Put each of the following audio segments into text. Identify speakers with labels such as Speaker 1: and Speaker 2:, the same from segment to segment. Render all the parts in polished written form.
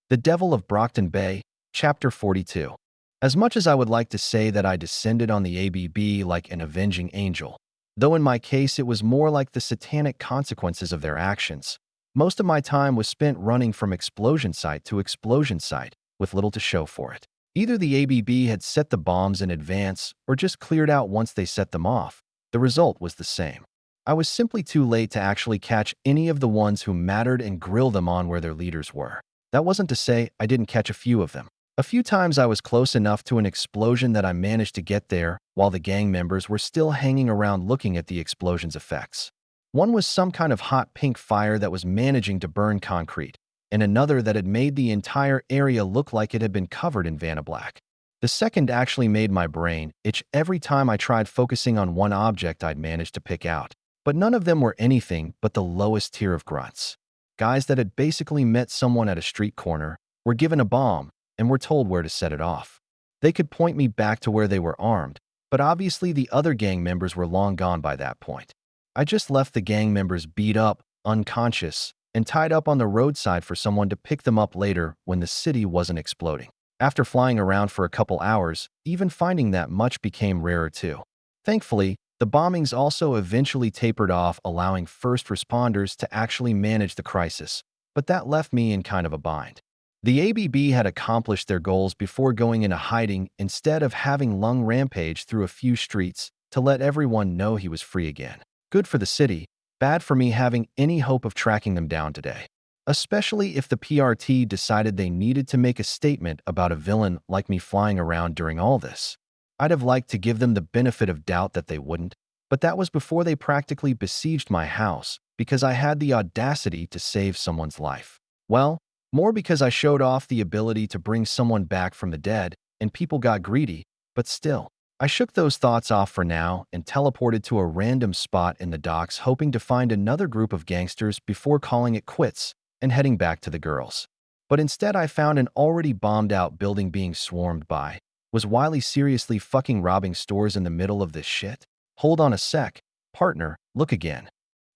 Speaker 1: The Devil of Brockton Bay, Chapter 42. As much as I would like to say that I descended on the ABB like an avenging angel, though in my case it was more like the satanic consequences of their actions, most of my time was spent running from explosion site to explosion site, with little to show for it. Either the ABB had set the bombs in advance or just cleared out once they set them off. The result was the same. I was simply too late to actually catch any of the ones who mattered and grill them on where their leaders were. That wasn't to say I didn't catch a few of them. A few times I was close enough to an explosion that I managed to get there while the gang members were still hanging around looking at the explosion's effects. One was some kind of hot pink fire that was managing to burn concrete, and another that had made the entire area look like it had been covered in Vanablack. The second actually made my brain itch every time I tried focusing on one object I'd managed to pick out, but none of them were anything but the lowest tier of grunts. Guys that had basically met someone at a street corner, were given a bomb, and were told where to set it off. They could point me back to where they were armed, but obviously the other gang members were long gone by that point. I just left the gang members beat up, unconscious, and tied up on the roadside for someone to pick them up later when the city wasn't exploding. After flying around for a couple hours, even finding that much became rarer too. Thankfully, the bombings also eventually tapered off, allowing first responders to actually manage the crisis, but that left me in kind of a bind. The ABB had accomplished their goals before going into hiding instead of having Lung rampage through a few streets to let everyone know he was free again. Good for the city, bad for me having any hope of tracking them down today. Especially if the PRT decided they needed to make a statement about a villain like me flying around during all this. I'd have liked to give them the benefit of doubt that they wouldn't, but that was before they practically besieged my house because I had the audacity to save someone's life. Well, more because I showed off the ability to bring someone back from the dead and people got greedy, but still. I shook those thoughts off for now and teleported to a random spot in the docks hoping to find another group of gangsters before calling it quits and heading back to the girls. But instead I found an already bombed out building being swarmed by. Was Wiley seriously fucking robbing stores in the middle of this shit? Hold on a sec, partner, look again.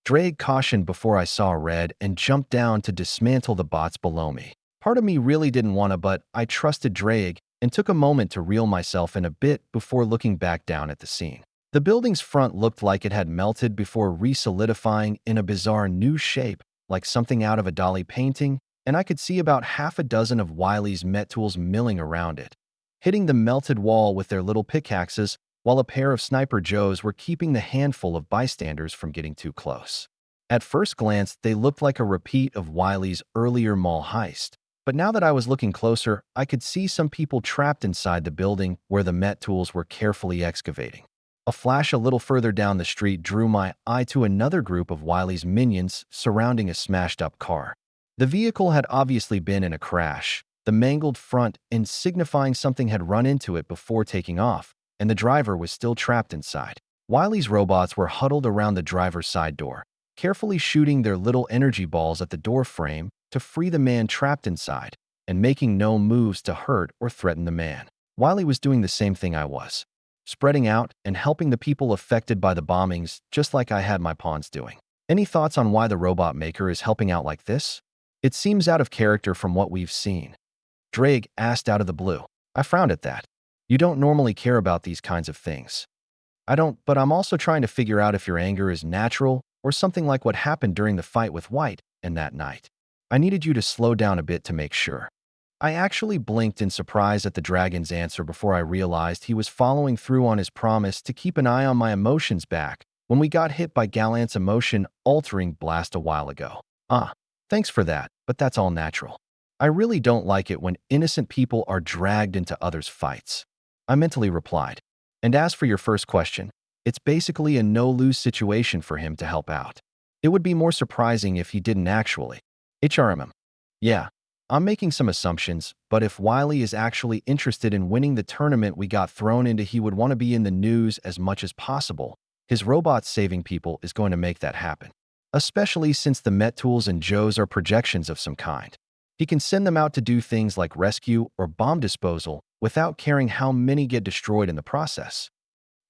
Speaker 1: Drake cautioned before I saw red and jumped down to dismantle the bots below me. Part of me really didn't want to, but I trusted Drake and took a moment to reel myself in a bit before looking back down at the scene. The building's front looked like it had melted before re-solidifying in a bizarre new shape, like something out of a Dali painting, and I could see about half a dozen of Wiley's met tools milling around it, hitting the melted wall with their little pickaxes, while a pair of Sniper Joes were keeping the handful of bystanders from getting too close. At first glance, they looked like a repeat of Wiley's earlier mall heist, but now that I was looking closer, I could see some people trapped inside the building where the met tools were carefully excavating. A flash a little further down the street drew my eye to another group of Wiley's minions surrounding a smashed-up car. The vehicle had obviously been in a crash, the mangled front end signifying something had run into it before taking off, and the driver was still trapped inside. Wiley's robots were huddled around the driver's side door, carefully shooting their little energy balls at the door frame to free the man trapped inside, and making no moves to hurt or threaten the man. Wiley was doing the same thing I was, spreading out and helping the people affected by the bombings just like I had my pawns doing. Any thoughts on why the robot maker is helping out like this? It seems out of character from what we've seen. Drake asked out of the blue. I frowned at that. You don't normally care about these kinds of things. I don't, but I'm also trying to figure out if your anger is natural or something like what happened during the fight with White and that night. I needed you to slow down a bit to make sure. I actually blinked in surprise at the dragon's answer before I realized he was following through on his promise to keep an eye on my emotions back when we got hit by Galant's emotion-altering blast a while ago. Thanks for that, but that's all natural. I really don't like it when innocent people are dragged into others' fights. I mentally replied. And as for your first question, it's basically a no-lose situation for him to help out. It would be more surprising if he didn't actually. HRMM. Yeah, I'm making some assumptions, but if Wiley is actually interested in winning the tournament we got thrown into, he would want to be in the news as much as possible. His robots saving people is going to make that happen. Especially since the Met Tools and Joes are projections of some kind. He can send them out to do things like rescue or bomb disposal without caring how many get destroyed in the process.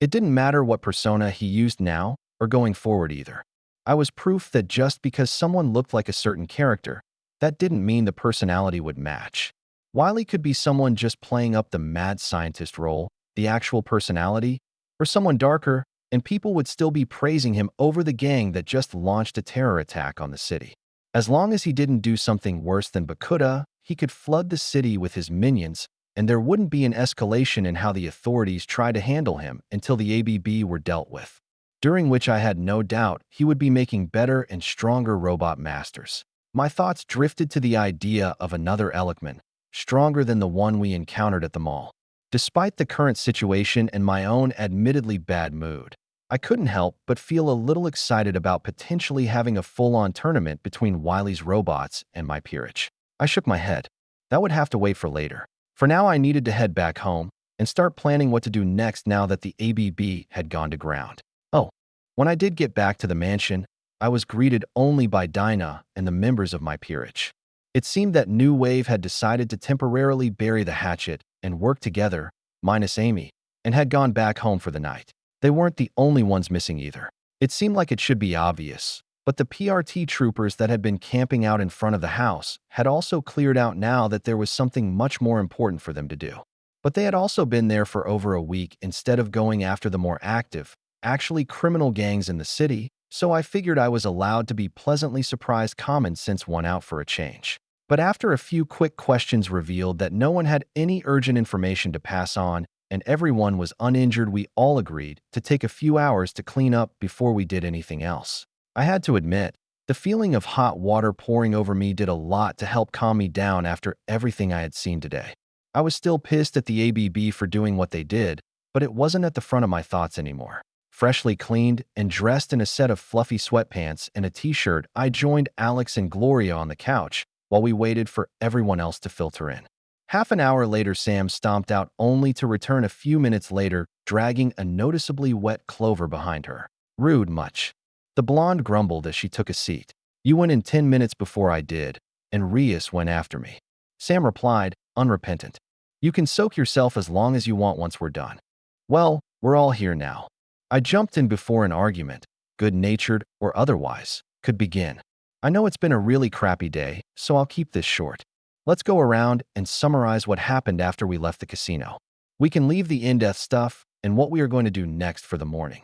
Speaker 1: It didn't matter what persona he used now or going forward either. I was proof that just because someone looked like a certain character that didn't mean the personality would match. Wiley could be someone just playing up the mad scientist role, the actual personality, or someone darker, and people would still be praising him over the gang that just launched a terror attack on the city. As long as he didn't do something worse than Bakuda, he could flood the city with his minions, and there wouldn't be an escalation in how the authorities tried to handle him until the ABB were dealt with, during which I had no doubt he would be making better and stronger robot masters. My thoughts drifted to the idea of another Elikman, stronger than the one we encountered at the mall. Despite the current situation and my own admittedly bad mood, I couldn't help but feel a little excited about potentially having a full-on tournament between Wiley's robots and my peerage. I shook my head. That would have to wait for later. For now, I needed to head back home and start planning what to do next now that the ABB had gone to ground. Oh, when I did get back to the mansion, I was greeted only by Dinah and the members of my peerage. It seemed that New Wave had decided to temporarily bury the hatchet and work together, minus Amy, and had gone back home for the night. They weren't the only ones missing either. It seemed like it should be obvious, but the PRT troopers that had been camping out in front of the house had also cleared out now that there was something much more important for them to do. But they had also been there for over a week instead of going after the more active, actually criminal gangs in the city, so I figured I was allowed to be pleasantly surprised common sense one out for a change. But after a few quick questions revealed that no one had any urgent information to pass on, and everyone was uninjured, we all agreed to take a few hours to clean up before we did anything else. I had to admit, the feeling of hot water pouring over me did a lot to help calm me down after everything I had seen today. I was still pissed at the ABB for doing what they did, but it wasn't at the front of my thoughts anymore. Freshly cleaned and dressed in a set of fluffy sweatpants and a t-shirt, I joined Alex and Gloria on the couch while we waited for everyone else to filter in. Half an hour later, Sam stomped out only to return a few minutes later, dragging a noticeably wet Clover behind her. Rude much. The blonde grumbled as she took a seat. You went in 10 minutes before I did, and Rias went after me. Sam replied, unrepentant. You can soak yourself as long as you want once we're done. Well, we're all here now. I jumped in before an argument, good-natured or otherwise, could begin. I know it's been a really crappy day, so I'll keep this short. Let's go around and summarize what happened after we left the casino. We can leave the in-depth stuff and what we are going to do next for the morning.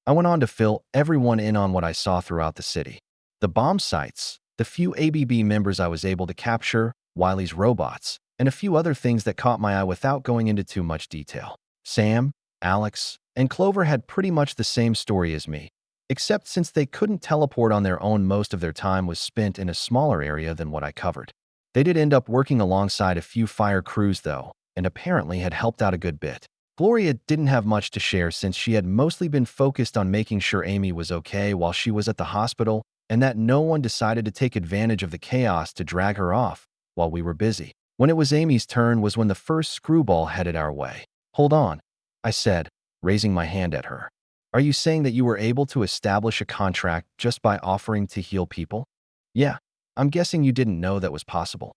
Speaker 1: I went on to fill everyone in on what I saw throughout the city. The bomb sites, the few ABB members I was able to capture, Wiley's robots, and a few other things that caught my eye without going into too much detail. Sam, Alex, and Clover had pretty much the same story as me, except since they couldn't teleport on their own, most of their time was spent in a smaller area than what I covered. They did end up working alongside a few fire crews though, and apparently had helped out a good bit. Gloria didn't have much to share since she had mostly been focused on making sure Amy was okay while she was at the hospital, and that no one decided to take advantage of the chaos to drag her off while we were busy. When it was Amy's turn was when the first screwball headed our way. Hold on, I said, raising my hand at her. Are you saying that you were able to establish a contract just by offering to heal people? Yeah, I'm guessing you didn't know that was possible.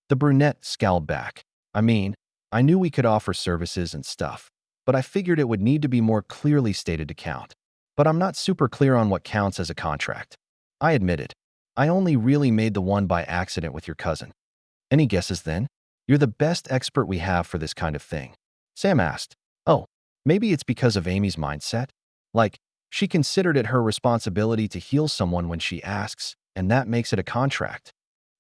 Speaker 1: The brunette scowled back. I mean, I knew we could offer services and stuff, but I figured it would need to be more clearly stated to count. But I'm not super clear on what counts as a contract. I admitted, I only really made the one by accident with your cousin. Any guesses then? You're the best expert we have for this kind of thing. Sam asked. Oh, maybe it's because of Amy's mindset? Like, she considered it her responsibility to heal someone when she asks, and that makes it a contract.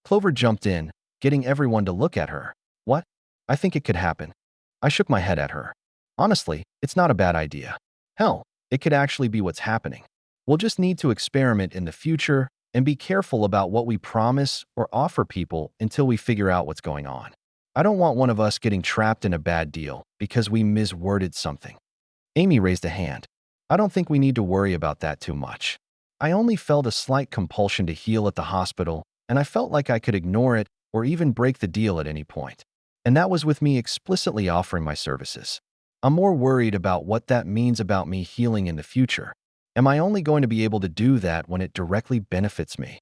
Speaker 1: Clover jumped in, getting everyone to look at her. What? I think it could happen. I shook my head at her. Honestly, it's not a bad idea. Hell, it could actually be what's happening. We'll just need to experiment in the future and be careful about what we promise or offer people until we figure out what's going on. I don't want one of us getting trapped in a bad deal because we misworded something. Amy raised a hand. I don't think we need to worry about that too much. I only felt a slight compulsion to heal at the hospital, and I felt like I could ignore it or even break the deal at any point. And that was with me explicitly offering my services. I'm more worried about what that means about me healing in the future. Am I only going to be able to do that when it directly benefits me?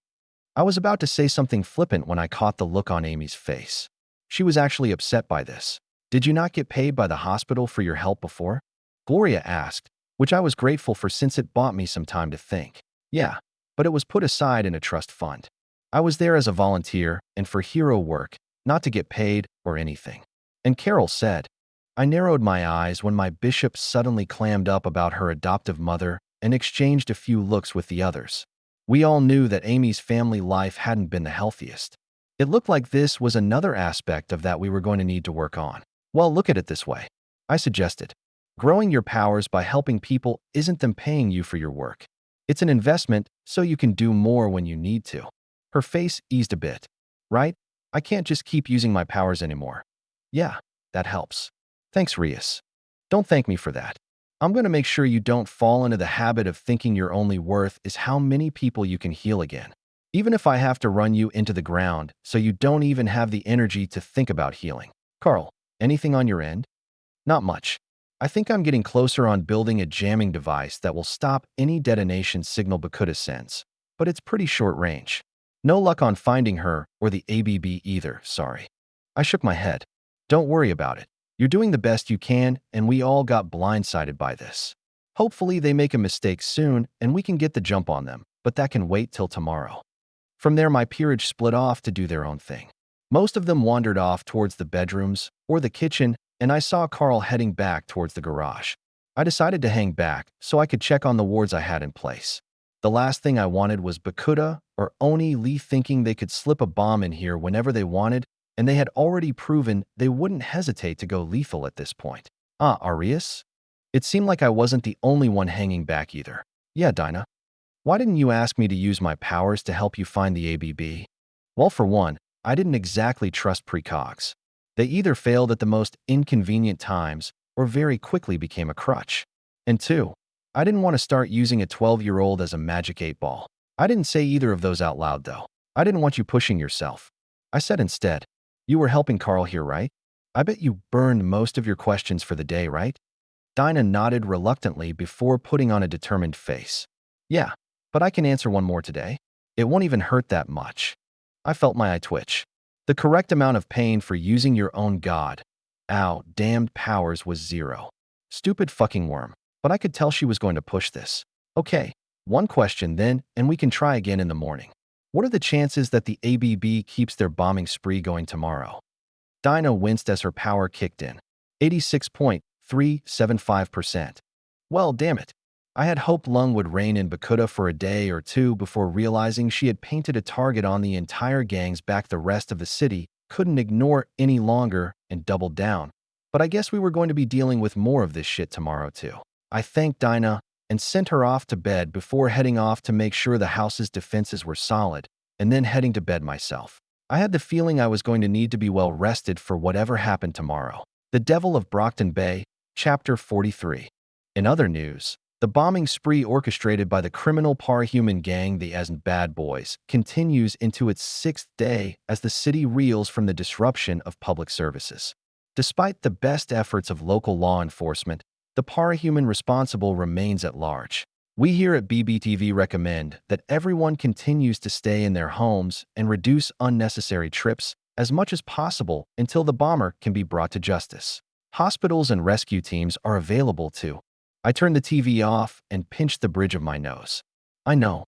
Speaker 1: I was about to say something flippant when I caught the look on Amy's face. She was actually upset by this. Did you not get paid by the hospital for your help before? Gloria asked, which I was grateful for since it bought me some time to think. Yeah, but it was put aside in a trust fund. I was there as a volunteer and for hero work, not to get paid or anything. And Carol said. I narrowed my eyes when my bishop suddenly clammed up about her adoptive mother and exchanged a few looks with the others. We all knew that Amy's family life hadn't been the healthiest. It looked like this was another aspect of that we were going to need to work on. Well, look at it this way. I suggested. Growing your powers by helping people isn't them paying you for your work. It's an investment so you can do more when you need to. Her face eased a bit. Right? I can't just keep using my powers anymore. Yeah, that helps. Thanks, Rias. Don't thank me for that. I'm going to make sure you don't fall into the habit of thinking your only worth is how many people you can heal again. Even if I have to run you into the ground so you don't even have the energy to think about healing. Carl, anything on your end? Not much. I think I'm getting closer on building a jamming device that will stop any detonation signal Bakuda sends, but it's pretty short range. No luck on finding her or the ABB either, sorry. I shook my head. Don't worry about it. You're doing the best you can, and we all got blindsided by this. Hopefully they make a mistake soon and we can get the jump on them, but that can wait till tomorrow. From there, my peerage split off to do their own thing. Most of them wandered off towards the bedrooms or the kitchen, and I saw Carl heading back towards the garage. I decided to hang back so I could check on the wards I had in place. The last thing I wanted was Bakuda or Oni Lee thinking they could slip a bomb in here whenever they wanted, and they had already proven they wouldn't hesitate to go lethal at this point. Arias? It seemed like I wasn't the only one hanging back either. Yeah, Dinah. Why didn't you ask me to use my powers to help you find the ABB? Well, for one, I didn't exactly trust precogs. They either failed at the most inconvenient times or very quickly became a crutch. And two, I didn't want to start using a 12-year-old as a magic 8-ball. I didn't say either of those out loud, though. I didn't want you pushing yourself. I said instead, you were helping Carl here, right? I bet you burned most of your questions for the day, right? Dinah nodded reluctantly before putting on a determined face. Yeah, but I can answer one more today. It won't even hurt that much. I felt my eye twitch. The correct amount of pain for using your own god, damned powers was 0. Stupid fucking worm. But I could tell she was going to push this. Okay, one question then, and we can try again in the morning. What are the chances that the ABB keeps their bombing spree going tomorrow? Dinah winced as her power kicked in. 86.375%. Well, damn it. I had hoped Lung would reign in Bakuda for a day or two before realizing she had painted a target on the entire gang's back. The rest of the city couldn't ignore any longer and doubled down. But I guess we were going to be dealing with more of this shit tomorrow too. I thanked Dinah and sent her off to bed before heading off to make sure the house's defenses were solid, and then heading to bed myself. I had the feeling I was going to need to be well rested for whatever happened tomorrow. The Devil of Brockton Bay, Chapter 43. In other news, the bombing spree orchestrated by the criminal parhuman gang, the Asn Bad Boys, continues into its 6th day as the city reels from the disruption of public services. Despite the best efforts of local law enforcement, the parahuman responsible remains at large. We here at BBTV recommend that everyone continues to stay in their homes and reduce unnecessary trips as much as possible until the bomber can be brought to justice. Hospitals and rescue teams are available too. I turned the TV off and pinched the bridge of my nose. I know.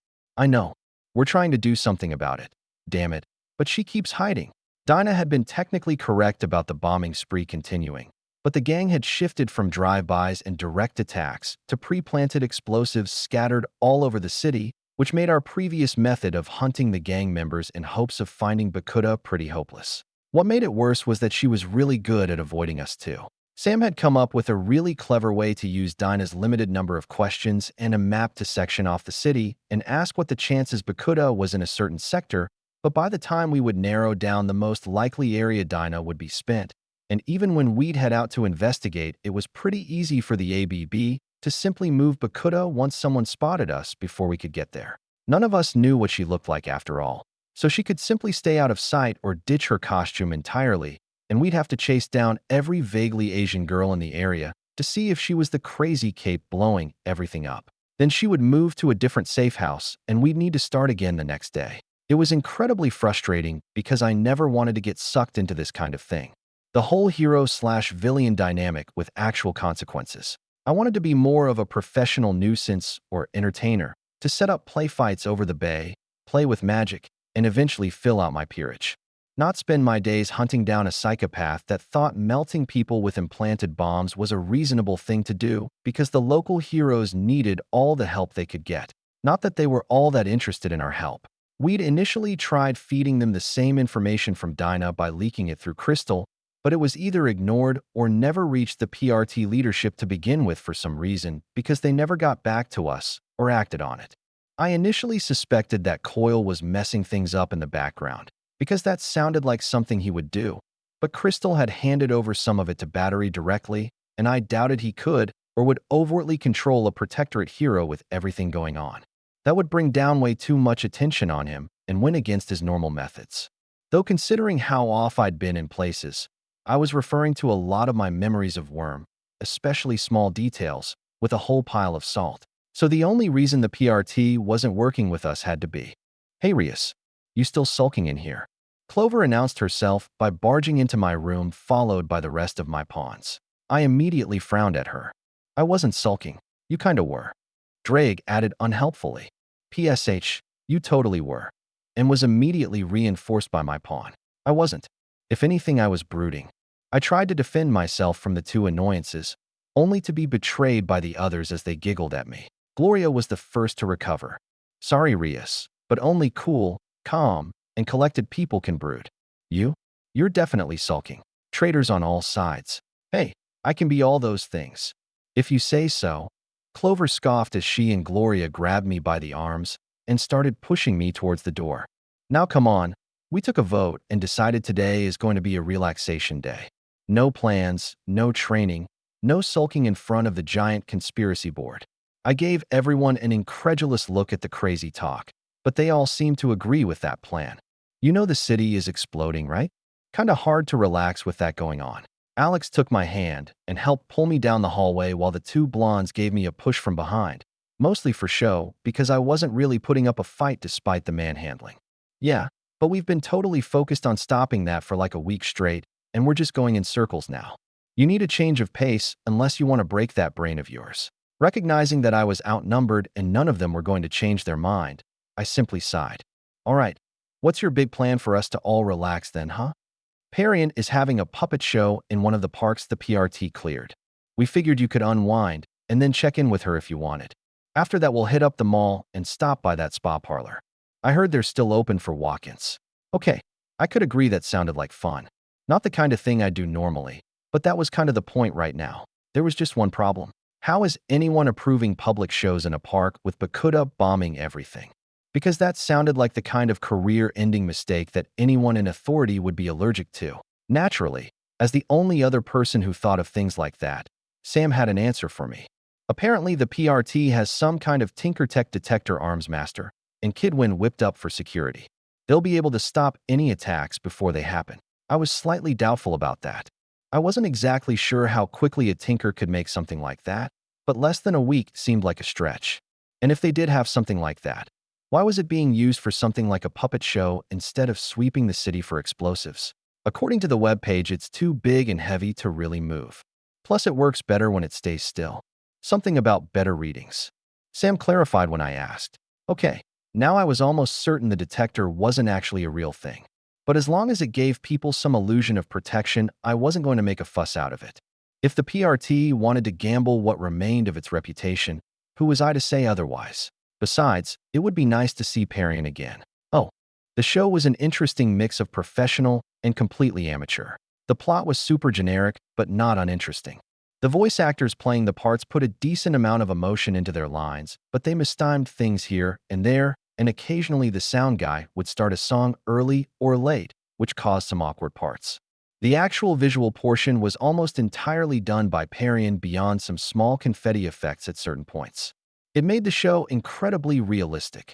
Speaker 1: We're trying to do something about it. Damn it. But she keeps hiding. Dinah had been technically correct about the bombing spree continuing. But the gang had shifted from drive-bys and direct attacks to pre-planted explosives scattered all over the city, which made our previous method of hunting the gang members in hopes of finding Bakuda pretty hopeless. What made it worse was that she was really good at avoiding us too. Sam had come up with a really clever way to use Dinah's limited number of questions and a map to section off the city and ask what the chances Bakuda was in a certain sector, but by the time we would narrow down the most likely area, Dinah would be spent. And even when we'd head out to investigate, it was pretty easy for the ABB to simply move Bakuda once someone spotted us before we could get there. None of us knew what she looked like after all, so she could simply stay out of sight or ditch her costume entirely, and we'd have to chase down every vaguely Asian girl in the area to see if she was the crazy cape blowing everything up. Then she would move to a different safe house, and we'd need to start again the next day. It was incredibly frustrating because I never wanted to get sucked into this kind of thing. The whole hero/villain dynamic with actual consequences. I wanted to be more of a professional nuisance or entertainer, to set up play fights over the bay, play with magic, and eventually fill out my peerage. Not spend my days hunting down a psychopath that thought melting people with implanted bombs was a reasonable thing to do because the local heroes needed all the help they could get. Not that they were all that interested in our help. We'd initially tried feeding them the same information from Dinah by leaking it through Crystal, but it was either ignored or never reached the PRT leadership to begin with for some reason because they never got back to us or acted on it. I initially suspected that Coyle was messing things up in the background, because that sounded like something he would do. But Crystal had handed over some of it to Battery directly, and I doubted he could or would overtly control a Protectorate hero with everything going on. That would bring down way too much attention on him and went against his normal methods. Though considering how off I'd been in places, I was referring to a lot of my memories of Worm, especially small details, with a whole pile of salt. So the only reason the PRT wasn't working with us had to be, "Hey Rias, you still sulking in here?" Clover announced herself by barging into my room, followed by the rest of my pawns. I immediately frowned at her. "I wasn't sulking. You kinda were." Drake added unhelpfully. "PSH, you totally were," and was immediately reinforced by my pawn. "I wasn't. If anything, I was brooding." I tried to defend myself from the two annoyances, only to be betrayed by the others as they giggled at me. Gloria was the first to recover. "Sorry, Rias, but only cool, calm, and collected people can brood. You're definitely sulking. Traitors on all sides. Hey, I can be all those things. If you say so." Clover scoffed as she and Gloria grabbed me by the arms and started pushing me towards the door. "Now come on, we took a vote and decided today is going to be a relaxation day. No plans, no training, no sulking in front of the giant conspiracy board." I gave everyone an incredulous look at the crazy talk, but they all seemed to agree with that plan. "You know the city is exploding, right? Kinda hard to relax with that going on." Alex took my hand and helped pull me down the hallway while the two blondes gave me a push from behind, mostly for show because I wasn't really putting up a fight despite the manhandling. "Yeah, but we've been totally focused on stopping that for like a week straight, and we're just going in circles now. You need a change of pace unless you want to break that brain of yours." Recognizing that I was outnumbered and none of them were going to change their mind, I simply sighed. "All right, what's your big plan for us to all relax then, huh?" "Parian is having a puppet show in one of the parks the PRT cleared. We figured you could unwind and then check in with her if you wanted. After that, we'll hit up the mall and stop by that spa parlor. I heard they're still open for walk-ins." Okay, I could agree that sounded like fun. Not the kind of thing I do normally, but that was kind of the point right now. There was just one problem. How is anyone approving public shows in a park with Bakuda bombing everything? Because that sounded like the kind of career-ending mistake that anyone in authority would be allergic to. Naturally, as the only other person who thought of things like that, Sam had an answer for me. Apparently, the PRT has some kind of Tinkertech detector arms master, and Kidwin whipped up for security. They'll be able to stop any attacks before they happen. I was slightly doubtful about that. I wasn't exactly sure how quickly a tinker could make something like that, but less than a week seemed like a stretch. And if they did have something like that, why was it being used for something like a puppet show instead of sweeping the city for explosives? According to the webpage, it's too big and heavy to really move. Plus, it works better when it stays still. Something about better readings. Sam clarified when I asked. Okay, now I was almost certain the detector wasn't actually a real thing. But as long as it gave people some illusion of protection, I wasn't going to make a fuss out of it. If the PRT wanted to gamble what remained of its reputation, who was I to say otherwise? Besides, it would be nice to see Parian again. Oh, the show was an interesting mix of professional and completely amateur. The plot was super generic, but not uninteresting. The voice actors playing the parts put a decent amount of emotion into their lines, but they mistimed things here and there, and occasionally the sound guy would start a song early or late, which caused some awkward parts. The actual visual portion was almost entirely done by Parian beyond some small confetti effects at certain points. It made the show incredibly realistic.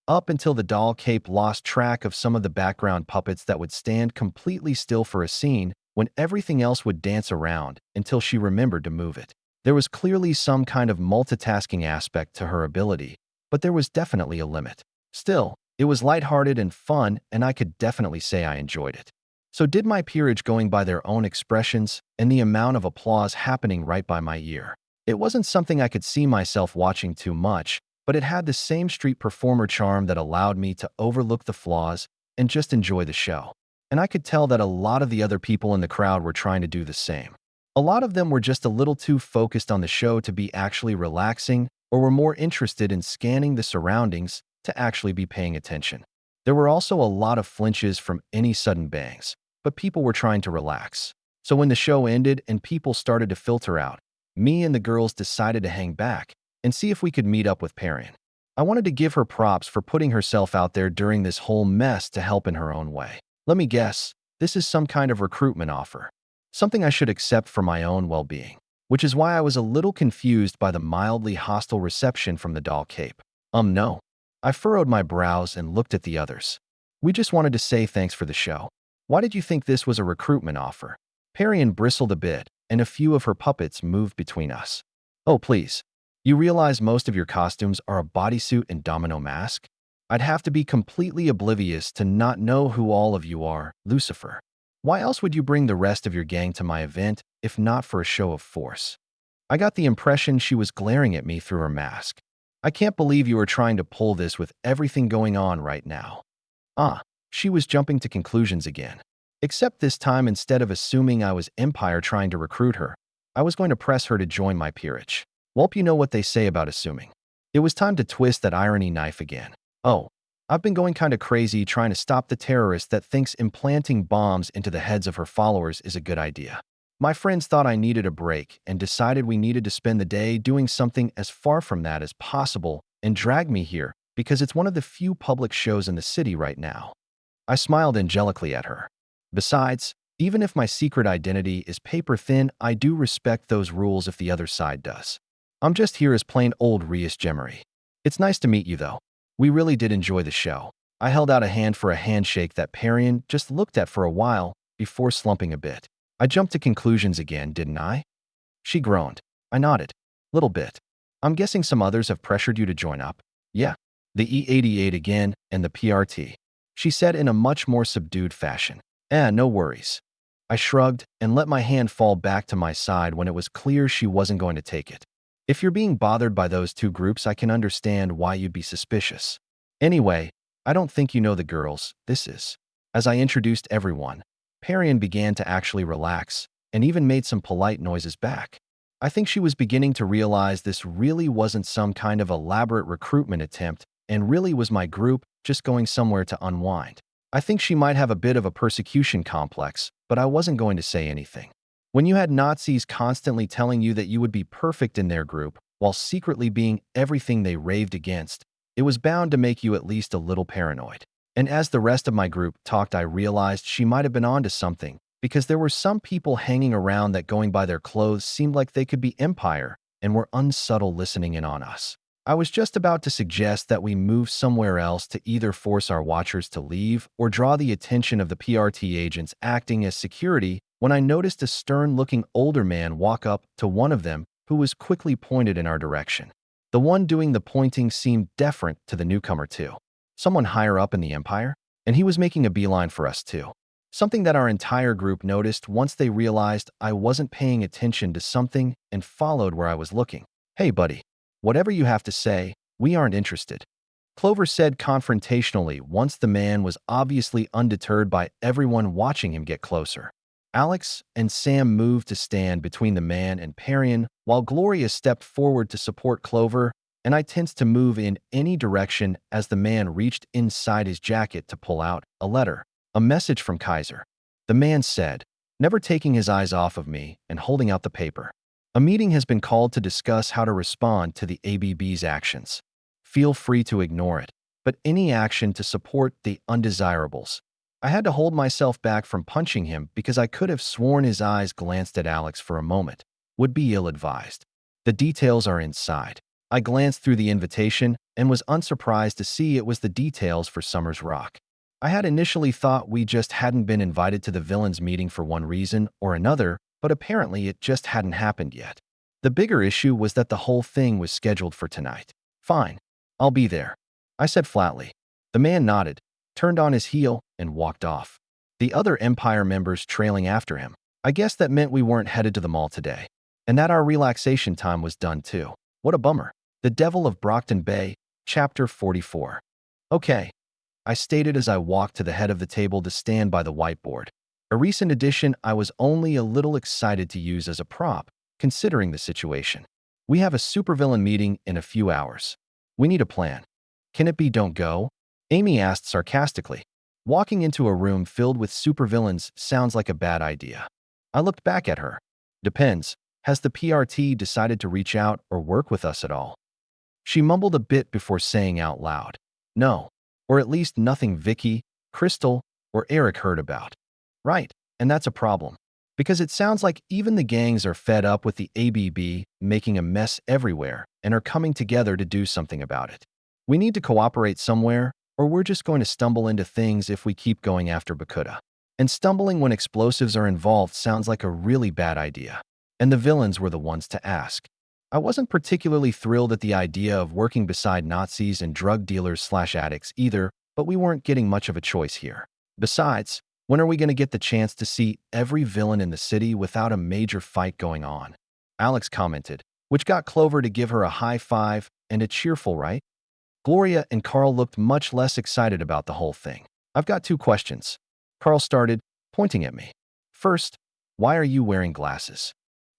Speaker 1: Up until the doll cape lost track of some of the background puppets that would stand completely still for a scene when everything else would dance around until she remembered to move it. There was clearly some kind of multitasking aspect to her ability, but there was definitely a limit. Still, it was lighthearted and fun, and I could definitely say I enjoyed it. So did my peerage going by their own expressions and the amount of applause happening right by my ear. It wasn't something I could see myself watching too much, but it had the same street performer charm that allowed me to overlook the flaws and just enjoy the show. And I could tell that a lot of the other people in the crowd were trying to do the same. A lot of them were just a little too focused on the show to be actually relaxing, or were more interested in scanning the surroundings to actually be paying attention. There were also a lot of flinches from any sudden bangs, but people were trying to relax. So when the show ended and people started to filter out, me and the girls decided to hang back and see if we could meet up with Parian. I wanted to give her props for putting herself out there during this whole mess to help in her own way. Let me guess, this is some kind of recruitment offer. Something I should accept for my own well-being. Which is why I was a little confused by the mildly hostile reception from the doll cape. No. I furrowed my brows and looked at the others. We just wanted to say thanks for the show. Why did you think this was a recruitment offer? Parian bristled a bit, and a few of her puppets moved between us. Oh, please. You realize most of your costumes are a bodysuit and domino mask? I'd have to be completely oblivious to not know who all of you are, Lucifer. Why else would you bring the rest of your gang to my event if not for a show of force? I got the impression she was glaring at me through her mask. I can't believe you are trying to pull this with everything going on right now. She was jumping to conclusions again. Except this time, instead of assuming I was Empire trying to recruit her, I was going to press her to join my peerage. Welp, you know what they say about assuming. It was time to twist that irony knife again. Oh, I've been going kinda crazy trying to stop the terrorist that thinks implanting bombs into the heads of her followers is a good idea. My friends thought I needed a break and decided we needed to spend the day doing something as far from that as possible and dragged me here because it's one of the few public shows in the city right now. I smiled angelically at her. Besides, even if my secret identity is paper thin, I do respect those rules if the other side does. I'm just here as plain old Rias Gemery. It's nice to meet you, though. We really did enjoy the show. I held out a hand for a handshake that Parian just looked at for a while before slumping a bit. I jumped to conclusions again, didn't I? She groaned. I nodded. Little bit. I'm guessing some others have pressured you to join up. Yeah. The E88 again and the PRT. She said in a much more subdued fashion. No worries. I shrugged and let my hand fall back to my side when it was clear she wasn't going to take it. If you're being bothered by those two groups, I can understand why you'd be suspicious. Anyway, I don't think you know the girls. This is. As I introduced everyone, Parian began to actually relax and even made some polite noises back. I think she was beginning to realize this really wasn't some kind of elaborate recruitment attempt and really was my group just going somewhere to unwind. I think she might have a bit of a persecution complex, but I wasn't going to say anything. When you had Nazis constantly telling you that you would be perfect in their group while secretly being everything they raved against, it was bound to make you at least a little paranoid. And as the rest of my group talked, I realized she might have been onto something, because there were some people hanging around that going by their clothes seemed like they could be Empire and were unsubtle listening in on us. I was just about to suggest that we move somewhere else to either force our watchers to leave or draw the attention of the PRT agents acting as security when I noticed a stern-looking older man walk up to one of them who was quickly pointed in our direction. The one doing the pointing seemed deferent to the newcomer too. Someone higher up in the Empire? And he was making a beeline for us too. Something that our entire group noticed once they realized I wasn't paying attention to something and followed where I was looking. Hey buddy, whatever you have to say, we aren't interested. Clover said confrontationally once the man was obviously undeterred by everyone watching him get closer. Alex and Sam moved to stand between the man and Parian, while Gloria stepped forward to support Clover, and I tensed to move in any direction as the man reached inside his jacket to pull out a letter, a message from Kaiser. The man said, never taking his eyes off of me and holding out the paper. A meeting has been called to discuss how to respond to the ABB's actions. Feel free to ignore it, but any action to support the undesirables. I had to hold myself back from punching him because I could have sworn his eyes glanced at Alex for a moment. Would be ill-advised. The details are inside. I glanced through the invitation and was unsurprised to see it was the details for Summer's Rock. I had initially thought we just hadn't been invited to the villains meeting for one reason or another, but apparently it just hadn't happened yet. The bigger issue was that the whole thing was scheduled for tonight. Fine. I'll be there, I said flatly. The man nodded, turned on his heel, and walked off. The other Empire members trailing after him. I guess that meant we weren't headed to the mall today, and that our relaxation time was done too. What a bummer. The Devil of Brockton Bay, Chapter 44. Okay, I stated as I walked to the head of the table to stand by the whiteboard. A recent addition I was only a little excited to use as a prop, considering the situation. We have a supervillain meeting in a few hours. We need a plan. Can it be don't go? Amy asked sarcastically. Walking into a room filled with supervillains sounds like a bad idea. I looked back at her. Depends. Has the PRT decided to reach out or work with us at all? She mumbled a bit before saying out loud, no, or at least nothing Vicky, Crystal, or Eric heard about. Right, and that's a problem. Because it sounds like even the gangs are fed up with the ABB making a mess everywhere and are coming together to do something about it. We need to cooperate somewhere, or we're just going to stumble into things if we keep going after Bakuta. And stumbling when explosives are involved sounds like a really bad idea. And the villains were the ones to ask. I wasn't particularly thrilled at the idea of working beside Nazis and drug dealers/addicts either, but we weren't getting much of a choice here. Besides, when are we going to get the chance to see every villain in the city without a major fight going on? Alex commented, which got Clover to give her a high five and a cheerful right. Gloria and Carl looked much less excited about the whole thing. I've got 2 questions. Carl started, pointing at me. First, why are you wearing glasses?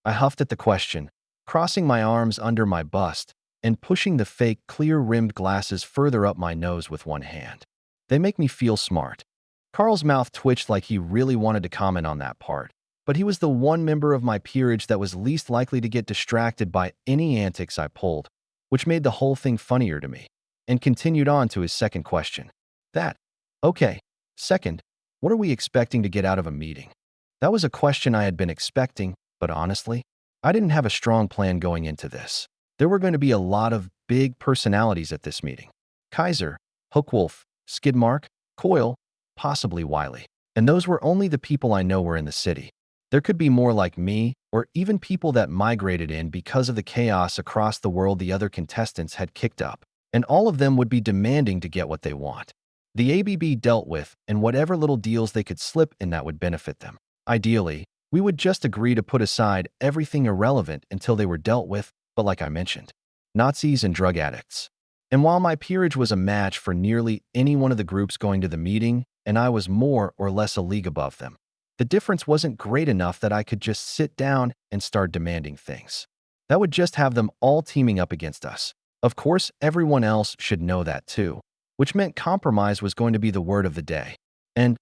Speaker 1: I huffed at the question, crossing my arms under my bust and pushing the fake clear-rimmed glasses further up my nose with one hand. They make me feel smart. Carl's mouth twitched like he really wanted to comment on that part, but he was the one member of my peerage that was least likely to get distracted by any antics I pulled, which made the whole thing funnier to me, and continued on to his second question. Okay. Second, what are we expecting to get out of a meeting? That was a question I had been expecting, but honestly, I didn't have a strong plan going into this. There were going to be a lot of big personalities at this meeting. Kaiser, Hookwolf, Skidmark, Coil, possibly Wiley. And those were only the people I know were in the city. There could be more like me, or even people that migrated in because of the chaos across the world the other contestants had kicked up. And all of them would be demanding to get what they want. The ABB dealt with, and whatever little deals they could slip in that would benefit them. Ideally, we would just agree to put aside everything irrelevant until they were dealt with, but like I mentioned, Nazis and drug addicts. And while my peerage was a match for nearly any one of the groups going to the meeting, and I was more or less a league above them, the difference wasn't great enough that I could just sit down and start demanding things. That would just have them all teaming up against us. Of course, everyone else should know that too, which meant compromise was going to be the word of the day. And,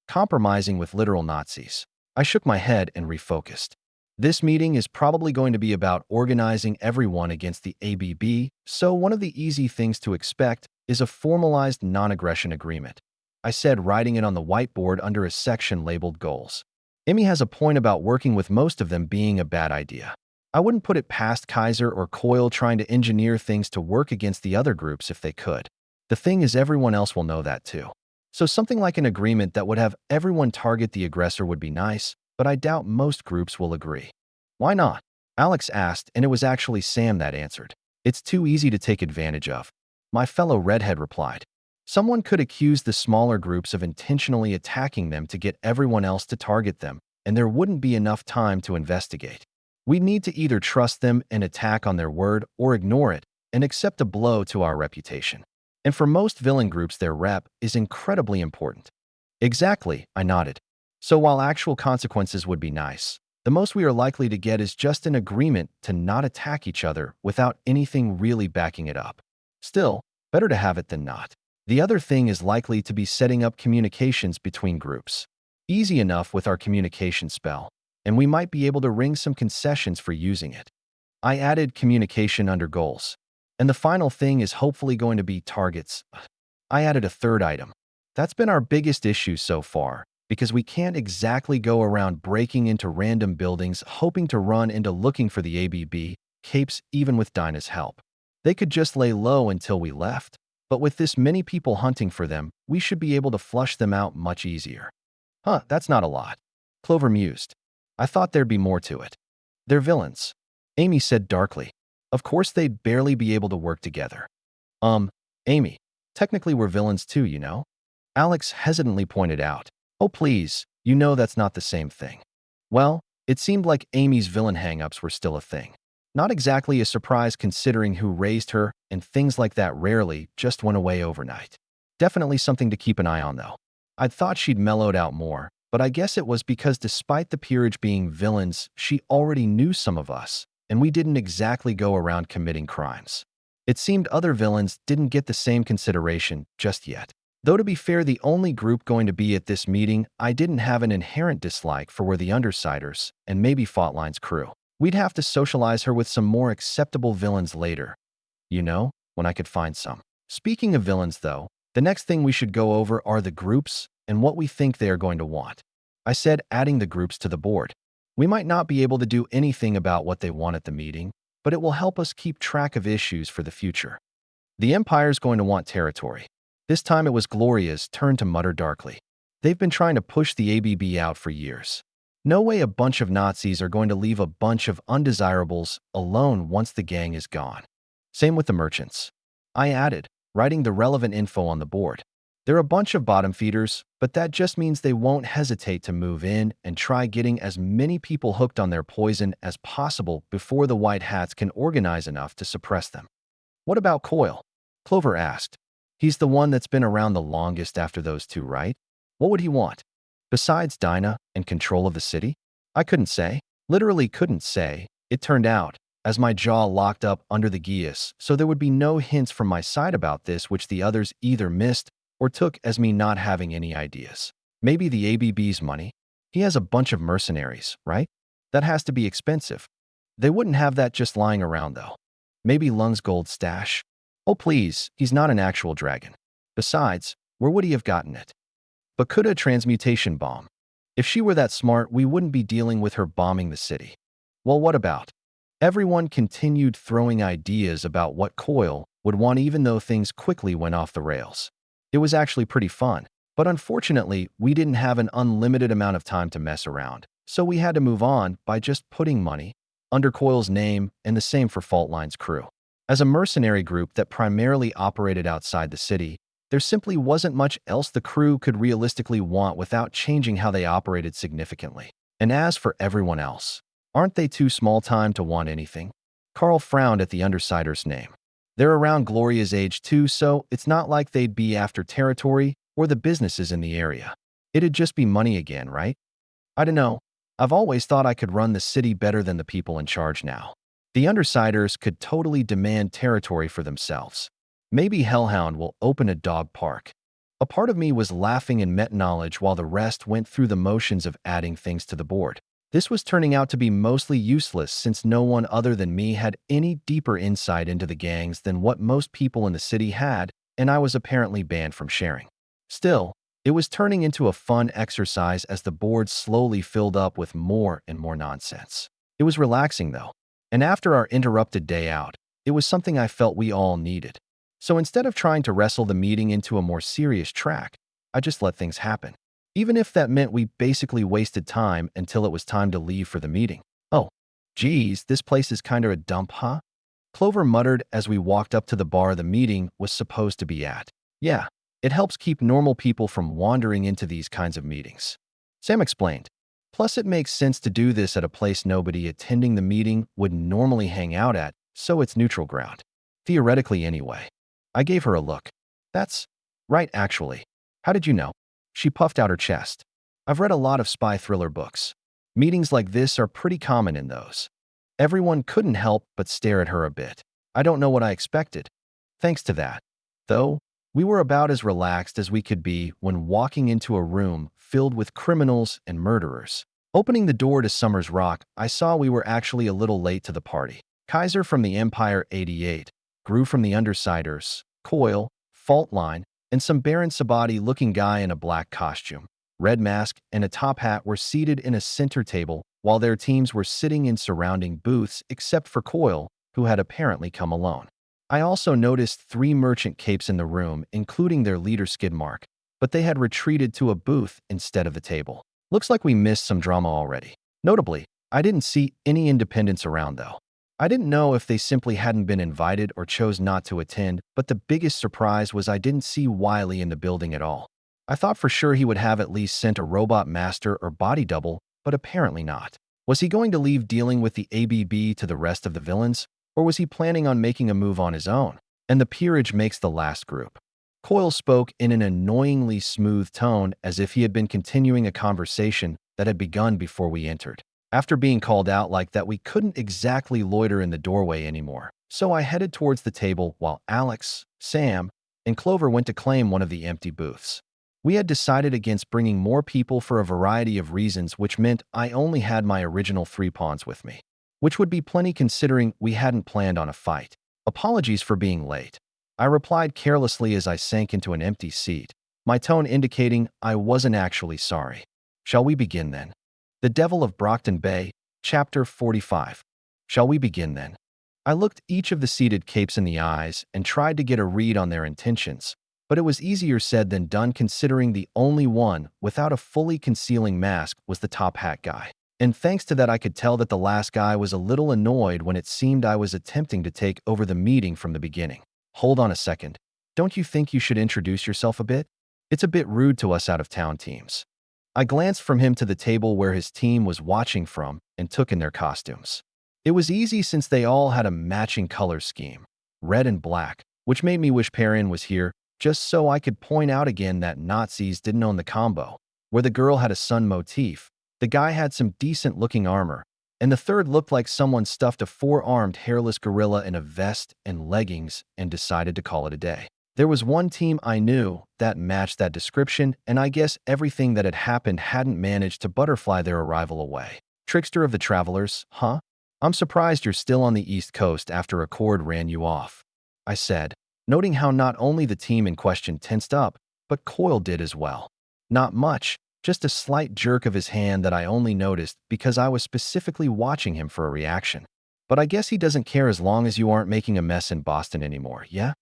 Speaker 1: compromising with literal Nazis. I shook my head and refocused. This meeting is probably going to be about organizing everyone against the ABB, so one of the easy things to expect is a formalized non-aggression agreement. I said, writing it on the whiteboard under a section labeled Goals. Emmy has a point about working with most of them being a bad idea. I wouldn't put it past Kaiser or Coil trying to engineer things to work against the other groups if they could. The thing is, everyone else will know that too. So something like an agreement that would have everyone target the aggressor would be nice, but I doubt most groups will agree. Why not? Alex asked, and it was actually Sam that answered. It's too easy to take advantage of. My fellow redhead replied. Someone could accuse the smaller groups of intentionally attacking them to get everyone else to target them, and there wouldn't be enough time to investigate. We'd need to either trust them and attack on their word or ignore it and accept a blow to our reputation. And for most villain groups, their rep is incredibly important. Exactly, I nodded. So while actual consequences would be nice, the most we are likely to get is just an agreement to not attack each other without anything really backing it up. Still, better to have it than not. The other thing is likely to be setting up communications between groups. Easy enough with our communication spell, and we might be able to wring some concessions for using it. I added communication under goals. And the final thing is hopefully going to be targets. I added a third item. That's been our biggest issue so far, because we can't exactly go around breaking into random buildings hoping to run into looking for the ABB capes even with Dinah's help. They could just lay low until we left, but with this many people hunting for them, we should be able to flush them out much easier. That's not a lot. Clover mused. I thought there'd be more to it. They're villains, Amy said darkly. Of course they'd barely be able to work together. Amy, technically we're villains too, you know? Alex hesitantly pointed out. Oh please, you know that's not the same thing. Well, it seemed like Amy's villain hang-ups were still a thing. Not exactly a surprise considering who raised her, and things like that rarely just went away overnight. Definitely something to keep an eye on, though. I'd thought she'd mellowed out more, but I guess it was because despite the peerage being villains, she already knew some of us, and we didn't exactly go around committing crimes. It seemed other villains didn't get the same consideration just yet. Though to be fair, the only group going to be at this meeting I didn't have an inherent dislike for were the Undersiders and maybe Faultline's crew. We'd have to socialize her with some more acceptable villains later. You know, when I could find some. Speaking of villains, though, the next thing we should go over are the groups and what we think they are going to want. I said adding the groups to the board. We might not be able to do anything about what they want at the meeting, but it will help us keep track of issues for the future. The Empire's going to want territory. This time it was Gloria's turn to mutter darkly. They've been trying to push the ABB out for years. No way a bunch of Nazis are going to leave a bunch of undesirables alone once the gang is gone. Same with the merchants. I added, writing the relevant info on the board. They're a bunch of bottom feeders, but that just means they won't hesitate to move in and try getting as many people hooked on their poison as possible before the White Hats can organize enough to suppress them. What about Coil? Clover asked. He's the one that's been around the longest after those two, right? What would he want? Besides Dinah and control of the city? I couldn't say. Literally couldn't say. It turned out, as my jaw locked up under the geas, so there would be no hints from my side about this which the others either missed or took as me not having any ideas. Maybe the ABB's money? He has a bunch of mercenaries, right? That has to be expensive. They wouldn't have that just lying around, though. Maybe Lung's gold stash? Oh please, he's not an actual dragon. Besides, where would he have gotten it? But could a transmutation bomb? If she were that smart, we wouldn't be dealing with her bombing the city. Well, what about? Everyone continued throwing ideas about what Coil would want even though things quickly went off the rails. It was actually pretty fun, but unfortunately, we didn't have an unlimited amount of time to mess around, so we had to move on by just putting money under Coil's name, and the same for Faultline's crew. As a mercenary group that primarily operated outside the city, there simply wasn't much else the crew could realistically want without changing how they operated significantly. And as for everyone else, aren't they too small time to want anything? Carl frowned at the Undersiders' name. They're around Gloria's age too, so it's not like they'd be after territory or the businesses in the area. It'd just be money again, right? I don't know. I've always thought I could run the city better than the people in charge now. The Undersiders could totally demand territory for themselves. Maybe Hellhound will open a dog park. A part of me was laughing in meta-knowledge while the rest went through the motions of adding things to the board. This was turning out to be mostly useless since no one other than me had any deeper insight into the gangs than what most people in the city had, and I was apparently banned from sharing. Still, it was turning into a fun exercise as the board slowly filled up with more and more nonsense. It was relaxing though, and after our interrupted day out, it was something I felt we all needed. So instead of trying to wrestle the meeting into a more serious track, I just let things happen. Even if that meant we basically wasted time until it was time to leave for the meeting. Oh, geez, this place is kinda a dump, huh? Clover muttered as we walked up to the bar the meeting was supposed to be at. Yeah, it helps keep normal people from wandering into these kinds of meetings. Sam explained. Plus, it makes sense to do this at a place nobody attending the meeting would normally hang out at, so it's neutral ground. Theoretically anyway. I gave her a look. That's right, actually. How did you know? She puffed out her chest. I've read a lot of spy thriller books. Meetings like this are pretty common in those. Everyone couldn't help but stare at her a bit. I don't know what I expected. Thanks to that. Though, we were about as relaxed as we could be when walking into a room filled with criminals and murderers. Opening the door to Summer's Rock, I saw we were actually a little late to the party. Kaiser from the Empire 88, Gru from the Undersiders, Coil, Faultline, and some Baron Sabati-looking guy in a black costume, red mask, and a top hat were seated in a center table while their teams were sitting in surrounding booths except for Coil, who had apparently come alone. I also noticed 3 merchant capes in the room, including their leader Skidmark, but they had retreated to a booth instead of the table. Looks like we missed some drama already. Notably, I didn't see any independents around though. I didn't know if they simply hadn't been invited or chose not to attend, but the biggest surprise was I didn't see Wiley in the building at all. I thought for sure he would have at least sent a robot master or body double, but apparently not. Was he going to leave dealing with the ABB to the rest of the villains, or was he planning on making a move on his own? And the peerage makes the last group. Coyle spoke in an annoyingly smooth tone as if he had been continuing a conversation that had begun before we entered. After being called out like that, we couldn't exactly loiter in the doorway anymore, so I headed towards the table while Alex, Sam, and Clover went to claim one of the empty booths. We had decided against bringing more people for a variety of reasons, which meant I only had my original 3 pawns with me, which would be plenty considering we hadn't planned on a fight. Apologies for being late, I replied carelessly as I sank into an empty seat, my tone indicating I wasn't actually sorry. Shall we begin then? The Devil of Brockton Bay, Chapter 45. Shall we begin then? I looked each of the seated capes in the eyes and tried to get a read on their intentions, but it was easier said than done considering the only one without a fully concealing mask was the top hat guy. And thanks to that, I could tell that the last guy was a little annoyed when it seemed I was attempting to take over the meeting from the beginning. Hold on a second. Don't you think you should introduce yourself a bit? It's a bit rude to us out-of-town teams. I glanced from him to the table where his team was watching from and took in their costumes. It was easy since they all had a matching color scheme, red and black, which made me wish Perrin was here just so I could point out again that Nazis didn't own the combo. Where the girl had a sun motif, the guy had some decent-looking armor, and the third looked like someone stuffed a 4-armed hairless gorilla in a vest and leggings and decided to call it a day. There was one team I knew that matched that description, and I guess everything that had happened hadn't managed to butterfly their arrival away. Trickster of the Travelers, huh? I'm surprised you're still on the East Coast after a cord ran you off, I said, noting how not only the team in question tensed up, but Coyle did as well. Not much, just a slight jerk of his hand that I only noticed because I was specifically watching him for a reaction. But I guess he doesn't care as long as you aren't making a mess in Boston anymore, yeah?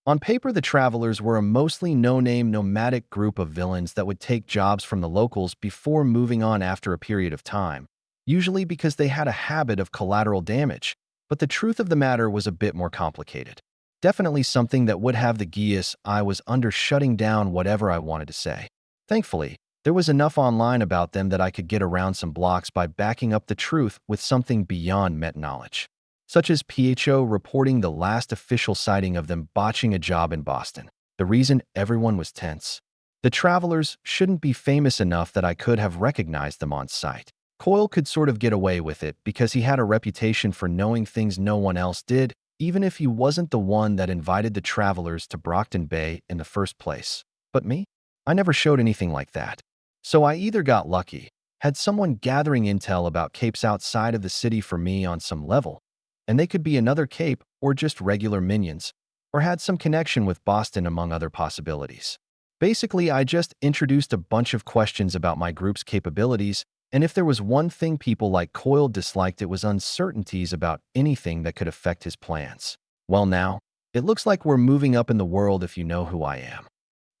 Speaker 1: On paper, the Travelers were a mostly no-name nomadic group of villains that would take jobs from the locals before moving on after a period of time, usually because they had a habit of collateral damage, but the truth of the matter was a bit more complicated. Definitely something that would have the geas I was under shutting down whatever I wanted to say. Thankfully, there was enough online about them that I could get around some blocks by backing up the truth with something beyond meta-knowledge, such as PHO reporting the last official sighting of them botching a job in Boston. The reason everyone was tense. The Travelers shouldn't be famous enough that I could have recognized them on sight. Coyle could sort of get away with it because he had a reputation for knowing things no one else did, even if he wasn't the one that invited the Travelers to Brockton Bay in the first place. But me? I never showed anything like that. So I either got lucky, had someone gathering intel about capes outside of the city for me on some level, and they could be another cape or just regular minions, or had some connection with Boston among other possibilities. Basically, I just introduced a bunch of questions about my group's capabilities, and if there was one thing people like Coyle disliked, it was uncertainties about anything that could affect his plans. Well now, it looks like we're moving up in the world if you know who I am,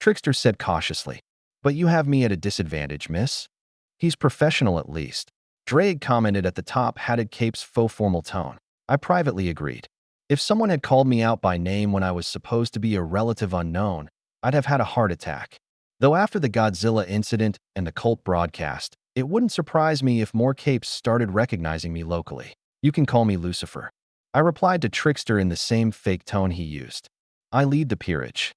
Speaker 1: Trickster said cautiously. But you have me at a disadvantage, miss. He's professional at least, Drake commented at the top-hatted cape's faux formal tone. I privately agreed. If someone had called me out by name when I was supposed to be a relative unknown, I'd have had a heart attack. Though after the Godzilla incident and the cult broadcast, it wouldn't surprise me if more capes started recognizing me locally. You can call me Lucifer, I replied to Trickster in the same fake tone he used. I lead the peerage.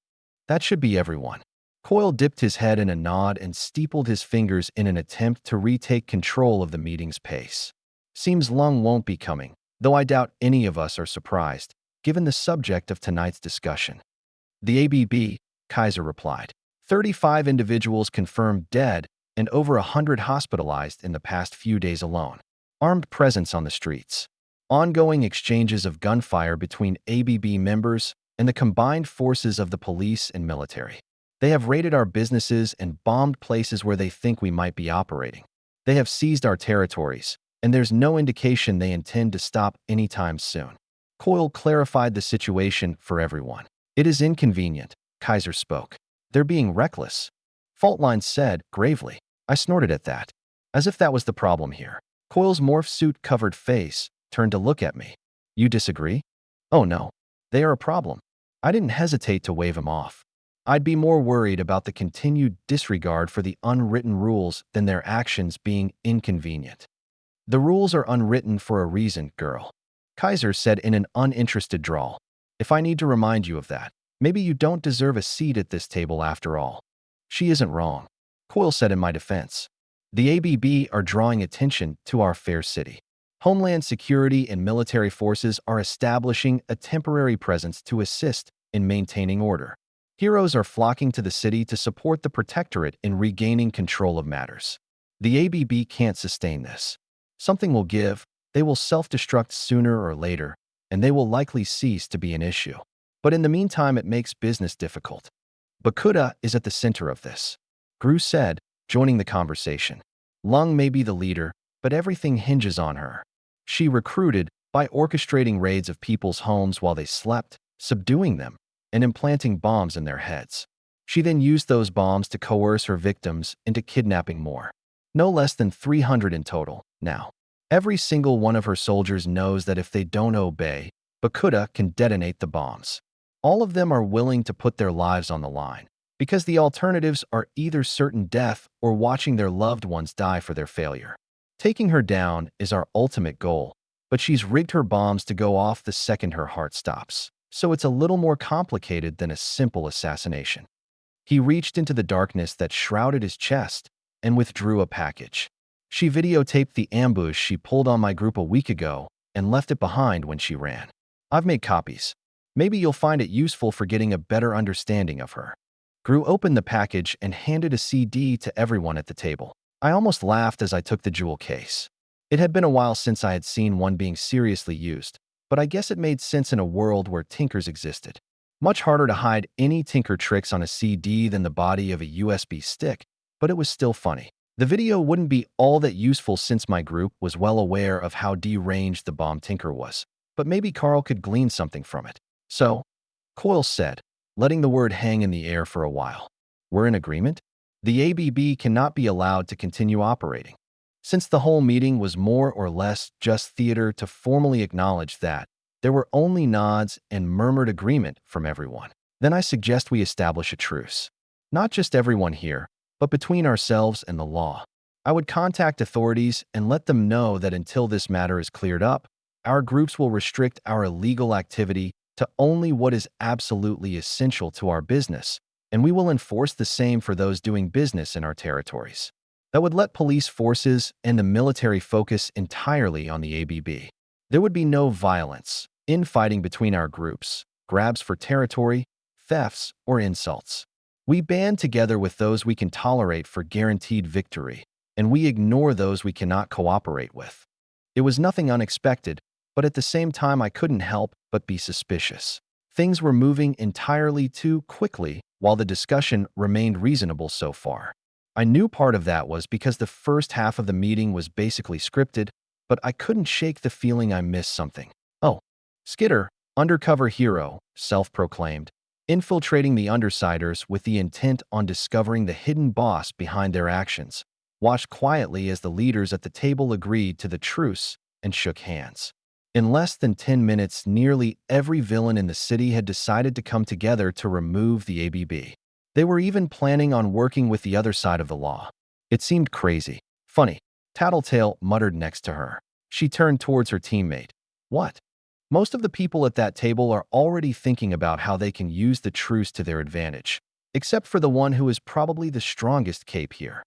Speaker 1: That should be everyone. Coyle dipped his head in a nod and steepled his fingers in an attempt to retake control of the meeting's pace. Seems Lung won't be coming, though I doubt any of us are surprised, given the subject of tonight's discussion. The ABB, Kaiser replied. 35 individuals confirmed dead and over 100 hospitalized in the past few days alone. Armed presence on the streets. Ongoing exchanges of gunfire between ABB members and the combined forces of the police and military. They have raided our businesses and bombed places where they think we might be operating. They have seized our territories, and there's no indication they intend to stop anytime soon. Coyle clarified the situation for everyone. It is inconvenient, Kaiser spoke. They're being reckless, Faultline said gravely. I snorted at that, as if that was the problem here. Coyle's morph suit-covered face turned to look at me. You disagree? Oh no, they are a problem. I didn't hesitate to wave him off. I'd be more worried about the continued disregard for the unwritten rules than their actions being inconvenient. The rules are unwritten for a reason, girl. Kaiser said in an uninterested drawl. If I need to remind you of that, maybe you don't deserve a seat at this table after all. She isn't wrong, Coyle said in my defense. The ABB are drawing attention to our fair city. Homeland Security and military forces are establishing a temporary presence to assist in maintaining order. Heroes are flocking to the city to support the Protectorate in regaining control of matters. The ABB can't sustain this. Something will give, they will self-destruct sooner or later, and they will likely cease to be an issue. But in the meantime, it makes business difficult. Bakuda is at the center of this, Gru said, joining the conversation. Lung may be the leader, but everything hinges on her. She recruited by orchestrating raids of people's homes while they slept, subduing them, and implanting bombs in their heads. She then used those bombs to coerce her victims into kidnapping more. No less than 300 in total, now. Every single one of her soldiers knows that if they don't obey, Bakuda can detonate the bombs. All of them are willing to put their lives on the line, because the alternatives are either certain death or watching their loved ones die for their failure. Taking her down is our ultimate goal, but she's rigged her bombs to go off the second her heart stops, so it's a little more complicated than a simple assassination. He reached into the darkness that shrouded his chest and withdrew a package. She videotaped the ambush she pulled on my group a week ago and left it behind when she ran. I've made copies. Maybe you'll find it useful for getting a better understanding of her. Gru opened the package and handed a CD to everyone at the table. I almost laughed as I took the jewel case. It had been a while since I had seen one being seriously used, but I guess it made sense in a world where tinkers existed. Much harder to hide any tinker tricks on a CD than the body of a USB stick, but it was still funny. The video wouldn't be all that useful since my group was well aware of how deranged the bomb tinker was, but maybe Carl could glean something from it. So, Coyle said, letting the word hang in the air for a while. We're in agreement? The ABB cannot be allowed to continue operating. Since the whole meeting was more or less just theater to formally acknowledge that, there were only nods and murmured agreement from everyone. Then I suggest we establish a truce. Not just everyone here, but between ourselves and the law. I would contact authorities and let them know that until this matter is cleared up, our groups will restrict our illegal activity to only what is absolutely essential to our business, and we will enforce the same for those doing business in our territories. That would let police forces and the military focus entirely on the ABB. There would be no violence, infighting between our groups, grabs for territory, thefts, or insults. We band together with those we can tolerate for guaranteed victory, and we ignore those we cannot cooperate with. It was nothing unexpected, but at the same time I couldn't help but be suspicious. Things were moving entirely too quickly while the discussion remained reasonable so far. I knew part of that was because the first half of the meeting was basically scripted, but I couldn't shake the feeling I missed something. Oh, Skitter, undercover hero, self-proclaimed, infiltrating the Undersiders with the intent on discovering the hidden boss behind their actions, watched quietly as the leaders at the table agreed to the truce and shook hands. In less than 10 minutes, nearly every villain in the city had decided to come together to remove the ABB. They were even planning on working with the other side of the law. It seemed crazy. Funny, Tattletale muttered next to her. She turned towards her teammate. What? Most of the people at that table are already thinking about how they can use the truce to their advantage, except for the one who is probably the strongest cape here.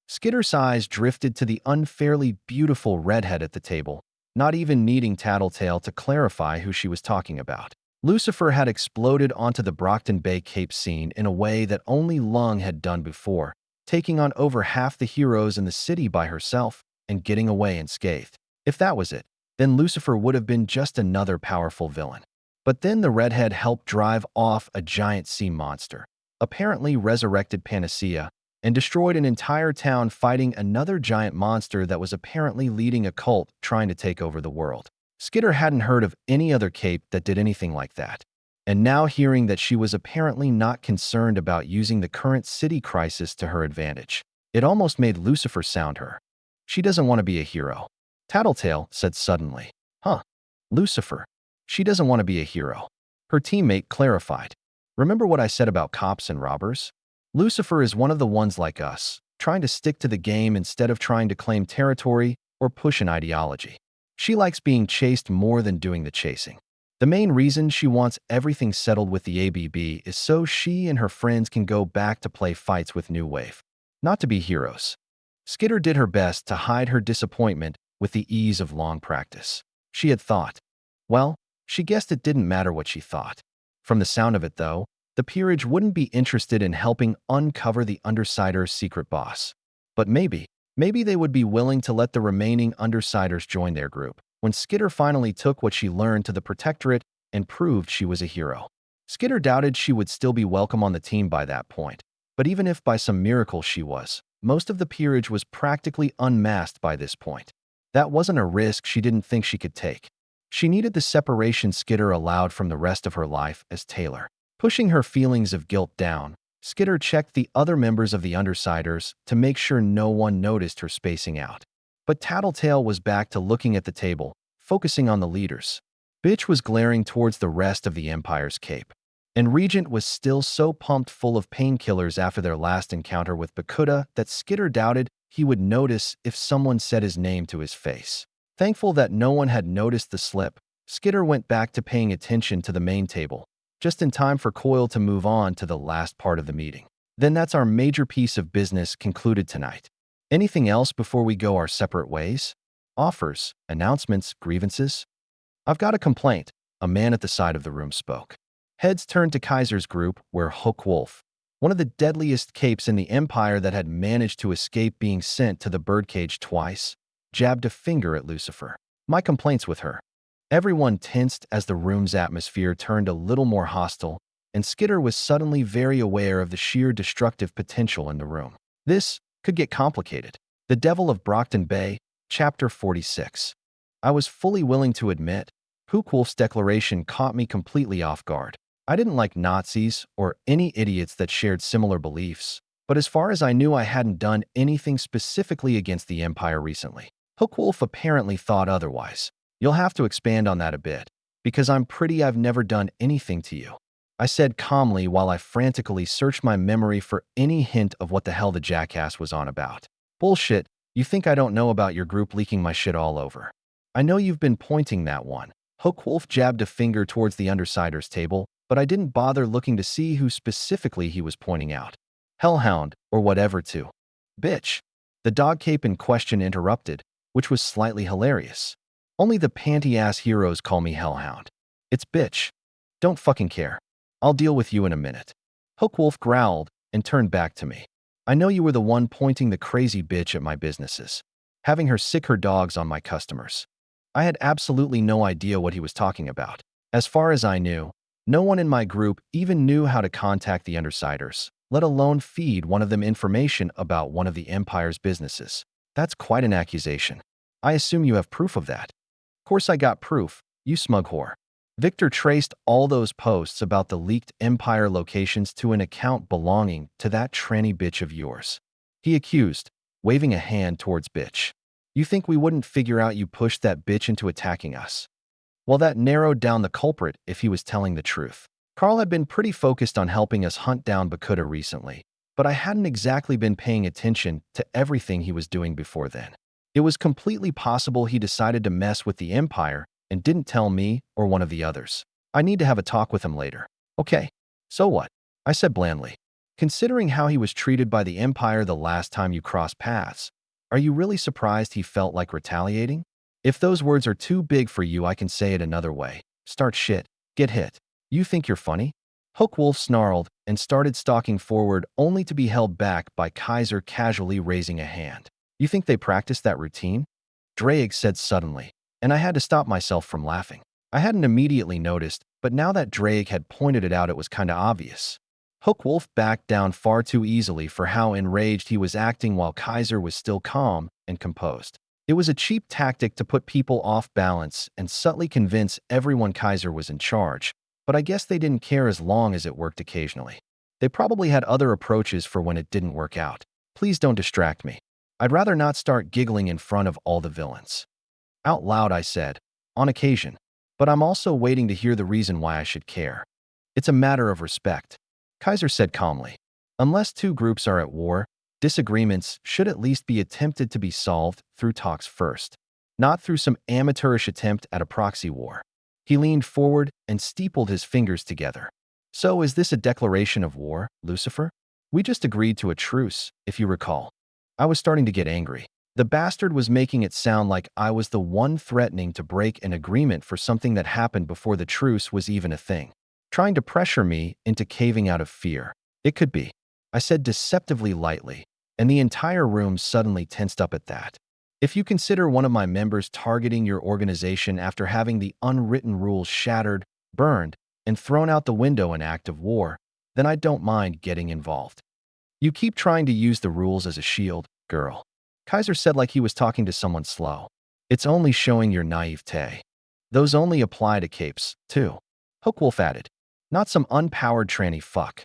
Speaker 1: Skitter's eyes drifted to the unfairly beautiful redhead at the table, not even needing Tattletale to clarify who she was talking about. Lucifer had exploded onto the Brockton Bay Cape scene in a way that only Lung had done before, taking on over half the heroes in the city by herself and getting away unscathed. If that was it, then Lucifer would have been just another powerful villain. But then the redhead helped drive off a giant sea monster, apparently resurrected Panacea, and destroyed an entire town fighting another giant monster that was apparently leading a cult trying to take over the world. Skitter hadn't heard of any other cape that did anything like that. And now hearing that she was apparently not concerned about using the current city crisis to her advantage, it almost made Lucifer sound her. She doesn't want to be a hero. Tattletale said suddenly. Huh. Lucifer. She doesn't want to be a hero. Her teammate clarified. Remember what I said about cops and robbers? Lucifer is one of the ones like us, trying to stick to the game instead of trying to claim territory or push an ideology. She likes being chased more than doing the chasing. The main reason she wants everything settled with the ABB is so she and her friends can go back to play fights with New Wave, not to be heroes. Skitter did her best to hide her disappointment with the ease of long practice. She had thought. Well, she guessed it didn't matter what she thought. From the sound of it, though, the peerage wouldn't be interested in helping uncover the Undersiders' secret boss. But maybe they would be willing to let the remaining Undersiders join their group when Skitter finally took what she learned to the Protectorate and proved she was a hero. Skitter doubted she would still be welcome on the team by that point, but even if by some miracle she was, most of the peerage was practically unmasked by this point. That wasn't a risk she didn't think she could take. She needed the separation Skitter allowed from the rest of her life as Taylor. Pushing her feelings of guilt down, Skitter checked the other members of the Undersiders to make sure no one noticed her spacing out. But Tattletale was back to looking at the table, focusing on the leaders. Bitch was glaring towards the rest of the Empire's cape. And Regent was still so pumped full of painkillers after their last encounter with Bakuda that Skitter doubted he would notice if someone said his name to his face. Thankful that no one had noticed the slip, Skitter went back to paying attention to the main table, just in time for Coil to move on to the last part of the meeting. Then that's our major piece of business concluded tonight. Anything else before we go our separate ways? Offers, announcements, grievances? I've got a complaint, a man at the side of the room spoke. Heads turned to Kaiser's group, where Hookwolf, one of the deadliest capes in the Empire that had managed to escape being sent to the birdcage twice, jabbed a finger at Lucifer. My complaints with her. Everyone tensed as the room's atmosphere turned a little more hostile, and Skitter was suddenly very aware of the sheer destructive potential in the room. This could get complicated. The Devil of Brockton Bay, Chapter 46. I was fully willing to admit, Hookwolf's declaration caught me completely off guard. I didn't like Nazis or any idiots that shared similar beliefs, but as far as I knew I hadn't done anything specifically against the Empire recently. Hookwolf apparently thought otherwise. You'll have to expand on that a bit, because I've never done anything to you. I said calmly while I frantically searched my memory for any hint of what the hell the jackass was on about. Bullshit, you think I don't know about your group leaking my shit all over? I know you've been pointing that one. Hookwolf jabbed a finger towards the Undersiders table, but I didn't bother looking to see who specifically he was pointing out. Hellhound, or whatever to. Bitch. The dog cape in question interrupted, which was slightly hilarious. Only the panty-ass heroes call me Hellhound. It's bitch. Don't fucking care. I'll deal with you in a minute. Hookwolf growled and turned back to me. I know you were the one pointing the crazy bitch at my businesses, having her sick her dogs on my customers. I had absolutely no idea what he was talking about. As far as I knew, no one in my group even knew how to contact the Undersiders, let alone feed one of them information about one of the Empire's businesses. That's quite an accusation. I assume you have proof of that. Of course I got proof, you smug whore. Victor traced all those posts about the leaked Empire locations to an account belonging to that tranny bitch of yours. He accused, waving a hand towards bitch. You think we wouldn't figure out you pushed that bitch into attacking us? Well, that narrowed down the culprit if he was telling the truth. Carl had been pretty focused on helping us hunt down Bakuda recently, but I hadn't exactly been paying attention to everything he was doing before then. It was completely possible he decided to mess with the Empire and didn't tell me or one of the others. I need to have a talk with him later. Okay, so what? I said blandly. Considering how he was treated by the Empire the last time you crossed paths, are you really surprised he felt like retaliating? If those words are too big for you, I can say it another way. Start shit. Get hit. You think you're funny? Hookwolf snarled and started stalking forward only to be held back by Kaiser casually raising a hand. You think they practiced that routine? Drake said suddenly, and I had to stop myself from laughing. I hadn't immediately noticed, but now that Drake had pointed it out, it was kinda obvious. Hookwolf backed down far too easily for how enraged he was acting while Kaiser was still calm and composed. It was a cheap tactic to put people off balance and subtly convince everyone Kaiser was in charge, but I guess they didn't care as long as it worked occasionally. They probably had other approaches for when it didn't work out. Please don't distract me. I'd rather not start giggling in front of all the villains. Out loud I said, on occasion, but I'm also waiting to hear the reason why I should care. It's a matter of respect. Kaiser said calmly. Unless two groups are at war, Disagreements should at least be attempted to be solved through talks first, not through some amateurish attempt at a proxy war. He leaned forward and steepled his fingers together. So is this a declaration of war, Lucifer? We just agreed to a truce, if you recall. I was starting to get angry. The bastard was making it sound like I was the one threatening to break an agreement for something that happened before the truce was even a thing, trying to pressure me into caving out of fear. It could be, I said deceptively lightly, and the entire room suddenly tensed up at that. If you consider one of my members targeting your organization after having the unwritten rules shattered, burned, and thrown out the window in act of war, then I don't mind getting involved. You keep trying to use the rules as a shield, girl. Kaiser said like he was talking to someone slow. It's only showing your naivete. Those only apply to capes, too. Hookwolf added. Not some unpowered tranny fuck.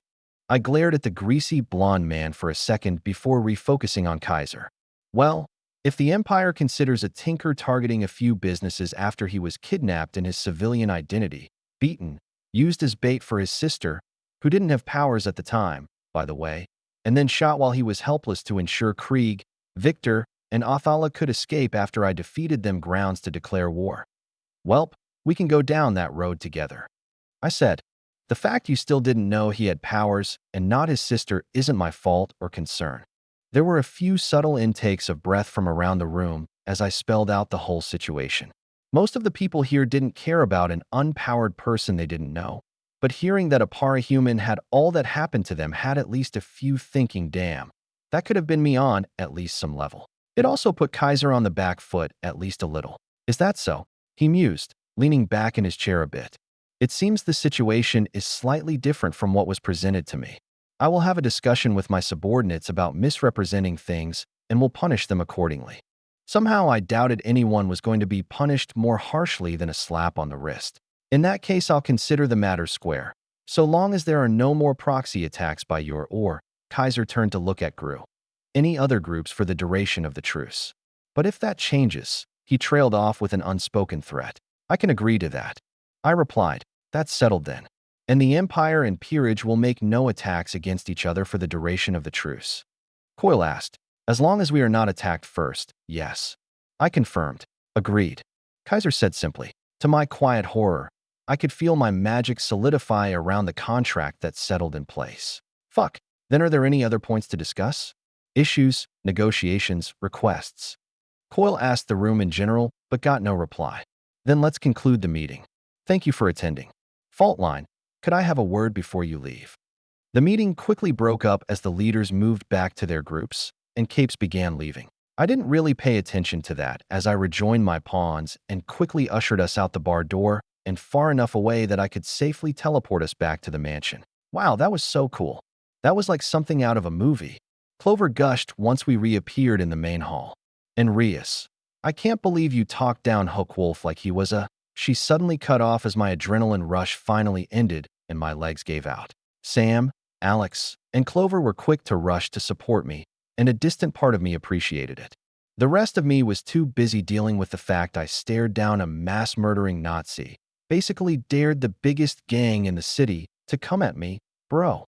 Speaker 1: I glared at the greasy blonde man for a second before refocusing on Kaiser. Well, if the Empire considers a tinker targeting a few businesses after he was kidnapped in his civilian identity, beaten, used as bait for his sister, who didn't have powers at the time, by the way, and then shot while he was helpless to ensure Krieg, Victor, and Othala could escape after I defeated them grounds to declare war. Welp, we can go down that road together. I said, the fact you still didn't know he had powers and not his sister isn't my fault or concern. There were a few subtle intakes of breath from around the room as I spelled out the whole situation. Most of the people here didn't care about an unpowered person they didn't know, but hearing that a parahuman had all that happened to them had at least a few thinking, damn, that could have been me on at least some level. It also put Kaiser on the back foot at least a little. Is that so? He mused, leaning back in his chair a bit. It seems the situation is slightly different from what was presented to me. I will have a discussion with my subordinates about misrepresenting things and will punish them accordingly. Somehow I doubted anyone was going to be punished more harshly than a slap on the wrist. In that case, I'll consider the matter square, so long as there are no more proxy attacks by your or, Kaiser turned to look at Gru, any other groups for the duration of the truce. But if that changes, he trailed off with an unspoken threat. I can agree to that. I replied, that's settled then. And the Empire and Peerage will make no attacks against each other for the duration of the truce. Coyle asked, as long as we are not attacked first, yes. I confirmed. Agreed. Kaiser said simply. To my quiet horror, I could feel my magic solidify around the contract that settled in place. Fuck. Then are there any other points to discuss? Issues, negotiations, requests. Coyle asked the room in general, but got no reply. Then let's conclude the meeting. Thank you for attending. Faultline, could I have a word before you leave? The meeting quickly broke up as the leaders moved back to their groups, and capes began leaving. I didn't really pay attention to that as I rejoined my pawns and quickly ushered us out the bar door and far enough away that I could safely teleport us back to the mansion. Wow, that was so cool. That was like something out of a movie. Clover gushed once we reappeared in the main hall. And Rias, I can't believe you talked down Hookwolf like he was a... She suddenly cut off as my adrenaline rush finally ended and my legs gave out. Sam, Alex, and Clover were quick to rush to support me, and a distant part of me appreciated it. The rest of me was too busy dealing with the fact I stared down a mass-murdering Nazi, basically dared the biggest gang in the city to come at me, bro,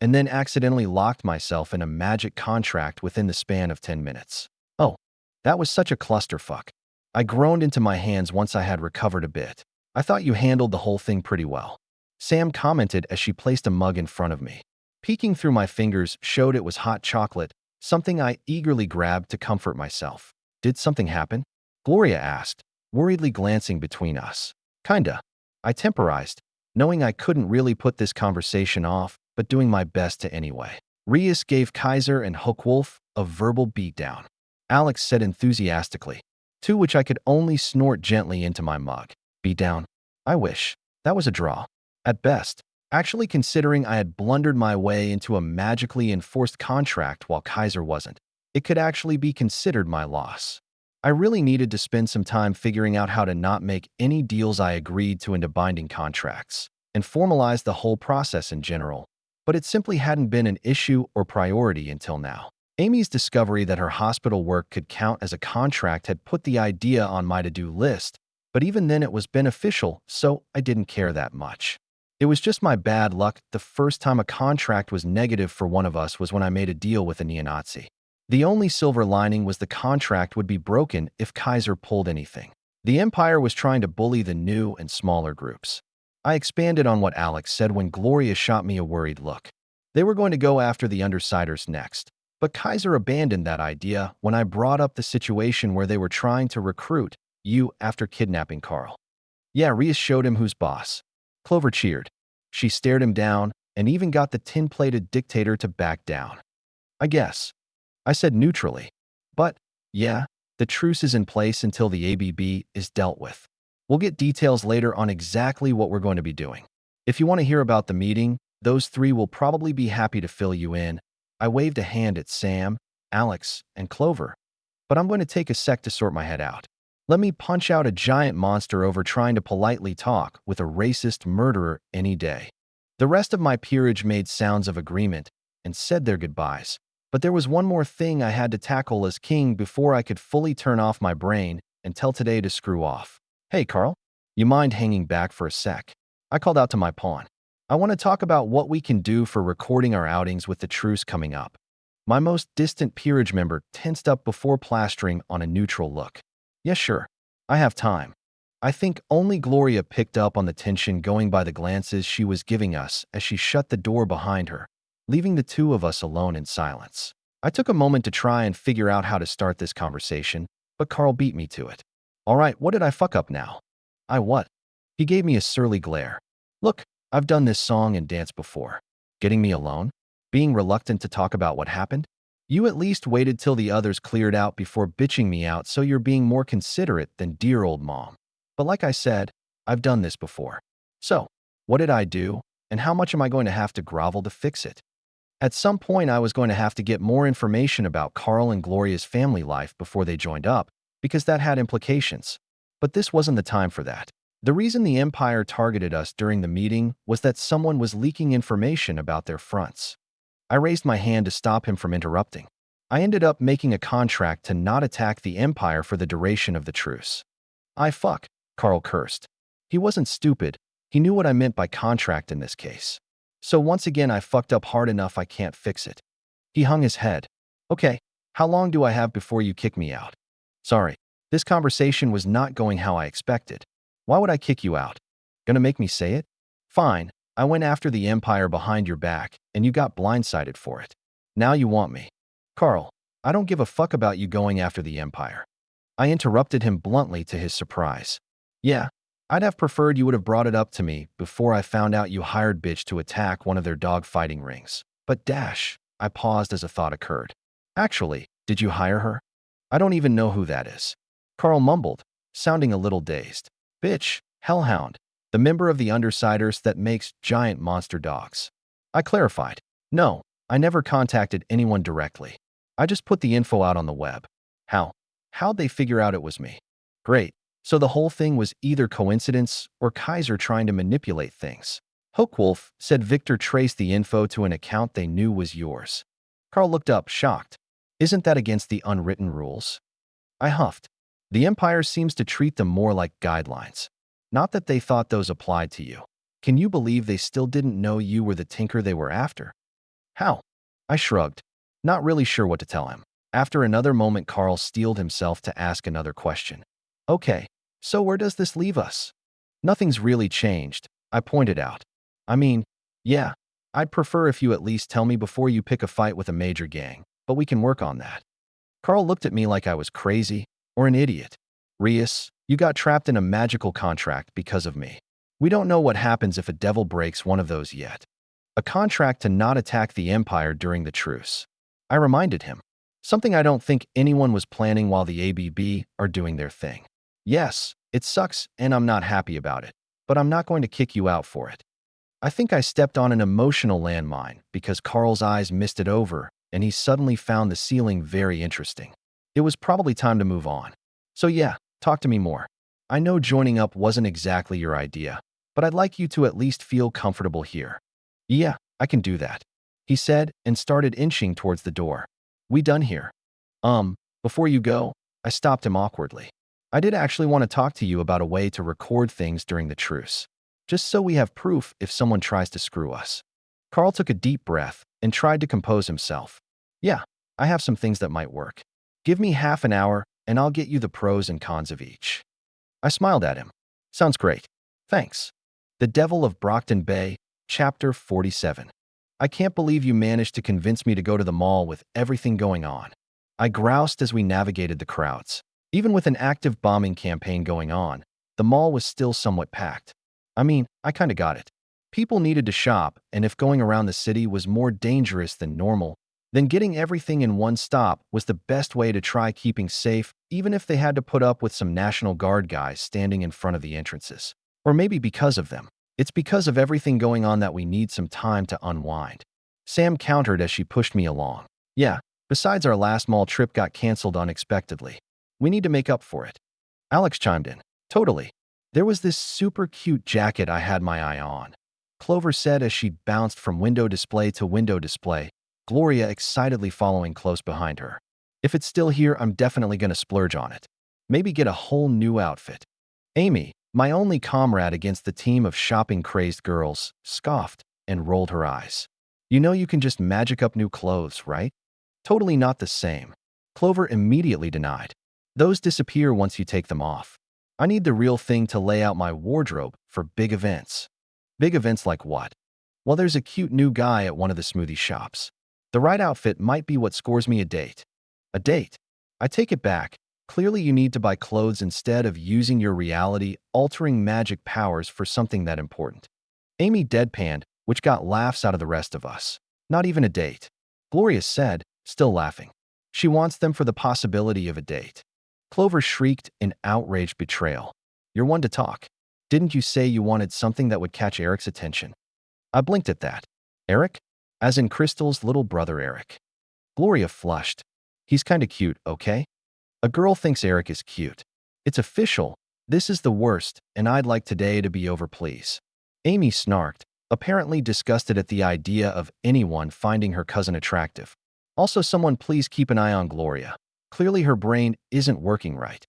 Speaker 1: and then accidentally locked myself in a magic contract within the span of 10 minutes. Oh, that was such a clusterfuck. I groaned into my hands once I had recovered a bit. I thought you handled the whole thing pretty well. Sam commented as she placed a mug in front of me. Peeking through my fingers showed it was hot chocolate, something I eagerly grabbed to comfort myself. Did something happen? Gloria asked, worriedly glancing between us. Kinda. I temporized, knowing I couldn't really put this conversation off, but doing my best to anyway. Rias gave Kaiser and Hookwolf a verbal beatdown. Alex said enthusiastically, to which I could only snort gently into my mug. Beatdown? I wish. That was a draw. At best, actually considering I had blundered my way into a magically enforced contract while Kaiser wasn't, it could actually be considered my loss. I really needed to spend some time figuring out how to not make any deals I agreed to into binding contracts, and formalize the whole process in general, but it simply hadn't been an issue or priority until now. Amy's discovery that her hospital work could count as a contract had put the idea on my to-do list, but even then it was beneficial, so I didn't care that much. It was just my bad luck. The first time a contract was negative for one of us was when I made a deal with a neo-Nazi. The only silver lining was the contract would be broken if Kaiser pulled anything. The Empire was trying to bully the new and smaller groups. I expanded on what Alex said when Gloria shot me a worried look. They were going to go after the Undersiders next, but Kaiser abandoned that idea when I brought up the situation where they were trying to recruit you after kidnapping Carl. Yeah, Reus showed him who's boss. Clover cheered. She stared him down and even got the tin-plated dictator to back down. I guess. I said neutrally. But, yeah, the truce is in place until the ABB is dealt with. We'll get details later on exactly what we're going to be doing. If you want to hear about the meeting, those three will probably be happy to fill you in. I waved a hand at Sam, Alex, and Clover. But I'm going to take a sec to sort my head out. Let me punch out a giant monster over trying to politely talk with a racist murderer any day. The rest of my peerage made sounds of agreement and said their goodbyes. But there was one more thing I had to tackle as king before I could fully turn off my brain and tell today to screw off. Hey, Carl, you mind hanging back for a sec? I called out to my pawn. I want to talk about what we can do for recording our outings with the truce coming up. My most distant peerage member tensed up before plastering on a neutral look. Yes, sure. I have time. I think only Gloria picked up on the tension going by the glances she was giving us as she shut the door behind her, leaving the two of us alone in silence. I took a moment to try and figure out how to start this conversation, but Carl beat me to it. All right, what did I fuck up now? I what? He gave me a surly glare. Look, I've done this song and dance before. Getting me alone? Being reluctant to talk about what happened? You at least waited till the others cleared out before bitching me out, so you're being more considerate than dear old mom. But like I said, I've done this before. So, what did I do, and how much am I going to have to grovel to fix it? At some point, I was going to have to get more information about Carl and Gloria's family life before they joined up, because that had implications. But this wasn't the time for that. The reason the Empire targeted us during the meeting was that someone was leaking information about their fronts. I raised my hand to stop him from interrupting. I ended up making a contract to not attack the Empire for the duration of the truce. Fuck, Carl cursed. He wasn't stupid. He knew what I meant by contract in this case. So once again, I fucked up hard enough I can't fix it. He hung his head. Okay, how long do I have before you kick me out? Sorry, this conversation was not going how I expected. Why would I kick you out? Gonna make me say it? Fine, I went after the Empire behind your back, and you got blindsided for it. Now you want me. Carl, I don't give a fuck about you going after the Empire. I interrupted him bluntly to his surprise. Yeah, I'd have preferred you would have brought it up to me before I found out you hired bitch to attack one of their dog fighting rings. But dash, I paused as a thought occurred. Actually, did you hire her? I don't even know who that is. Carl mumbled, sounding a little dazed. Bitch, Hellhound, the member of the Undersiders that makes giant monster dogs. I clarified. No, I never contacted anyone directly. I just put the info out on the web. How? How'd they figure out it was me? Great. So the whole thing was either coincidence or Kaiser trying to manipulate things. Hookwolf said Victor traced the info to an account they knew was yours. Carl looked up, shocked. Isn't that against the unwritten rules? I huffed. The Empire seems to treat them more like guidelines. Not that they thought those applied to you. Can you believe they still didn't know you were the tinker they were after? How? I shrugged, not really sure what to tell him. After another moment, Carl steeled himself to ask another question. Okay, so where does this leave us? Nothing's really changed, I pointed out. I mean, yeah, I'd prefer if you at least tell me before you pick a fight with a major gang, but we can work on that. Carl looked at me like I was crazy or an idiot. Reus, you got trapped in a magical contract because of me. We don't know what happens if a devil breaks one of those yet. A contract to not attack the Empire during the truce. I reminded him. Something I don't think anyone was planning while the ABB are doing their thing. Yes, it sucks and I'm not happy about it, but I'm not going to kick you out for it. I think I stepped on an emotional landmine because Carl's eyes misted over and he suddenly found the ceiling very interesting. It was probably time to move on. So yeah, talk to me more. I know joining up wasn't exactly your idea, but I'd like you to at least feel comfortable here. Yeah, I can do that, he said and started inching towards the door. We done here? Before you go, I stopped him awkwardly. I did actually want to talk to you about a way to record things during the truce, just so we have proof if someone tries to screw us. Carl took a deep breath and tried to compose himself. Yeah, I have some things that might work. Give me half an hour, and I'll get you the pros and cons of each. I smiled at him. Sounds great. Thanks. The Devil of Brockton Bay, Chapter 47. I can't believe you managed to convince me to go to the mall with everything going on. I groused as we navigated the crowds. Even with an active bombing campaign going on, the mall was still somewhat packed. I mean, I kinda got it. People needed to shop, and if going around the city was more dangerous than normal, then getting everything in one stop was the best way to try keeping safe, even if they had to put up with some National Guard guys standing in front of the entrances. Or maybe because of them. It's because of everything going on that we need some time to unwind. Sam countered as she pushed me along. Yeah, besides our last mall trip got canceled unexpectedly. We need to make up for it. Alex chimed in. Totally. There was this super cute jacket I had my eye on. Clover said as she bounced from window display to window display, Gloria excitedly following close behind her. If it's still here, I'm definitely gonna splurge on it. Maybe get a whole new outfit. Amy, my only comrade against the team of shopping-crazed girls, scoffed and rolled her eyes. You know you can just magic up new clothes, right? Totally not the same. Clover immediately denied. Those disappear once you take them off. I need the real thing to lay out my wardrobe for big events. Big events like what? Well, there's a cute new guy at one of the smoothie shops. The right outfit might be what scores me a date. A date? I take it back. Clearly you need to buy clothes instead of using your reality-altering magic powers for something that important. Amy deadpanned, which got laughs out of the rest of us. Not even a date. Gloria said, still laughing. She wants them for the possibility of a date. Clover shrieked in outraged betrayal. You're one to talk. Didn't you say you wanted something that would catch Eric's attention? I blinked at that. Eric? As in Crystal's little brother Eric. Gloria flushed. He's kinda cute, okay? A girl thinks Eric is cute. It's official. This is the worst, and I'd like today to be over, please. Amy snarked, apparently disgusted at the idea of anyone finding her cousin attractive. Also, someone please keep an eye on Gloria. Clearly her brain isn't working right.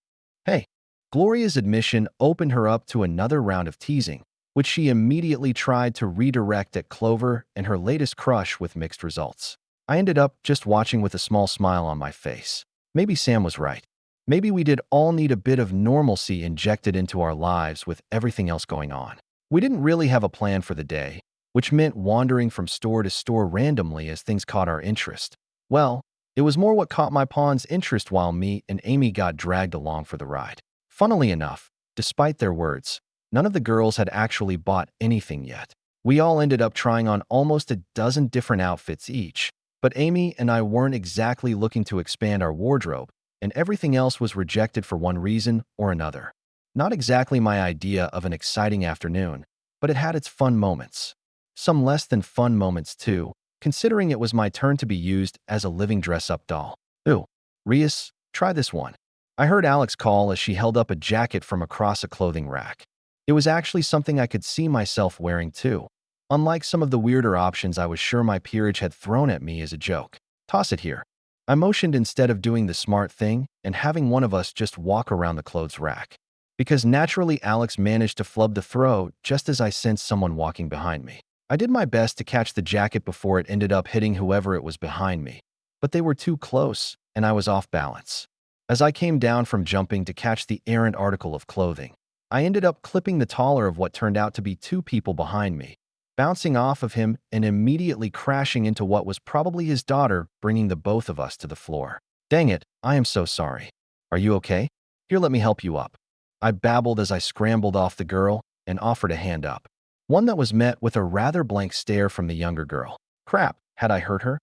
Speaker 1: Hey. Gloria's admission opened her up to another round of teasing, which she immediately tried to redirect at Clover and her latest crush with mixed results. I ended up just watching with a small smile on my face. Maybe Sam was right. Maybe we did all need a bit of normalcy injected into our lives with everything else going on. We didn't really have a plan for the day, which meant wandering from store to store randomly as things caught our interest. Well, it was more what caught my pawn's interest while me and Amy got dragged along for the ride. Funnily enough, despite their words, none of the girls had actually bought anything yet. We all ended up trying on almost a dozen different outfits each, but Amy and I weren't exactly looking to expand our wardrobe, and everything else was rejected for one reason or another. Not exactly my idea of an exciting afternoon, but it had its fun moments. Some less than fun moments too, considering it was my turn to be used as a living dress-up doll. Ooh, Rias, try this one. I heard Alex call as she held up a jacket from across a clothing rack. It was actually something I could see myself wearing too. Unlike some of the weirder options I was sure my peerage had thrown at me as a joke. Toss it here. I motioned instead of doing the smart thing and having one of us just walk around the clothes rack. Because naturally Alex managed to flub the throw just as I sensed someone walking behind me. I did my best to catch the jacket before it ended up hitting whoever it was behind me, but they were too close and I was off balance. As I came down from jumping to catch the errant article of clothing, I ended up clipping the taller of what turned out to be two people behind me, bouncing off of him and immediately crashing into what was probably his daughter, bringing the both of us to the floor. Dang it, I am so sorry. Are you okay? Here, let me help you up. I babbled as I scrambled off the girl and offered a hand up. One that was met with a rather blank stare from the younger girl. Crap, had I hurt her?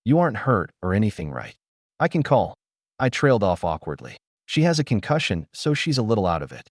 Speaker 1: You aren't hurt or anything, right? I can call. I trailed off awkwardly. She has a concussion, so she's a little out of it.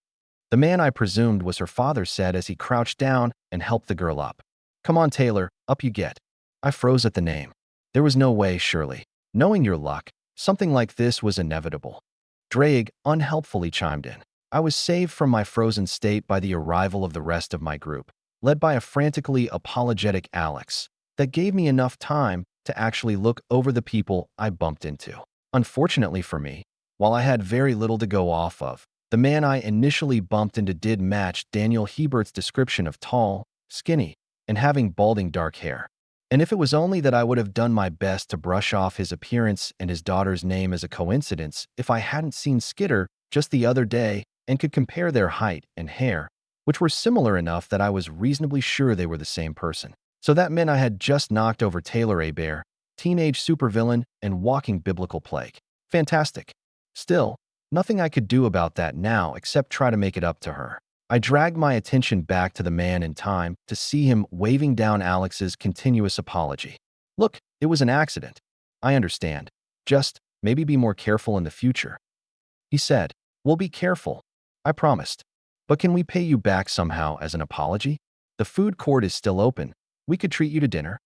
Speaker 1: The man I presumed was her father said as he crouched down and helped the girl up. Come on, Taylor, up you get. I froze at the name. There was no way, surely. Knowing your luck, something like this was inevitable. Drake unhelpfully chimed in. I was saved from my frozen state by the arrival of the rest of my group, led by a frantically apologetic Alex, that gave me enough time to actually look over the people I bumped into. Unfortunately for me, while I had very little to go off of, the man I initially bumped into did match Daniel Heberts' description of tall, skinny, and having balding dark hair. And if it was only that I would have done my best to brush off his appearance and his daughter's name as a coincidence if I hadn't seen Skitter just the other day and could compare their height and hair, which were similar enough that I was reasonably sure they were the same person. So that meant I had just knocked over Taylor A. Bear, teenage supervillain and walking biblical plague. Fantastic. Still, nothing I could do about that now except try to make it up to her. I dragged my attention back to the man in time to see him waving down Alex's continuous apology. Look, it was an accident. I understand. Just, maybe be more careful in the future. He said, we'll be careful. I promised. But can we pay you back somehow as an apology? The food court is still open. We could treat you to dinner.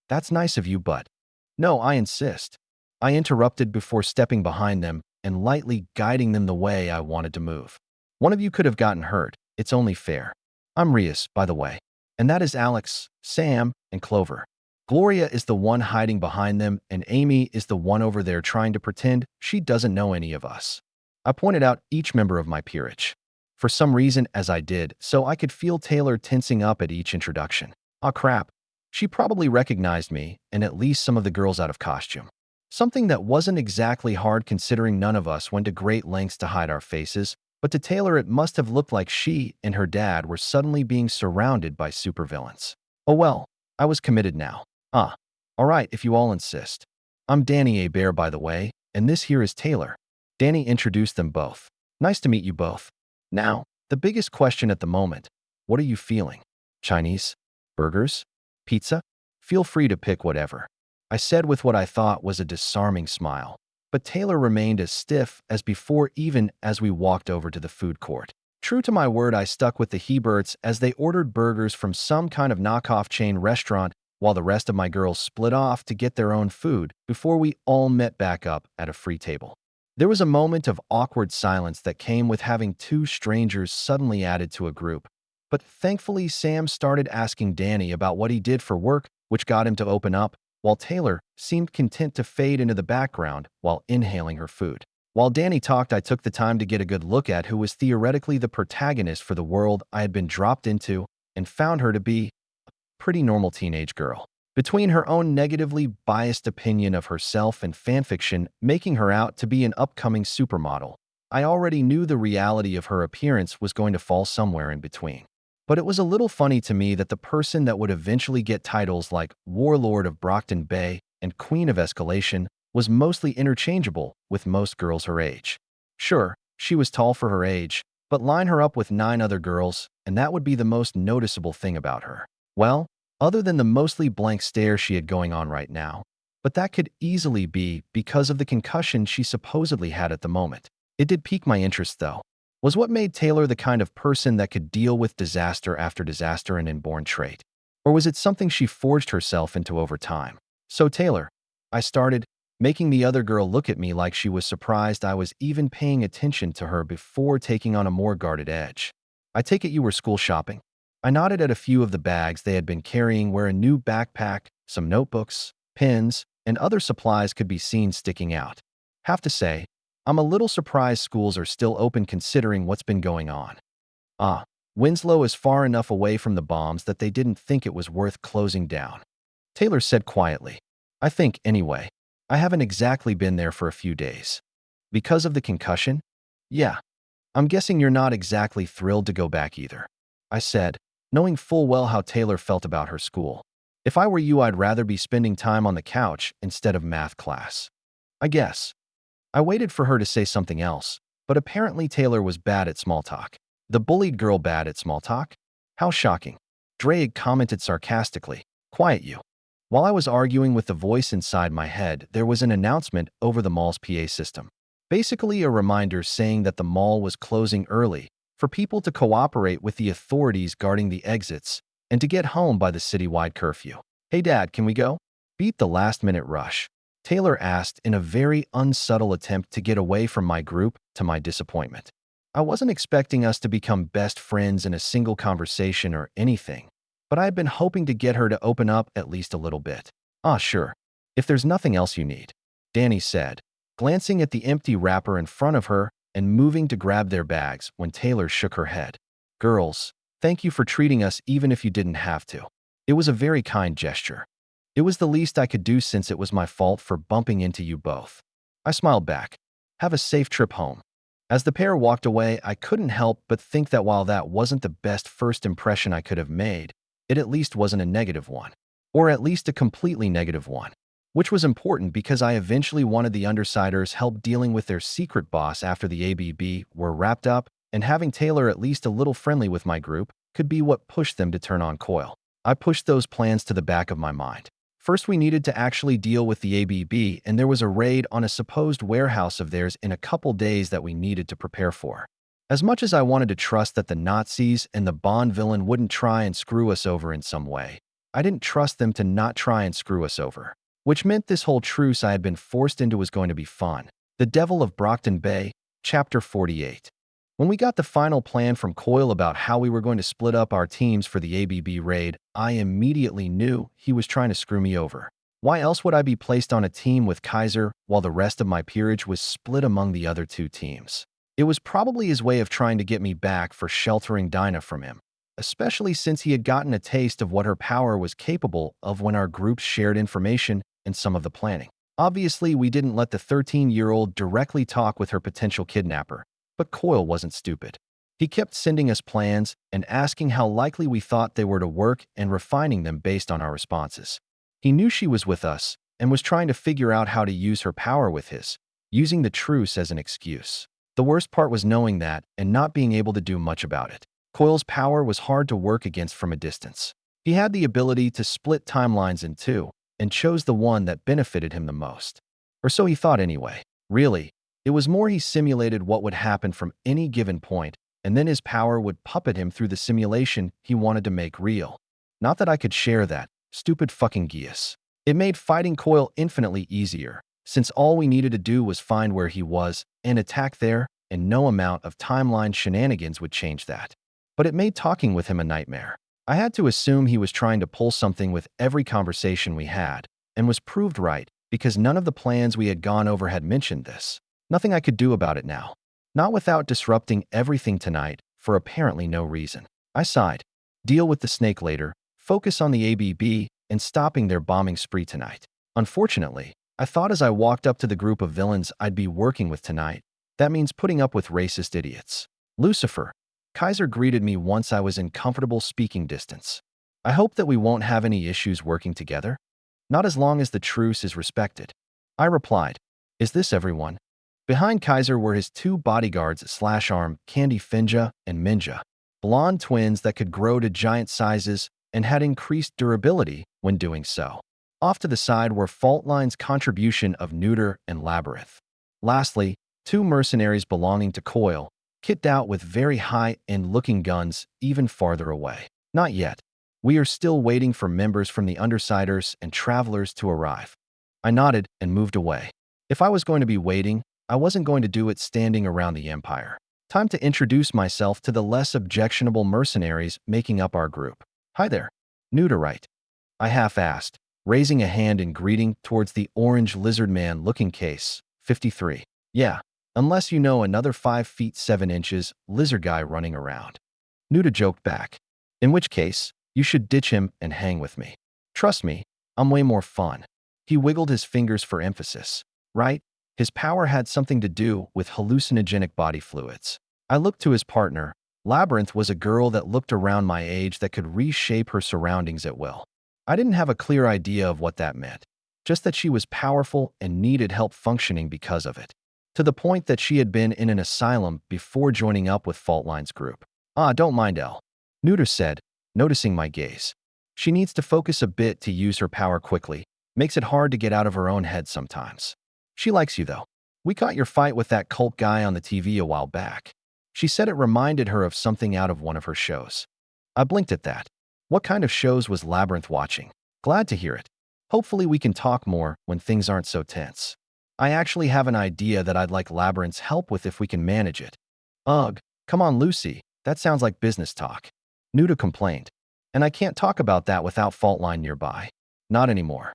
Speaker 1: That's nice of you, but... No, I insist. I interrupted before stepping behind them and lightly guiding them the way I wanted to move. One of you could have gotten hurt. It's only fair. I'm Rias, by the way. And that is Alex, Sam, and Clover. Gloria is the one hiding behind them, and Amy is the one over there trying to pretend she doesn't know any of us. I pointed out each member of my peerage. For some reason, as I did, so I could feel Taylor tensing up at each introduction. Aw crap. She probably recognized me, and at least some of the girls out of costume. Something that wasn't exactly hard considering none of us went to great lengths to hide our faces, but to Taylor it must have looked like she and her dad were suddenly being surrounded by supervillains. Oh well, I was committed now. Alright if you all insist. I'm Danny A. Bear, by the way, and this here is Taylor. Danny introduced them both. Nice to meet you both. Now, the biggest question at the moment, what are you feeling? Chinese? Burgers? Pizza? Feel free to pick whatever. I said with what I thought was a disarming smile. But Taylor remained as stiff as before even as we walked over to the food court. True to my word, I stuck with the Heberts as they ordered burgers from some kind of knockoff chain restaurant while the rest of my girls split off to get their own food before we all met back up at a free table. There was a moment of awkward silence that came with having two strangers suddenly added to a group. But thankfully, Sam started asking Danny about what he did for work, which got him to open up, while Taylor seemed content to fade into the background while inhaling her food. While Danny talked, I took the time to get a good look at who was theoretically the protagonist for the world I had been dropped into and found her to be a pretty normal teenage girl. Between her own negatively biased opinion of herself and fanfiction making her out to be an upcoming supermodel, I already knew the reality of her appearance was going to fall somewhere in between. But it was a little funny to me that the person that would eventually get titles like Warlord of Brockton Bay and Queen of Escalation was mostly interchangeable with most girls her age. Sure, she was tall for her age, but line her up with 9 other girls, and that would be the most noticeable thing about her. Well, other than the mostly blank stare she had going on right now. But that could easily be because of the concussion she supposedly had at the moment. It did pique my interest, though. Was what made Taylor the kind of person that could deal with disaster after disaster an inborn trait? Or was it something she forged herself into over time? So Taylor, I started, making the other girl look at me like she was surprised I was even paying attention to her before taking on a more guarded edge. I take it you were school shopping? I nodded at a few of the bags they had been carrying where a new backpack, some notebooks, pens, and other supplies could be seen sticking out. Have to say, I'm a little surprised schools are still open considering what's been going on. Winslow is far enough away from the bombs that they didn't think it was worth closing down. Taylor said quietly. I think, anyway. I haven't exactly been there for a few days. Because of the concussion? Yeah. I'm guessing you're not exactly thrilled to go back either. I said, knowing full well how Taylor felt about her school. If I were you, I'd rather be spending time on the couch instead of math class. I guess. I waited for her to say something else, but apparently Taylor was bad at small talk. The bullied girl bad at small talk? How shocking. Drake commented sarcastically. Quiet you. While I was arguing with the voice inside my head, there was an announcement over the mall's PA system. Basically a reminder saying that the mall was closing early for people to cooperate with the authorities guarding the exits and to get home by the citywide curfew. Hey Dad, can we go? Beat the last-minute rush. Taylor asked in a very unsubtle attempt to get away from my group to my disappointment. I wasn't expecting us to become best friends in a single conversation or anything, but I had been hoping to get her to open up at least a little bit. Sure. If there's nothing else you need, Danny said, glancing at the empty wrapper in front of her and moving to grab their bags when Taylor shook her head. Girls, thank you for treating us even if you didn't have to. It was a very kind gesture. It was the least I could do since it was my fault for bumping into you both. I smiled back. Have a safe trip home. As the pair walked away, I couldn't help but think that while that wasn't the best first impression I could have made, it at least wasn't a negative one. Or at least a completely negative one. Which was important because I eventually wanted the Undersiders help dealing with their secret boss after the ABB were wrapped up, and having Taylor at least a little friendly with my group could be what pushed them to turn on Coil. I pushed those plans to the back of my mind. First, we needed to actually deal with the ABB, and there was a raid on a supposed warehouse of theirs in a couple days that we needed to prepare for. As much as I wanted to trust that the Nazis and the Bond villain wouldn't try and screw us over in some way, I didn't trust them to not try and screw us over. Which meant this whole truce I had been forced into was going to be fun. The Devil of Brockton Bay, Chapter 48. When we got the final plan from Coil about how we were going to split up our teams for the ABB raid, I immediately knew he was trying to screw me over. Why else would I be placed on a team with Kaiser while the rest of my peerage was split among the other two teams? It was probably his way of trying to get me back for sheltering Dinah from him, especially since he had gotten a taste of what her power was capable of when our groups shared information and some of the planning. Obviously, we didn't let the 13-year-old directly talk with her potential kidnapper. But Coil wasn't stupid. He kept sending us plans and asking how likely we thought they were to work and refining them based on our responses. He knew she was with us and was trying to figure out how to use her power with his, using the truce as an excuse. The worst part was knowing that and not being able to do much about it. Coil's power was hard to work against from a distance. He had the ability to split timelines in two and chose the one that benefited him the most. Or so he thought anyway. Really, it was more he simulated what would happen from any given point, and then his power would puppet him through the simulation he wanted to make real. Not that I could share that, stupid fucking geas. It made fighting Coil infinitely easier, since all we needed to do was find where he was and attack there, and no amount of timeline shenanigans would change that. But it made talking with him a nightmare. I had to assume he was trying to pull something with every conversation we had, and was proved right, because none of the plans we had gone over had mentioned this. Nothing I could do about it now. Not without disrupting everything tonight, for apparently no reason. I sighed. Deal with the snake later, focus on the ABB, and stopping their bombing spree tonight. Unfortunately, I thought as I walked up to the group of villains I'd be working with tonight, that means putting up with racist idiots. Lucifer. Kaiser greeted me once I was in comfortable speaking distance. I hope that we won't have any issues working together. Not as long as the truce is respected. I replied. Is this everyone? Behind Kaiser were his two bodyguards/arm, Candy Finja and Minja, blonde twins that could grow to giant sizes and had increased durability when doing so. Off to the side were Faultline's contribution of Neuter and Labyrinth. Lastly, two mercenaries belonging to Coil, kitted out with very high-end looking guns even farther away. Not yet. We are still waiting for members from the Undersiders and Travelers to arrive. I nodded and moved away. If I was going to be waiting, I wasn't going to do it standing around the Empire. Time to introduce myself to the less objectionable mercenaries making up our group. Hi there. Neuterite. I half-asked, raising a hand in greeting towards the orange lizard man looking case, 53. Yeah, unless you know another 5 feet 7 inches lizard guy running around. Neuter joked back. In which case, you should ditch him and hang with me. Trust me, I'm way more fun. He wiggled his fingers for emphasis. Right? His power had something to do with hallucinogenic body fluids. I looked to his partner. Labyrinth was a girl that looked around my age that could reshape her surroundings at will. I didn't have a clear idea of what that meant, just that she was powerful and needed help functioning because of it. To the point that she had been in an asylum before joining up with Faultline's group. Don't mind Elle. Neuter said, noticing my gaze. She needs to focus a bit to use her power quickly. Makes it hard to get out of her own head sometimes. She likes you, though. We caught your fight with that cult guy on the TV a while back. She said it reminded her of something out of one of her shows. I blinked at that. What kind of shows was Labyrinth watching? Glad to hear it. Hopefully we can talk more when things aren't so tense. I actually have an idea that I'd like Labyrinth's help with if we can manage it. Ugh, come on, Lucy. That sounds like business talk. Neuter complained. And I can't talk about that without Faultline nearby. Not anymore.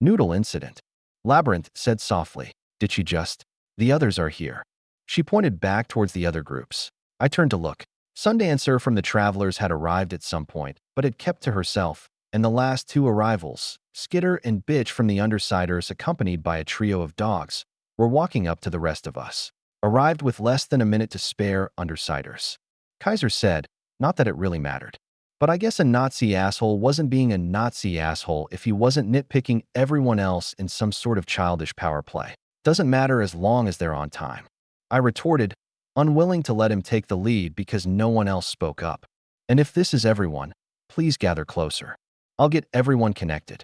Speaker 1: Noodle incident. Labyrinth said softly. Did she just? The others are here. She pointed back towards the other groups. I turned to look. Sundancer from the Travelers had arrived at some point, but had kept to herself, and the last two arrivals, Skitter and Bitch from the Undersiders, accompanied by a trio of dogs, were walking up to the rest of us. Arrived with less than a minute to spare, Undersiders. Kaiser said, not that it really mattered. But I guess a Nazi asshole wasn't being a Nazi asshole if he wasn't nitpicking everyone else in some sort of childish power play. Doesn't matter as long as they're on time. I retorted, unwilling to let him take the lead because no one else spoke up. And if this is everyone, please gather closer. I'll get everyone connected.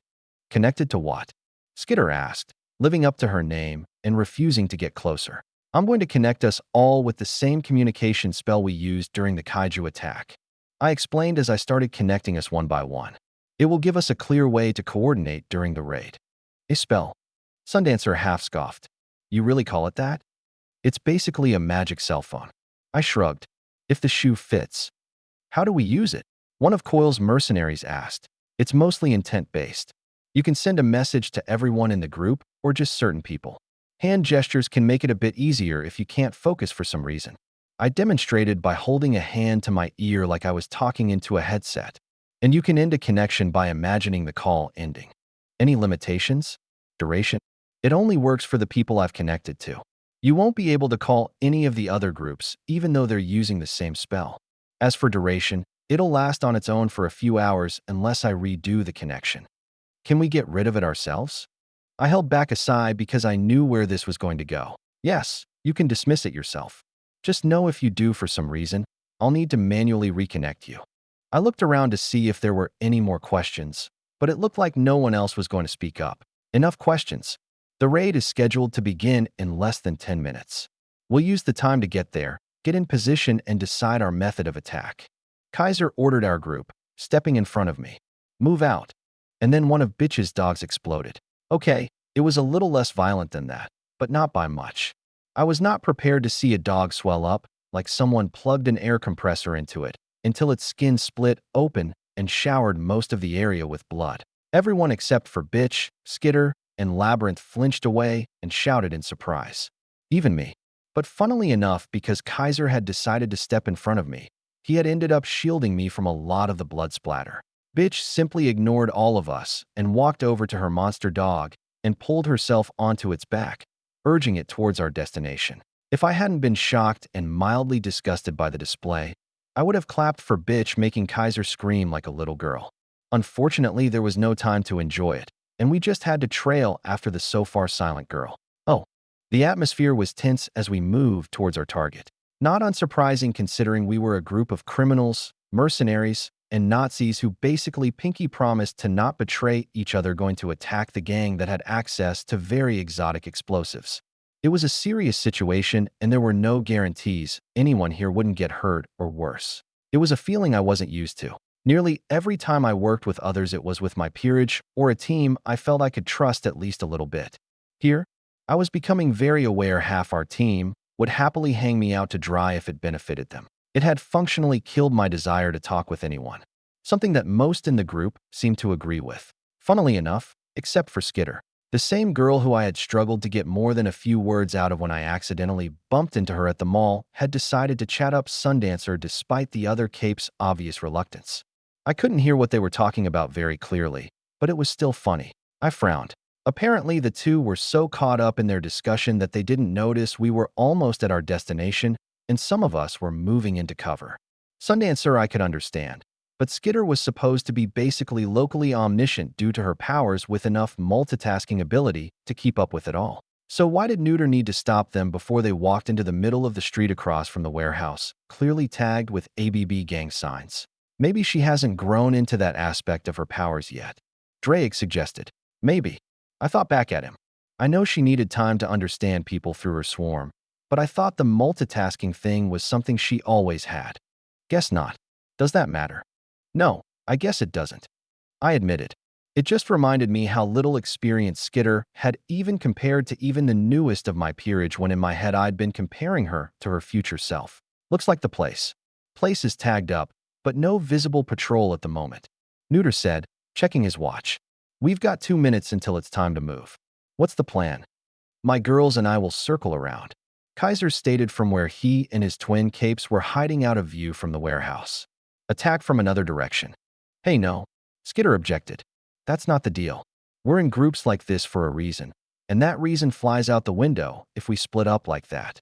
Speaker 1: Connected to what? Skitter asked, living up to her name and refusing to get closer. I'm going to connect us all with the same communication spell we used during the kaiju attack. I explained as I started connecting us one by one. It will give us a clear way to coordinate during the raid. A spell. Sundancer half scoffed. You really call it that? It's basically a magic cell phone. I shrugged. If the shoe fits. How do we use it? One of Coil's mercenaries asked. It's mostly intent-based. You can send a message to everyone in the group or just certain people. Hand gestures can make it a bit easier if you can't focus for some reason. I demonstrated by holding a hand to my ear like I was talking into a headset. And you can end a connection by imagining the call ending. Any limitations? Duration? It only works for the people I've connected to. You won't be able to call any of the other groups, even though they're using the same spell. As for duration, it'll last on its own for a few hours unless I redo the connection. Can we get rid of it ourselves? I held back a sigh because I knew where this was going to go. Yes, you can dismiss it yourself. Just know if you do for some reason, I'll need to manually reconnect you. I looked around to see if there were any more questions, but it looked like no one else was going to speak up. Enough questions. The raid is scheduled to begin in less than 10 minutes. We'll use the time to get there, get in position, and decide our method of attack. Kaiser ordered our group, stepping in front of me. Move out. And then one of Bitch's dogs exploded. Okay, it was a little less violent than that, but not by much. I was not prepared to see a dog swell up, like someone plugged an air compressor into it, until its skin split open and showered most of the area with blood. Everyone except for Bitch, Skitter, and Labyrinth flinched away and shouted in surprise. Even me. But funnily enough, because Kaiser had decided to step in front of me, he had ended up shielding me from a lot of the blood splatter. Bitch simply ignored all of us and walked over to her monster dog and pulled herself onto its back, urging it towards our destination. If I hadn't been shocked and mildly disgusted by the display, I would have clapped for Bitch making Kaiser scream like a little girl. Unfortunately, there was no time to enjoy it, and we just had to trail after the so far silent girl. Oh, the atmosphere was tense as we moved towards our target. Not unsurprising considering we were a group of criminals, mercenaries, and Nazis who basically pinky promised to not betray each other going to attack the gang that had access to very exotic explosives. It was a serious situation and there were no guarantees anyone here wouldn't get hurt or worse. It was a feeling I wasn't used to. Nearly every time I worked with others it was with my peerage or a team I felt I could trust at least a little bit. Here, I was becoming very aware half our team would happily hang me out to dry if it benefited them. It had functionally killed my desire to talk with anyone, something that most in the group seemed to agree with. Funnily enough, except for Skitter, the same girl who I had struggled to get more than a few words out of when I accidentally bumped into her at the mall, had decided to chat up Sundancer despite the other cape's obvious reluctance. I couldn't hear what they were talking about very clearly, but it was still funny. I frowned. Apparently, the two were so caught up in their discussion that they didn't notice we were almost at our destination and some of us were moving into cover. Sundancer I could understand, but Skitter was supposed to be basically locally omniscient due to her powers with enough multitasking ability to keep up with it all. So why did Neuter need to stop them before they walked into the middle of the street across from the warehouse, clearly tagged with ABB gang signs? Maybe she hasn't grown into that aspect of her powers yet. Drake suggested. Maybe. I thought back at him. I know she needed time to understand people through her swarm, but I thought the multitasking thing was something she always had. Guess not. Does that matter? No, I guess it doesn't. I admitted. It just reminded me how little experience Skitter had even compared to even the newest of my peerage when in my head I'd been comparing her to her future self. Looks like the place. Place is tagged up, but no visible patrol at the moment. Neuter said, checking his watch. We've got 2 minutes until it's time to move. What's the plan? My girls and I will circle around. Kaiser stated from where he and his twin capes were hiding out of view from the warehouse. Attack from another direction. Hey no, Skitter objected. That's not the deal. We're in groups like this for a reason, and that reason flies out the window if we split up like that.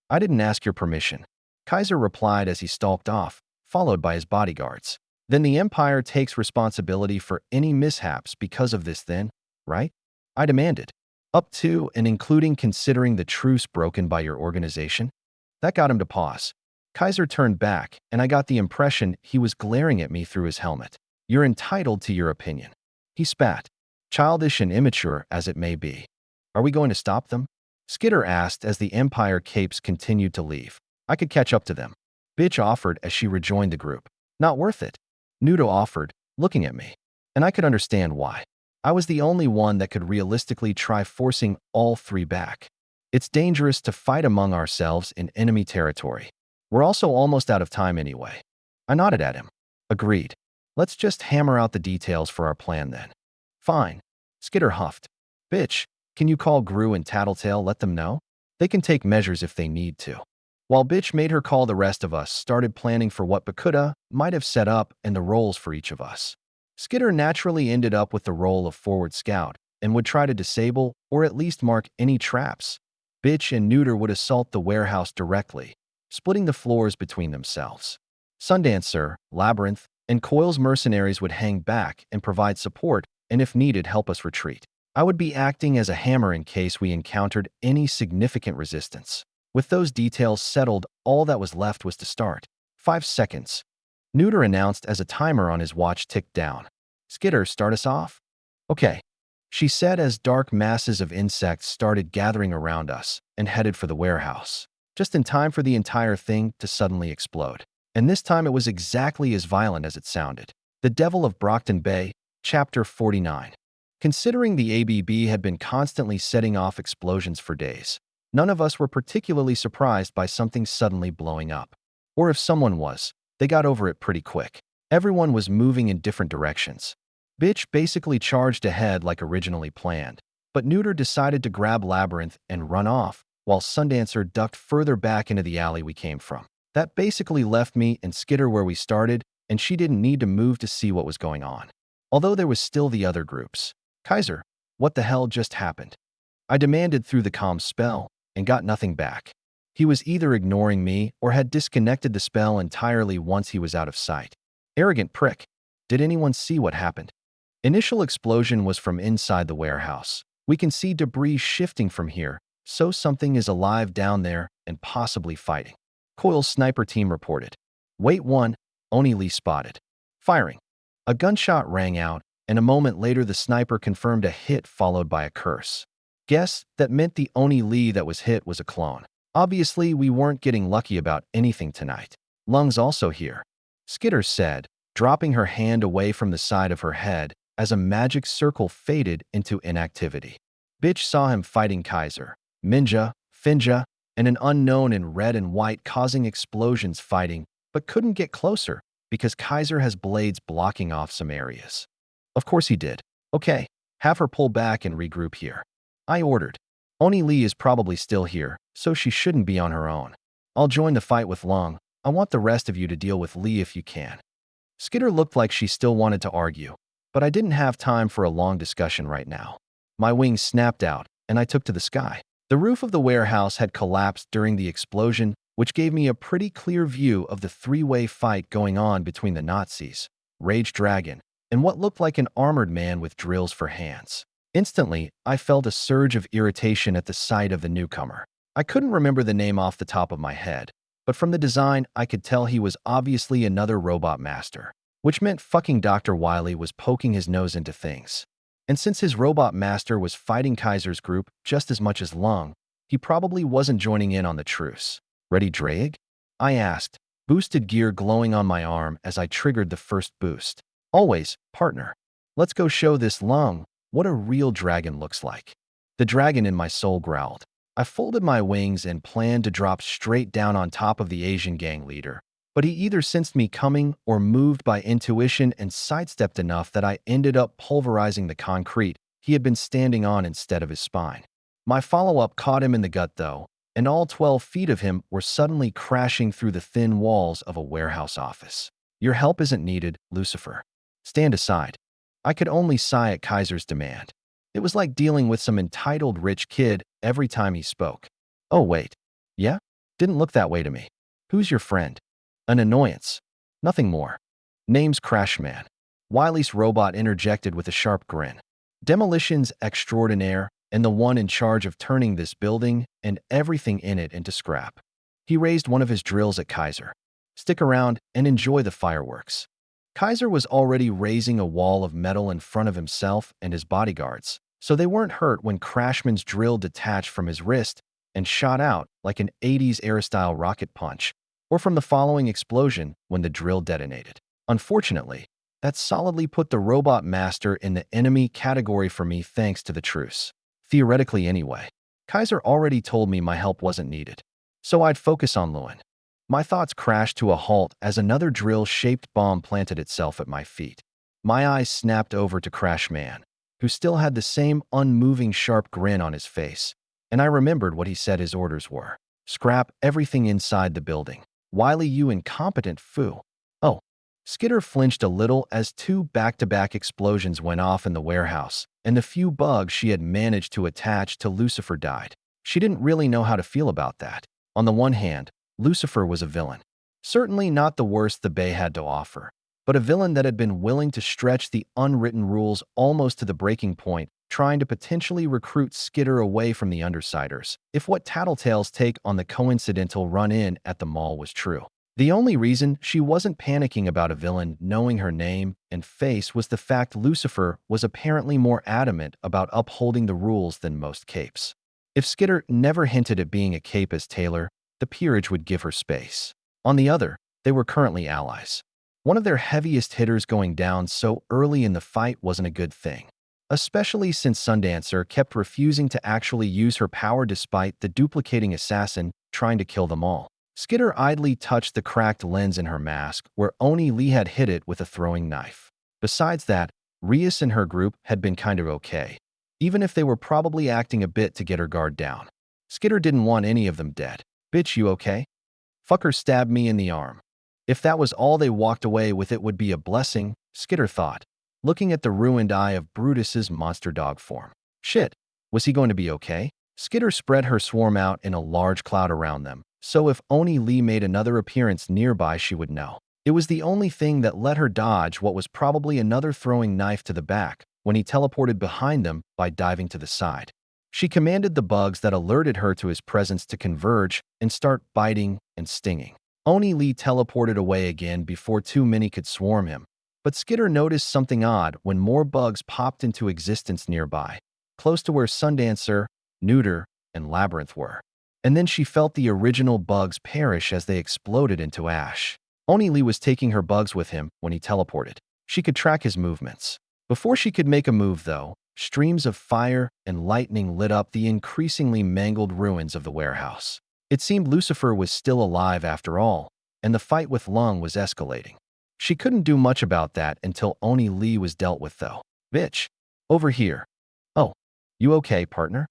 Speaker 1: I didn't ask your permission, Kaiser replied as he stalked off, followed by his bodyguards. Then the Empire takes responsibility for any mishaps because of this then, right? I demanded. Up to and including considering the truce broken by your organization? That got him to pause. Kaiser turned back, and I got the impression he was glaring at me through his helmet. You're entitled to your opinion. He spat. Childish and immature as it may be. Are we going to stop them? Skitter asked as the Empire capes continued to leave. I could catch up to them. Bitch offered as she rejoined the group. Not worth it. Nudo offered, looking at me. And I could understand why. I was the only one that could realistically try forcing all three back. It's dangerous to fight among ourselves in enemy territory. We're also almost out of time anyway. I nodded at him. Agreed. Let's just hammer out the details for our plan then. Fine. Skitter huffed. Bitch, can you call Gru and Tattletale, let them know? They can take measures if they need to. While Bitch made her call, the rest of us started planning for what Bakuda might have set up and the roles for each of us. Skitter naturally ended up with the role of forward scout and would try to disable or at least mark any traps. Bitch and Neuter would assault the warehouse directly, splitting the floors between themselves. Sundancer, Labyrinth, and Coil's mercenaries would hang back and provide support and if needed help us retreat. I would be acting as a hammer in case we encountered any significant resistance. With those details settled, all that was left was to start. 5 seconds. Neuter announced as a timer on his watch ticked down. Skitter, start us off? Okay, she said as dark masses of insects started gathering around us and headed for the warehouse, just in time for the entire thing to suddenly explode. And this time it was exactly as violent as it sounded. The Devil of Brockton Bay, Chapter 49. Considering the ABB had been constantly setting off explosions for days, none of us were particularly surprised by something suddenly blowing up. Or if someone was, they got over it pretty quick. Everyone was moving in different directions. Bitch basically charged ahead like originally planned, but Neuter decided to grab Labyrinth and run off, while Sundancer ducked further back into the alley we came from. That basically left me and Skitter where we started, and she didn't need to move to see what was going on. Although there was still the other groups. Kaiser, what the hell just happened? I demanded through the comm spell, and got nothing back. He was either ignoring me or had disconnected the spell entirely once he was out of sight. Arrogant prick. Did anyone see what happened? Initial explosion was from inside the warehouse. We can see debris shifting from here, so something is alive down there and possibly fighting. Coil's sniper team reported. Wait 1, Oni Lee spotted. Firing. A gunshot rang out, and a moment later the sniper confirmed a hit followed by a curse. Guess that meant the Oni Lee that was hit was a clone. Obviously, we weren't getting lucky about anything tonight. Lung's also here, Skitter said, dropping her hand away from the side of her head as a magic circle faded into inactivity. Bitch saw him fighting Kaiser, Minja, Finja, and an unknown in red and white causing explosions fighting, but couldn't get closer because Kaiser has blades blocking off some areas. Of course he did. Okay, have her pull back and regroup here. I ordered. Oni Lee is probably still here, so she shouldn't be on her own. I'll join the fight with Lung. I want the rest of you to deal with Lee if you can. Skitter looked like she still wanted to argue, but I didn't have time for a long discussion right now. My wings snapped out, and I took to the sky. The roof of the warehouse had collapsed during the explosion, which gave me a pretty clear view of the three-way fight going on between the Nazis, Rage Dragon, and what looked like an armored man with drills for hands. Instantly, I felt a surge of irritation at the sight of the newcomer. I couldn't remember the name off the top of my head, but from the design, I could tell he was obviously another robot master, which meant fucking Dr. Wily was poking his nose into things. And since his robot master was fighting Kaiser's group just as much as Lung, he probably wasn't joining in on the truce. Ready, Drake? I asked, boosted gear glowing on my arm as I triggered the first boost. Always, partner. Let's go show this Lung what a real dragon looks like. The dragon in my soul growled. I folded my wings and planned to drop straight down on top of the Asian gang leader, but he either sensed me coming or moved by intuition and sidestepped enough that I ended up pulverizing the concrete he had been standing on instead of his spine. My follow-up caught him in the gut though, and all 12 feet of him were suddenly crashing through the thin walls of a warehouse office. Your help isn't needed, Lucifer. Stand aside. I could only sigh at Kaiser's demand. It was like dealing with some entitled rich kid every time he spoke. Oh, wait. Yeah? Didn't look that way to me. Who's your friend? An annoyance. Nothing more. Name's Crashman. Wily's robot interjected with a sharp grin. Demolitions extraordinaire and the one in charge of turning this building and everything in it into scrap. He raised one of his drills at Kaiser. Stick around and enjoy the fireworks. Kaiser was already raising a wall of metal in front of himself and his bodyguards, so they weren't hurt when Crashman's drill detached from his wrist and shot out like an 80s era-style rocket punch, or from the following explosion when the drill detonated. Unfortunately, that solidly put the robot master in the enemy category for me thanks to the truce. Theoretically anyway. Kaiser already told me my help wasn't needed, so I'd focus on Lewin. My thoughts crashed to a halt as another drill-shaped bomb planted itself at my feet. My eyes snapped over to Crashman, who still had the same unmoving sharp grin on his face, and I remembered what he said his orders were. Scrap everything inside the building. Wily, you incompetent foo. Oh. Skitter flinched a little as two back-to-back explosions went off in the warehouse, and the few bugs she had managed to attach to Lucifer died. She didn't really know how to feel about that. On the one hand, Lucifer was a villain. Certainly not the worst the Bay had to offer, but a villain that had been willing to stretch the unwritten rules almost to the breaking point, trying to potentially recruit Skitter away from the Undersiders, if what Tattletale's take on the coincidental run-in at the mall was true. The only reason she wasn't panicking about a villain knowing her name and face was the fact Lucifer was apparently more adamant about upholding the rules than most capes. If Skitter never hinted at being a cape as Taylor, the peerage would give her space. On the other, they were currently allies. One of their heaviest hitters going down so early in the fight wasn't a good thing, especially since Sundancer kept refusing to actually use her power despite the duplicating assassin trying to kill them all. Skitter idly touched the cracked lens in her mask where Oni Lee had hit it with a throwing knife. Besides that, Rias and her group had been kind of okay, even if they were probably acting a bit to get her guard down. Skitter didn't want any of them dead. Bitch, you okay? Fucker stabbed me in the arm. If that was all they walked away with, it would be a blessing, Skitter thought, looking at the ruined eye of Brutus's monster dog form. Shit, was he going to be okay? Skitter spread her swarm out in a large cloud around them, so if Oni Lee made another appearance nearby she would know. It was the only thing that let her dodge what was probably another throwing knife to the back when he teleported behind them by diving to the side. She commanded the bugs that alerted her to his presence to converge and start biting and stinging. Oni Lee teleported away again before too many could swarm him, but Skitter noticed something odd when more bugs popped into existence nearby, close to where Sundancer, Neuter, and Labyrinth were. And then she felt the original bugs perish as they exploded into ash. Oni Lee was taking her bugs with him when he teleported. She could track his movements. Before she could make a move, though, streams of fire and lightning lit up the increasingly mangled ruins of the warehouse. It seemed Lucifer was still alive after all, and the fight with Lung was escalating. She couldn't do much about that until Oni Lee was dealt with, though. Bitch, over here. Oh, you okay, partner?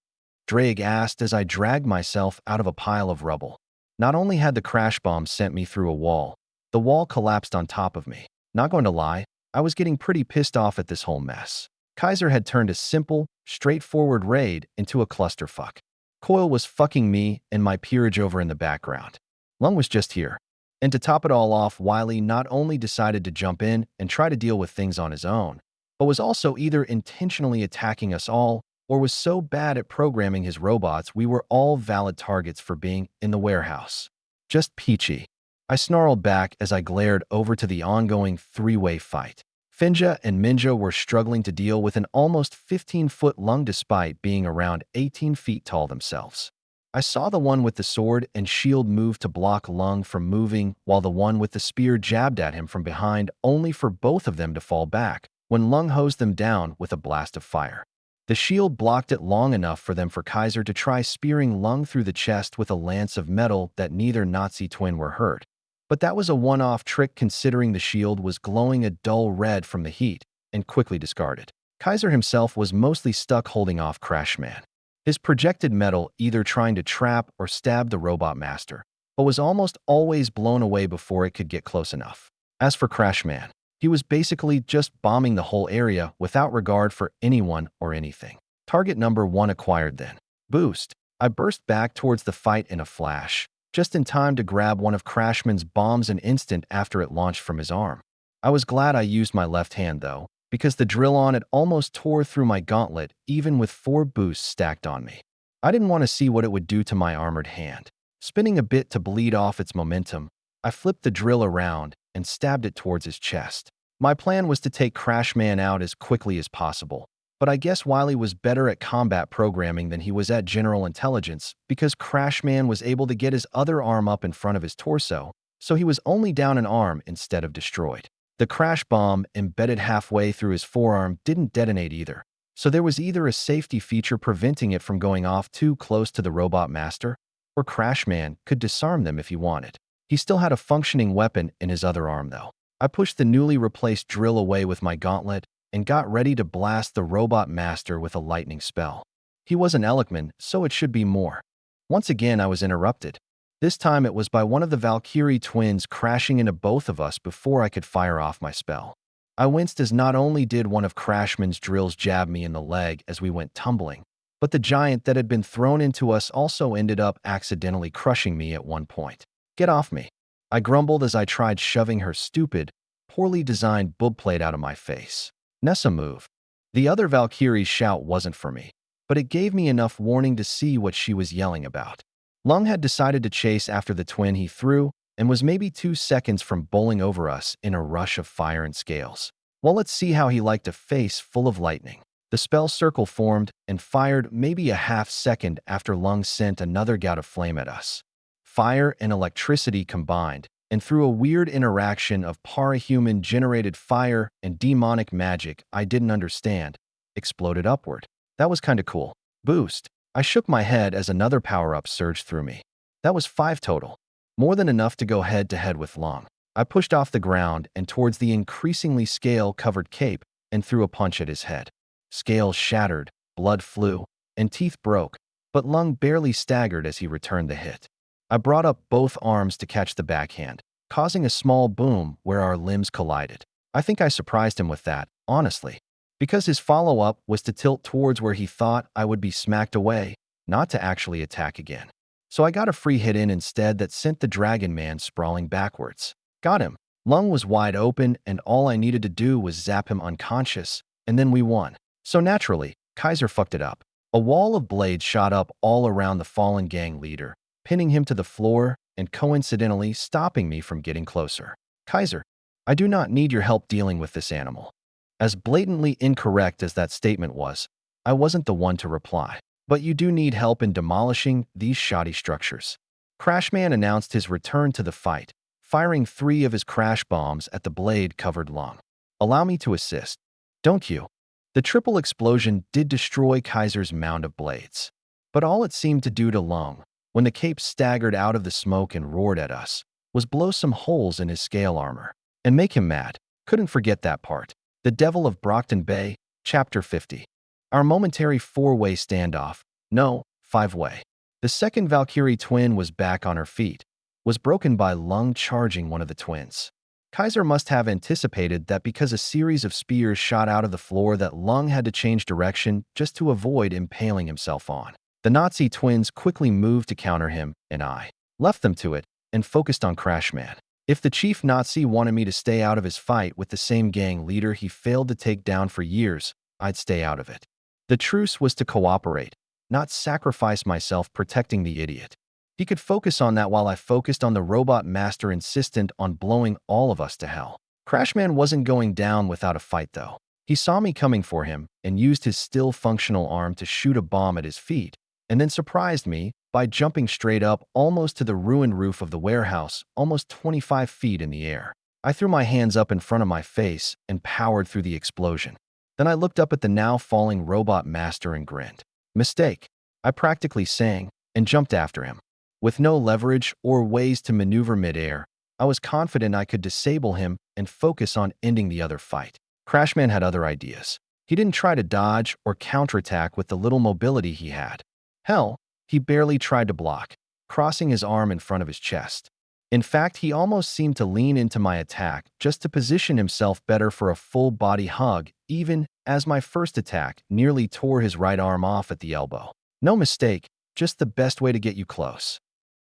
Speaker 1: Drake asked as I dragged myself out of a pile of rubble. Not only had the crash bomb sent me through a wall, the wall collapsed on top of me. Not going to lie, I was getting pretty pissed off at this whole mess. Kaiser had turned a simple, straightforward raid into a clusterfuck. Coil was fucking me and my peerage over in the background. Lung was just here. And to top it all off, Wily not only decided to jump in and try to deal with things on his own, but was also either intentionally attacking us all or was so bad at programming his robots we were all valid targets for being in the warehouse. Just peachy. I snarled back as I glared over to the ongoing three-way fight. Finja and Minja were struggling to deal with an almost 15-foot Lung despite being around 18 feet tall themselves. I saw the one with the sword and shield move to block Lung from moving while the one with the spear jabbed at him from behind, only for both of them to fall back when Lung hosed them down with a blast of fire. The shield blocked it long enough for Kaiser to try spearing Lung through the chest with a lance of metal that neither Nazi twin were hurt. But that was a one-off trick considering the shield was glowing a dull red from the heat and quickly discarded. Kaiser himself was mostly stuck holding off Crashman. His projected metal either trying to trap or stab the robot master, but was almost always blown away before it could get close enough. As for Crashman, he was basically just bombing the whole area without regard for anyone or anything. Target number 1 acquired then. Boost. I burst back towards the fight in a flash, just in time to grab one of Crashman's bombs an instant after it launched from his arm. I was glad I used my left hand, though, because the drill on it almost tore through my gauntlet even with 4 boosts stacked on me. I didn't want to see what it would do to my armored hand. Spinning a bit to bleed off its momentum, I flipped the drill around and stabbed it towards his chest. My plan was to take Crashman out as quickly as possible, but I guess Wily was better at combat programming than he was at general intelligence because Crashman was able to get his other arm up in front of his torso, so he was only down an arm instead of destroyed. The crash bomb embedded halfway through his forearm didn't detonate either, so there was either a safety feature preventing it from going off too close to the robot master, or Crashman could disarm them if he wanted. He still had a functioning weapon in his other arm, though. I pushed the newly replaced drill away with my gauntlet and got ready to blast the robot master with a lightning spell. He was an Elikman, so it should be more. Once again, I was interrupted. This time it was by one of the Valkyrie twins crashing into both of us before I could fire off my spell. I winced as not only did one of Crashman's drills jab me in the leg as we went tumbling, but the giant that had been thrown into us also ended up accidentally crushing me at one point. Get off me. I grumbled as I tried shoving her stupid, poorly designed boob plate out of my face. Nessa, move. The other Valkyrie's shout wasn't for me, but it gave me enough warning to see what she was yelling about. Lung had decided to chase after the twin he threw and was maybe 2 seconds from bowling over us in a rush of fire and scales. Well, let's see how he liked a face full of lightning. The spell circle formed and fired maybe a half second after Lung sent another gout of flame at us. Fire and electricity combined, and through a weird interaction of parahuman-generated fire and demonic magic I didn't understand, exploded upward. That was kinda cool. Boost. I shook my head as another power-up surged through me. That was 5 total. More than enough to go head-to-head with Long. I pushed off the ground and towards the increasingly scale-covered cape and threw a punch at his head. Scales shattered, blood flew, and teeth broke, but Lung barely staggered as he returned the hit. I brought up both arms to catch the backhand, causing a small boom where our limbs collided. I think I surprised him with that, honestly, because his follow-up was to tilt towards where he thought I would be smacked away, not to actually attack again. So I got a free hit in instead that sent the Dragon Man sprawling backwards. Got him. Lung was wide open, and all I needed to do was zap him unconscious, and then we won. So naturally, Kaiser fucked it up. A wall of blades shot up all around the fallen gang leader, pinning him to the floor and coincidentally stopping me from getting closer. Kaiser, I do not need your help dealing with this animal. As blatantly incorrect as that statement was, I wasn't the one to reply. But you do need help in demolishing these shoddy structures. Crashman announced his return to the fight, firing 3 of his crash bombs at the blade-covered Lung. Allow me to assist. Don't you? The triple explosion did destroy Kaiser's mound of blades. But all it seemed to do to Lung, when the cape staggered out of the smoke and roared at us, was blow some holes in his scale armor and make him mad. Couldn't forget that part. The Devil of Brockton Bay, Chapter 50. Our momentary 4-way standoff, no, 5-way. The second Valkyrie twin was back on her feet, was broken by Lung charging one of the twins. Kaiser must have anticipated that because a series of spears shot out of the floor that Lung had to change direction just to avoid impaling himself on. The Nazi twins quickly moved to counter him, and I left them to it and focused on Crashman. If the chief Nazi wanted me to stay out of his fight with the same gang leader he failed to take down for years, I'd stay out of it. The truce was to cooperate, not sacrifice myself protecting the idiot. He could focus on that while I focused on the robot master insistent on blowing all of us to hell. Crashman wasn't going down without a fight, though. He saw me coming for him and used his still functional arm to shoot a bomb at his feet, and then surprised me by jumping straight up almost to the ruined roof of the warehouse, almost 25 feet in the air. I threw my hands up in front of my face and powered through the explosion. Then I looked up at the now falling robot master and grinned. Mistake, I practically sang, and jumped after him. With no leverage or ways to maneuver midair, I was confident I could disable him and focus on ending the other fight. Crashman had other ideas. He didn't try to dodge or counterattack with the little mobility he had. Hell, he barely tried to block, crossing his arm in front of his chest. In fact, he almost seemed to lean into my attack just to position himself better for a full-body hug, even as my first attack nearly tore his right arm off at the elbow. No mistake, just the best way to get you close.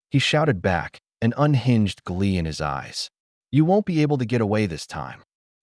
Speaker 1: He shouted back, an unhinged glee in his eyes. You won't be able to get away this time.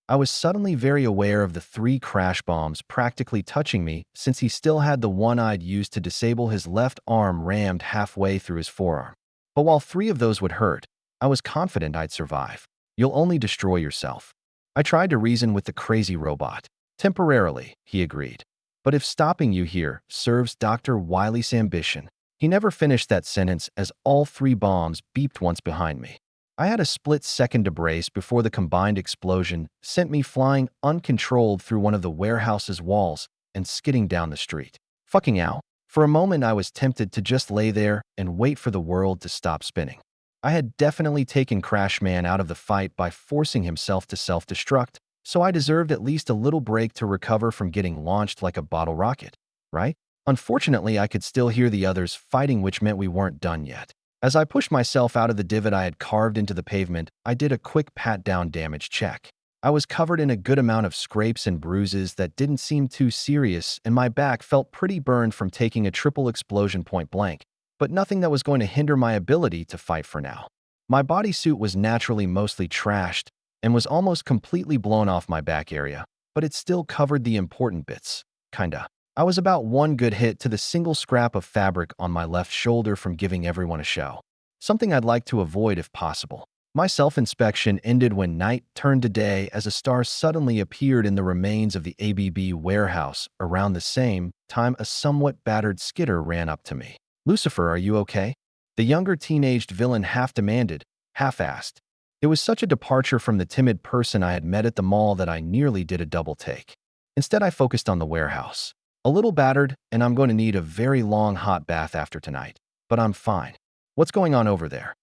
Speaker 1: I was suddenly very aware of the 3 crash bombs practically touching me since he still had the one I'd used to disable his left arm rammed halfway through his forearm. But while 3 of those would hurt, I was confident I'd survive. You'll only destroy yourself. I tried to reason with the crazy robot. Temporarily, he agreed. But if stopping you here serves Dr. Wiley's ambition. He never finished that sentence as all 3 bombs beeped once behind me. I had a split second to brace before the combined explosion sent me flying uncontrolled through one of the warehouse's walls and skidding down the street. Fucking out. For a moment I was tempted to just lay there and wait for the world to stop spinning. I had definitely taken Crashman out of the fight by forcing himself to self-destruct, so I deserved at least a little break to recover from getting launched like a bottle rocket, right? Unfortunately, I could still hear the others fighting, which meant we weren't done yet. As I pushed myself out of the divot I had carved into the pavement, I did a quick pat-down damage check. I was covered in a good amount of scrapes and bruises that didn't seem too serious, and my back felt pretty burned from taking a triple explosion point blank, but nothing that was going to hinder my ability to fight for now. My bodysuit was naturally mostly trashed and was almost completely blown off my back area, but it still covered the important bits, kinda. I was about one good hit to the single scrap of fabric on my left shoulder from giving everyone a show. Something I'd like to avoid if possible. My self-inspection ended when night turned to day as a star suddenly appeared in the remains of the ABB warehouse. Around the same time, a somewhat battered skidder ran up to me. "Lucifer, are you okay?" The younger teenaged villain half demanded, half asked. It was such a departure from the timid person I had met at the mall that I nearly did a double take. Instead, I focused on the warehouse. "A little battered, and I'm going to need a very long hot bath after tonight. But I'm fine. What's going on over there?"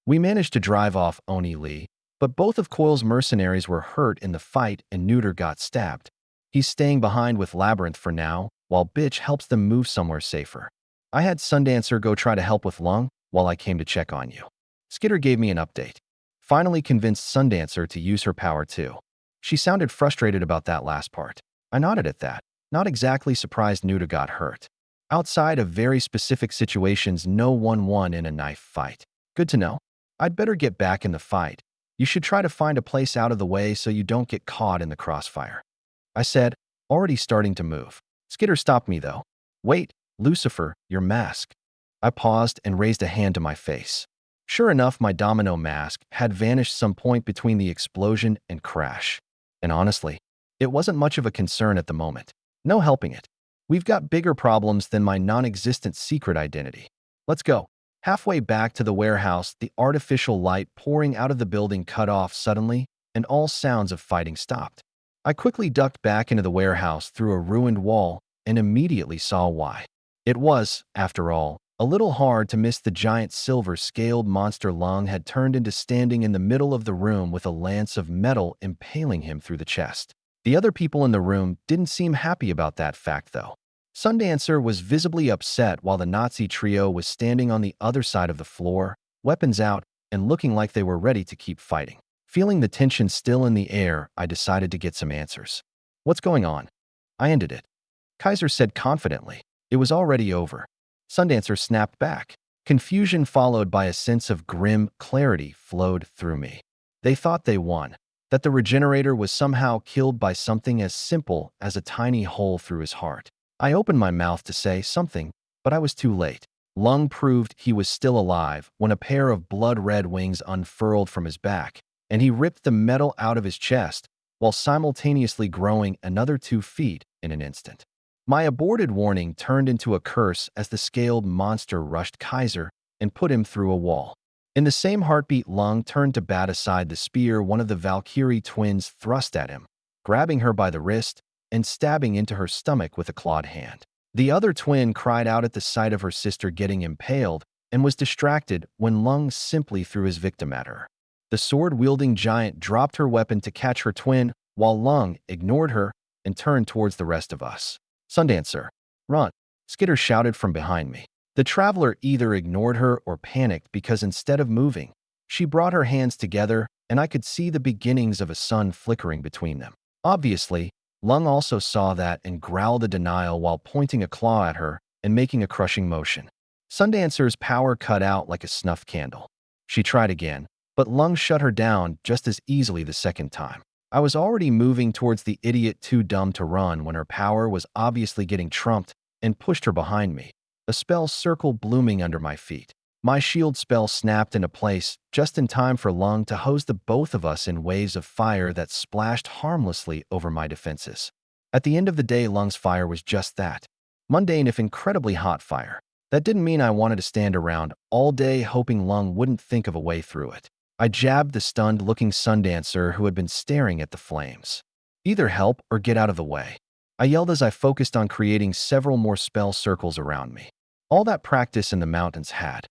Speaker 1: We managed to drive off Oni Lee, but both of Coil's mercenaries were hurt in the fight and Neuter got stabbed. He's staying behind with Labyrinth for now, while Bitch helps them move somewhere safer. I had Sundancer go try to help with Lung while I came to check on you. Skidder gave me an update. Finally convinced Sundancer to use her power too. She sounded frustrated about that last part. I nodded at that. Not exactly surprised Nuda got hurt. Outside of very specific situations, no one won in a knife fight. Good to know. I'd better get back in the fight. You should try to find a place out of the way so you don't get caught in the crossfire, I said, already starting to move. Skidder stopped me though. "Wait, Lucifer, your mask." I paused and raised a hand to my face. Sure enough, my domino mask had vanished some point between the explosion and crash. And honestly, it wasn't much of a concern at the moment. No helping it. We've got bigger problems than my non-existent secret identity. Let's go. Halfway back to the warehouse, the artificial light pouring out of the building cut off suddenly, and all sounds of fighting stopped. I quickly ducked back into the warehouse through a ruined wall and immediately saw why. It was, after all, a little hard to miss the giant silver-scaled monster Lung had turned into standing in the middle of the room with a lance of metal impaling him through the chest. The other people in the room didn't seem happy about that fact, though. Sundancer was visibly upset while the Nazi trio was standing on the other side of the floor, weapons out, and looking like they were ready to keep fighting. Feeling the tension still in the air, I decided to get some answers. "What's going on?" I ended it. Kaiser said confidently. It was already over. Sundancer snapped back. Confusion followed by a sense of grim clarity flowed through me. They thought they won. That the regenerator was somehow killed by something as simple as a tiny hole through his heart. I opened my mouth to say something, but I was too late. Lung proved he was still alive when a pair of blood-red wings unfurled from his back, and he ripped the metal out of his chest while simultaneously growing another 2 feet in an instant. My aborted warning turned into a curse as the scaled monster rushed Kaiser and put him through a wall. In the same heartbeat, Lung turned to bat aside the spear one of the Valkyrie twins thrust at him, grabbing her by the wrist and stabbing into her stomach with a clawed hand. The other twin cried out at the sight of her sister getting impaled and was distracted when Lung simply threw his victim at her. The sword-wielding giant dropped her weapon to catch her twin, while Lung ignored her and turned towards the rest of us. "Sundancer, run!" Skidder shouted from behind me. The traveler either ignored her or panicked because instead of moving, She brought her hands together, and I could see the beginnings of a sun flickering between them. Obviously, Lung also saw that and growled a denial while pointing a claw at her and making a crushing motion. Sundancer's power cut out like a snuff candle. She tried again, but Lung shut her down just as easily the second time. I was already moving towards the idiot too dumb to run when her power was obviously getting trumped and pushed her behind me, a spell circle blooming under my feet. My shield spell snapped into place just in time for Lung to hose the both of us in waves of fire that splashed harmlessly over my defenses. At the end of the day, Lung's fire was just that. Mundane if incredibly hot fire. That didn't mean I wanted to stand around all day hoping Lung wouldn't think of a way through it. I jabbed the stunned-looking Sundancer who had been staring at the flames. Either help or get out of the way. I yelled as I focused on creating several more spell circles around me. All that practice in the mountains had.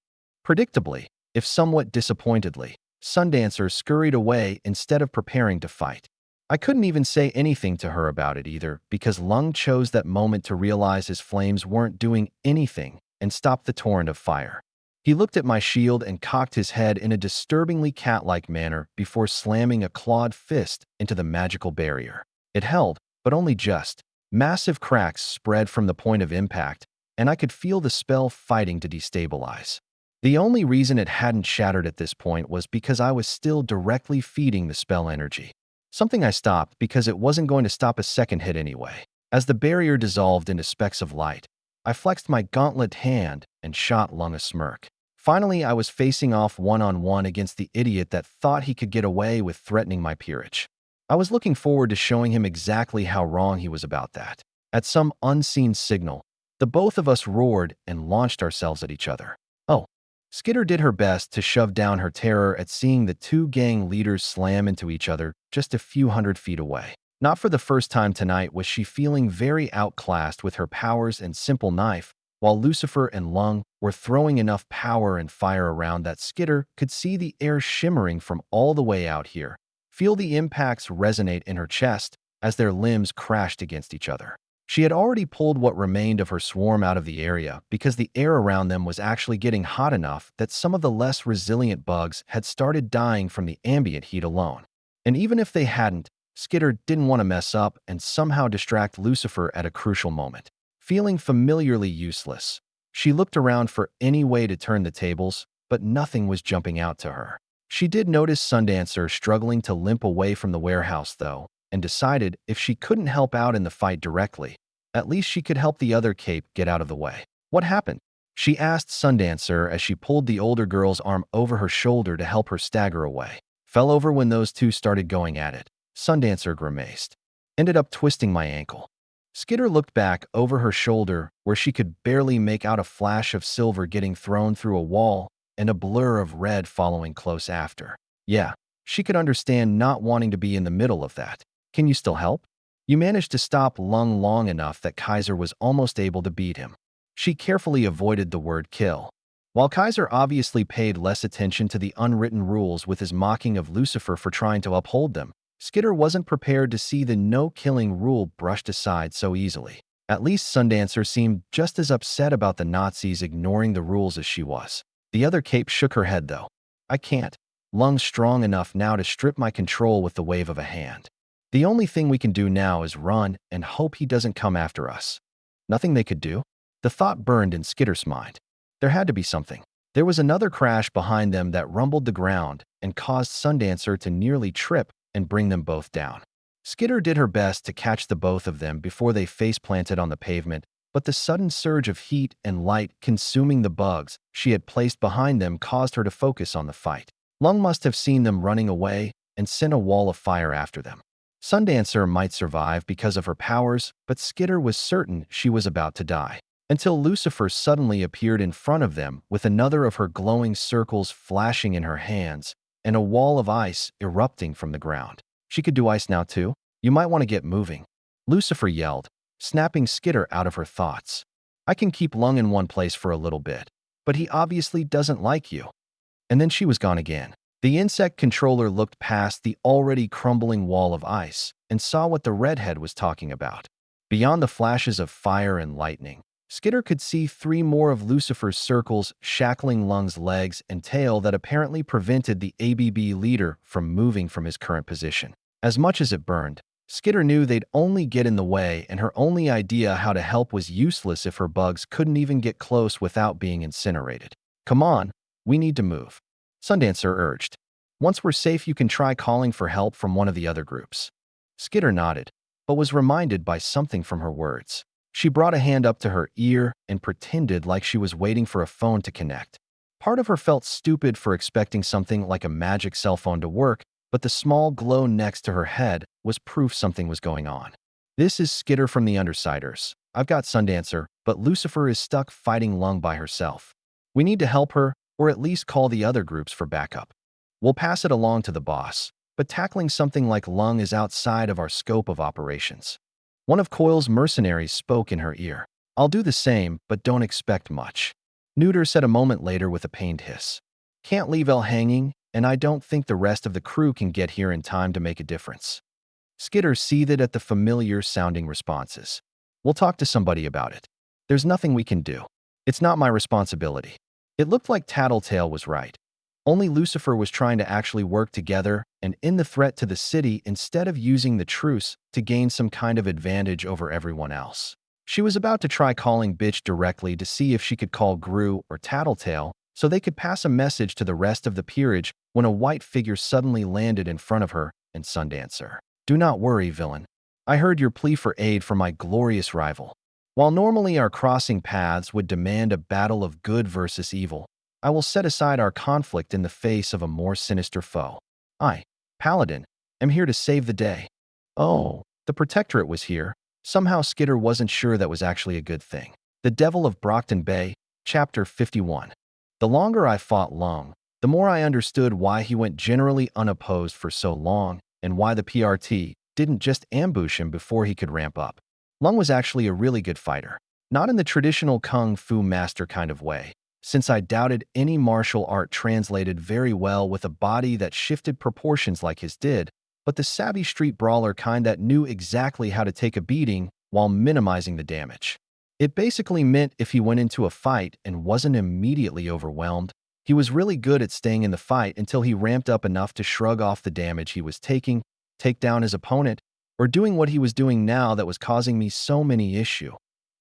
Speaker 1: Predictably, if somewhat disappointedly, Sundancer scurried away instead of preparing to fight. I couldn't even say anything to her about it either because Lung chose that moment to realize his flames weren't doing anything and stopped the torrent of fire. He looked at my shield and cocked his head in a disturbingly cat-like manner before slamming a clawed fist into the magical barrier. It held, but only just. Massive cracks spread from the point of impact, and I could feel the spell fighting to destabilize. The only reason it hadn't shattered at this point was because I was still directly feeding the spell energy. Something I stopped because it wasn't going to stop a second hit anyway. As the barrier dissolved into specks of light, I flexed my gauntlet hand and shot Lung a smirk. Finally, I was facing off one-on-one against the idiot that thought he could get away with threatening my peerage. I was looking forward to showing him exactly how wrong he was about that. At some unseen signal, the both of us roared and launched ourselves at each other. Oh. Skitter did her best to shove down her terror at seeing the two gang leaders slam into each other just a few hundred feet away. Not for the first time tonight was she feeling very outclassed with her powers and simple knife, while Lucifer and Lung were throwing enough power and fire around that Skitter could see the air shimmering from all the way out here, feel the impacts resonate in her chest as their limbs crashed against each other. She had already pulled what remained of her swarm out of the area because the air around them was actually getting hot enough that some of the less resilient bugs had started dying from the ambient heat alone. And even if they hadn't, Skitter didn't want to mess up and somehow distract Lucifer at a crucial moment. Feeling familiarly useless, she looked around for any way to turn the tables, but nothing was jumping out to her. She did notice Sundancer struggling to limp away from the warehouse, though, and decided if she couldn't help out in the fight directly, at least she could help the other cape get out of the way. What happened? She asked Sundancer as she pulled the older girl's arm over her shoulder to help her stagger away. Fell over when those two started going at it. Sundancer grimaced. Ended up twisting my ankle. Skitter looked back over her shoulder where she could barely make out a flash of silver getting thrown through a wall and a blur of red following close after. Yeah, she could understand not wanting to be in the middle of that. Can you still help? You managed to stop Lung long enough that Kaiser was almost able to beat him. She carefully avoided the word kill. While Kaiser obviously paid less attention to the unwritten rules with his mocking of Lucifer for trying to uphold them, Skitter wasn't prepared to see the no-killing rule brushed aside so easily. At least Sundancer seemed just as upset about the Nazis ignoring the rules as she was. The other cape shook her head, though. I can't. Lung's strong enough now to strip my control with the wave of a hand. The only thing we can do now is run and hope he doesn't come after us. Nothing they could do? The thought burned in Skitter's mind. There had to be something. There was another crash behind them that rumbled the ground and caused Sundancer to nearly trip and bring them both down. Skitter did her best to catch the both of them before they face-planted on the pavement, but the sudden surge of heat and light consuming the bugs she had placed behind them caused her to focus on the fight. Lung must have seen them running away and sent a wall of fire after them. Sundancer might survive because of her powers, but Skitter was certain she was about to die. Until Lucifer suddenly appeared in front of them with another of her glowing circles flashing in her hands and a wall of ice erupting from the ground. She could do ice now too? You might want to get moving. Lucifer yelled, snapping Skitter out of her thoughts. I can keep Lung in one place for a little bit, but he obviously doesn't like you. And then she was gone again. The insect controller looked past the already crumbling wall of ice and saw what the redhead was talking about. Beyond the flashes of fire and lightning, Skitter could see 3 more of Lucifer's circles shackling Lung's legs and tail that apparently prevented the ABB leader from moving from his current position. As much as it burned, Skitter knew they'd only get in the way, and her only idea how to help was useless if her bugs couldn't even get close without being incinerated. "Come on, we need to move," Sundancer urged. "Once we're safe, you can try calling for help from one of the other groups." Skitter nodded, but was reminded by something from her words. She brought a hand up to her ear and pretended like she was waiting for a phone to connect. Part of her felt stupid for expecting something like a magic cell phone to work, but the small glow next to her head was proof something was going on. "This is Skitter from the Undersiders. I've got Sundancer, but Lucifer is stuck fighting Lung by herself. We need to help her, or at least call the other groups for backup. We'll pass it along to the boss, but tackling something like Lung is outside of our scope of operations." One of Coil's mercenaries spoke in her ear. "I'll do the same, but don't expect much," Neuter said a moment later with a pained hiss. "Can't leave Elle hanging, and I don't think the rest of the crew can get here in time to make a difference." Skitter seethed at the familiar-sounding responses. "We'll talk to somebody about it. There's nothing we can do. It's not my responsibility." It looked like Tattletale was right. Only Lucifer was trying to actually work together and end the threat to the city instead of using the truce to gain some kind of advantage over everyone else. She was about to try calling Bitch directly to see if she could call Gru or Tattletale so they could pass a message to the rest of the peerage when a white figure suddenly landed in front of her and Sundancer. "Do not worry, villain. I heard your plea for aid from my glorious rival. While normally our crossing paths would demand a battle of good versus evil, I will set aside our conflict in the face of a more sinister foe. I, Paladin, am here to save the day." Oh, the Protectorate was here. Somehow Skitter wasn't sure that was actually a good thing. The Devil of Brockton Bay, Chapter 51. The longer I fought Lung, the more I understood why he went generally unopposed for so long, and why the PRT didn't just ambush him before he could ramp up. Lung was actually a really good fighter, not in the traditional kung fu master kind of way, since I doubted any martial art translated very well with a body that shifted proportions like his did, but the savvy street brawler kind that knew exactly how to take a beating while minimizing the damage. It basically meant if he went into a fight and wasn't immediately overwhelmed, he was really good at staying in the fight until he ramped up enough to shrug off the damage he was taking, take down his opponent, or doing what he was doing now that was causing me so many issues,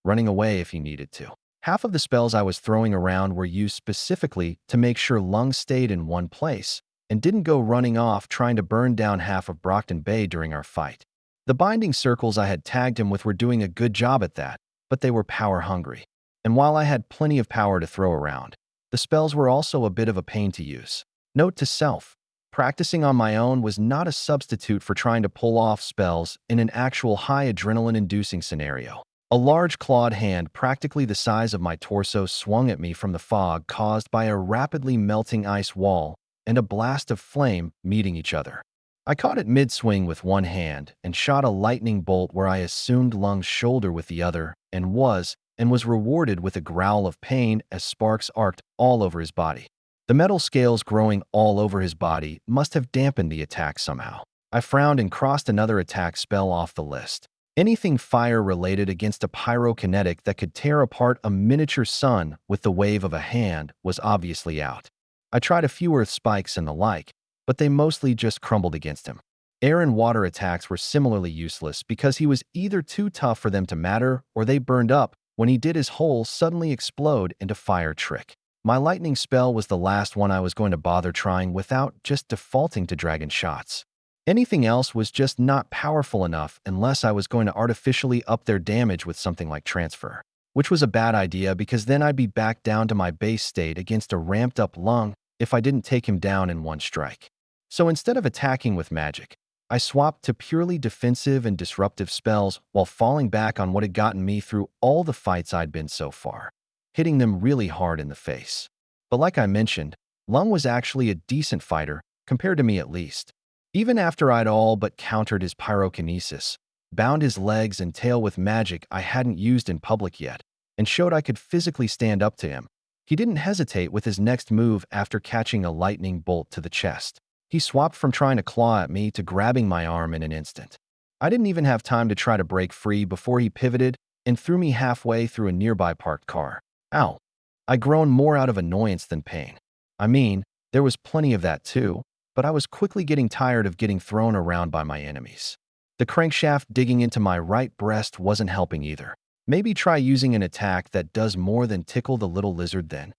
Speaker 1: running away if he needed to. Half of the spells I was throwing around were used specifically to make sure Lung stayed in one place and didn't go running off trying to burn down half of Brockton Bay during our fight. The binding circles I had tagged him with were doing a good job at that, but they were power-hungry. And while I had plenty of power to throw around, the spells were also a bit of a pain to use. Note to self, practicing on my own was not a substitute for trying to pull off spells in an actual high adrenaline-inducing scenario. A large clawed hand practically the size of my torso swung at me from the fog caused by a rapidly melting ice wall and a blast of flame meeting each other. I caught it mid-swing with one hand and shot a lightning bolt where I assumed Lung's shoulder with the other and was rewarded with a growl of pain as sparks arced all over his body. The metal scales growing all over his body must have dampened the attack somehow. I frowned and crossed another attack spell off the list. Anything fire-related against a pyrokinetic that could tear apart a miniature sun with the wave of a hand was obviously out. I tried a few earth spikes and the like, but they mostly just crumbled against him. Air and water attacks were similarly useless because he was either too tough for them to matter or they burned up when he did his hole suddenly explode into fire trick. My lightning spell was the last one I was going to bother trying without just defaulting to dragon shots. Anything else was just not powerful enough unless I was going to artificially up their damage with something like transfer, which was a bad idea because then I'd be back down to my base state against a ramped-up Lung if I didn't take him down in one strike. So instead of attacking with magic, I swapped to purely defensive and disruptive spells while falling back on what had gotten me through all the fights I'd been so far, hitting them really hard in the face. But like I mentioned, Lung was actually a decent fighter, compared to me at least. Even after I'd all but countered his pyrokinesis, bound his legs and tail with magic I hadn't used in public yet, and showed I could physically stand up to him, he didn't hesitate with his next move after catching a lightning bolt to the chest. He swapped from trying to claw at me to grabbing my arm in an instant. I didn't even have time to try to break free before he pivoted, and threw me halfway through a nearby parked car. Ow. I groaned more out of annoyance than pain. I mean, there was plenty of that too, but I was quickly getting tired of getting thrown around by my enemies. The crankshaft digging into my right breast wasn't helping either. Maybe try using an attack that does more than tickle the little lizard then.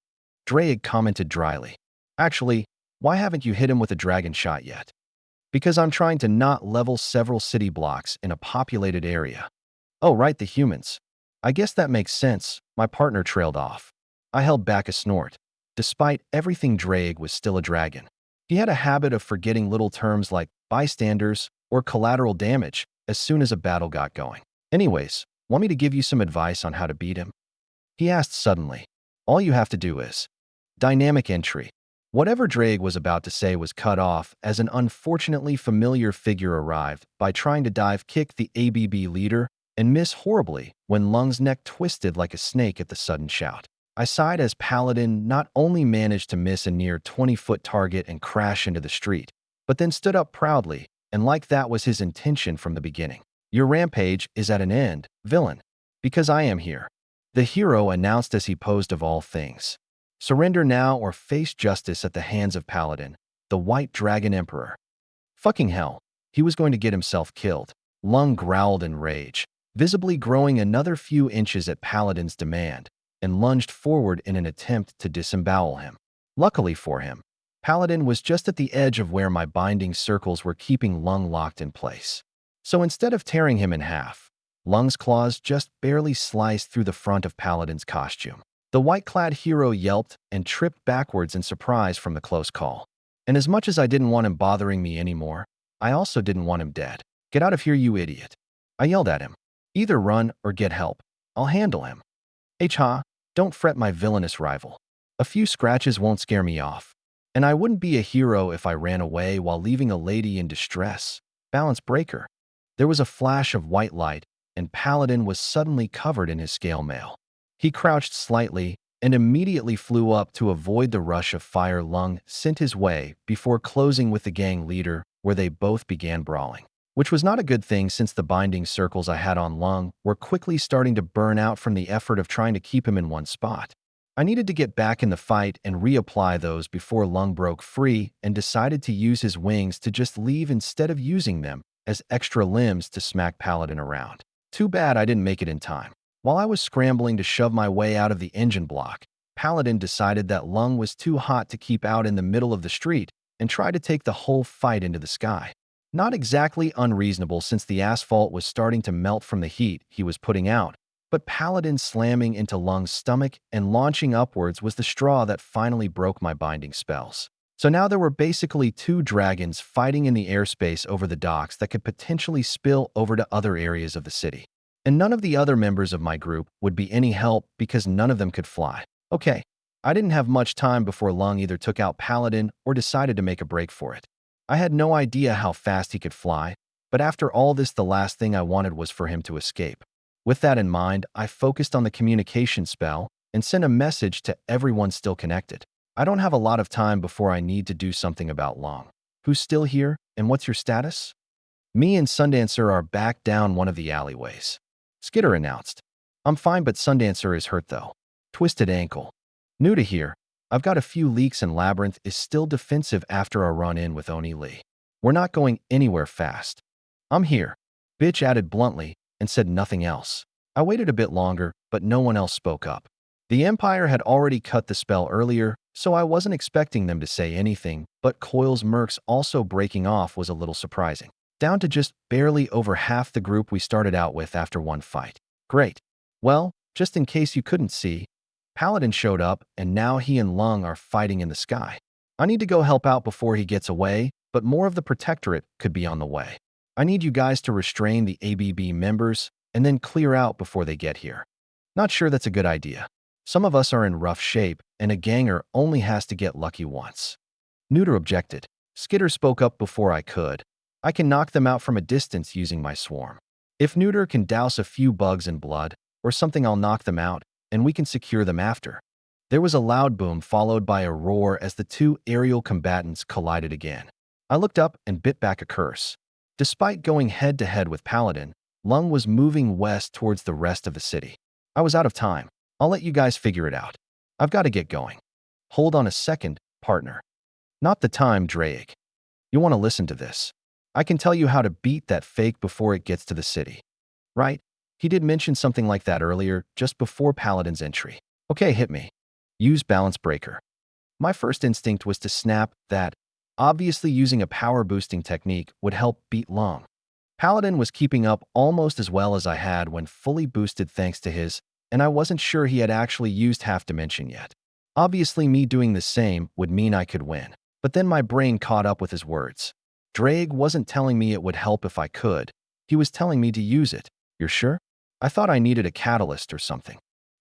Speaker 1: Drake commented dryly. Actually, why haven't you hit him with a dragon shot yet? Because I'm trying to not level several city blocks in a populated area. Oh, right, the humans. I guess that makes sense. My partner trailed off. I held back a snort. Despite everything, Drake was still a dragon. He had a habit of forgetting little terms like bystanders or collateral damage as soon as a battle got going. Anyways, want me to give you some advice on how to beat him? He asked suddenly. All you have to do is dynamic entry. Whatever Drake was about to say was cut off as an unfortunately familiar figure arrived by trying to dive kick the ABB leader and miss horribly when Lung's neck twisted like a snake at the sudden shout. I sighed as Paladin not only managed to miss a near 20-foot target and crash into the street, but then stood up proudly, and like that was his intention from the beginning. Your rampage is at an end, villain, because I am here. The hero announced as he posed of all things. Surrender now or face justice at the hands of Paladin, the White Dragon Emperor. Fucking hell, he was going to get himself killed. Lung growled in rage, visibly growing another few inches at Paladin's demand, and lunged forward in an attempt to disembowel him. Luckily for him, Paladin was just at the edge of where my binding circles were keeping Lung locked in place. So instead of tearing him in half, Lung's claws just barely sliced through the front of Paladin's costume. The white-clad hero yelped and tripped backwards in surprise from the close call. And as much as I didn't want him bothering me anymore, I also didn't want him dead. Get out of here, you idiot. I yelled at him. Either run or get help. I'll handle him. Ha, don't fret, my villainous rival. A few scratches won't scare me off. And I wouldn't be a hero if I ran away while leaving a lady in distress. Balance breaker. There was a flash of white light, and Paladin was suddenly covered in his scale mail. He crouched slightly and immediately flew up to avoid the rush of fire Lung sent his way before closing with the gang leader, where they both began brawling. Which was not a good thing since the binding circles I had on Lung were quickly starting to burn out from the effort of trying to keep him in one spot. I needed to get back in the fight and reapply those before Lung broke free and decided to use his wings to just leave instead of using them as extra limbs to smack Paladin around. Too bad I didn't make it in time. While I was scrambling to shove my way out of the engine block, Paladin decided that Lung was too hot to keep out in the middle of the street and tried to take the whole fight into the sky. Not exactly unreasonable since the asphalt was starting to melt from the heat he was putting out, but Paladin slamming into Lung's stomach and launching upwards was the straw that finally broke my binding spells. So now there were basically two dragons fighting in the airspace over the docks that could potentially spill over to other areas of the city. And none of the other members of my group would be any help because none of them could fly. Okay, I didn't have much time before Lung either took out Paladin or decided to make a break for it. I had no idea how fast he could fly, but after all this, the last thing I wanted was for him to escape. With that in mind, I focused on the communication spell and sent a message to everyone still connected. I don't have a lot of time before I need to do something about Lung. Who's still here, and what's your status? Me and Sundancer are back down one of the alleyways. Skitter announced. I'm fine, but Sundancer is hurt though. Twisted ankle. New to here. I've got a few leaks and Labyrinth is still defensive after our run-in with Oni Lee. We're not going anywhere fast. I'm here. Bitch added bluntly and said nothing else. I waited a bit longer, but no one else spoke up. The Empire had already cut the spell earlier, so I wasn't expecting them to say anything, but Coil's mercs also breaking off was a little surprising. Down to just barely over half the group we started out with after one fight. Great. Well, just in case you couldn't see, Paladin showed up, and now he and Lung are fighting in the sky. I need to go help out before he gets away, but more of the Protectorate could be on the way. I need you guys to restrain the ABB members and then clear out before they get here. Not sure that's a good idea. Some of us are in rough shape, and a ganger only has to get lucky once. Neuter objected. Skitter spoke up before I could. I can knock them out from a distance using my swarm. If Neuter can douse a few bugs in blood or something, I'll knock them out, and we can secure them after. There was a loud boom followed by a roar as the two aerial combatants collided again. I looked up and bit back a curse. Despite going head-to-head with Paladin, Lung was moving west towards the rest of the city. I was out of time. I'll let you guys figure it out. I've got to get going. Hold on a second, partner. Not the time, Drake. You want to listen to this. I can tell you how to beat that fake before it gets to the city. Right? He did mention something like that earlier, just before Paladin's entry. Okay, hit me. Use Balance Breaker. My first instinct was to snap that. Obviously, using a power-boosting technique would help beat Lung. Paladin was keeping up almost as well as I had when fully boosted thanks to his, and I wasn't sure he had actually used Half Dimension yet. Obviously, me doing the same would mean I could win. But then my brain caught up with his words. Drake wasn't telling me it would help if I could. He was telling me to use it. You're sure? I thought I needed a catalyst or something.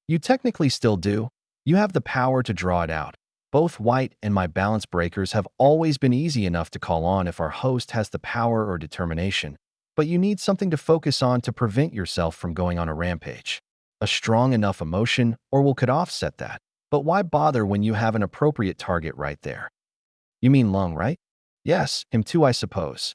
Speaker 1: You technically still do. You have the power to draw it out. Both White and my balance breakers have always been easy enough to call on if our host has the power or determination. But you need something to focus on to prevent yourself from going on a rampage. A strong enough emotion, or will could offset that. But why bother when you have an appropriate target right there? You mean Lung, right? Yes, him too, I suppose.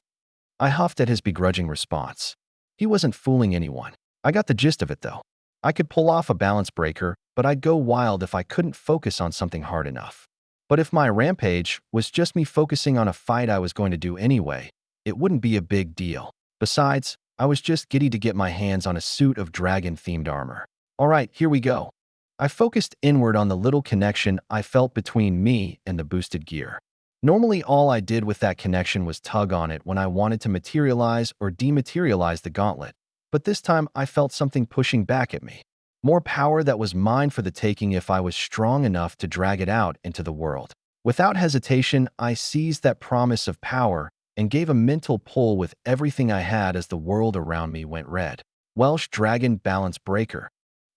Speaker 1: I huffed at his begrudging response. He wasn't fooling anyone. I got the gist of it, though. I could pull off a balance breaker, but I'd go wild if I couldn't focus on something hard enough. But if my rampage was just me focusing on a fight I was going to do anyway, it wouldn't be a big deal. Besides, I was just giddy to get my hands on a suit of dragon-themed armor. All right, here we go. I focused inward on the little connection I felt between me and the boosted gear. Normally, all I did with that connection was tug on it when I wanted to materialize or dematerialize the gauntlet, but this time I felt something pushing back at me. More power that was mine for the taking if I was strong enough to drag it out into the world. Without hesitation, I seized that promise of power and gave a mental pull with everything I had as the world around me went red. Welsh Dragon Balance Breaker.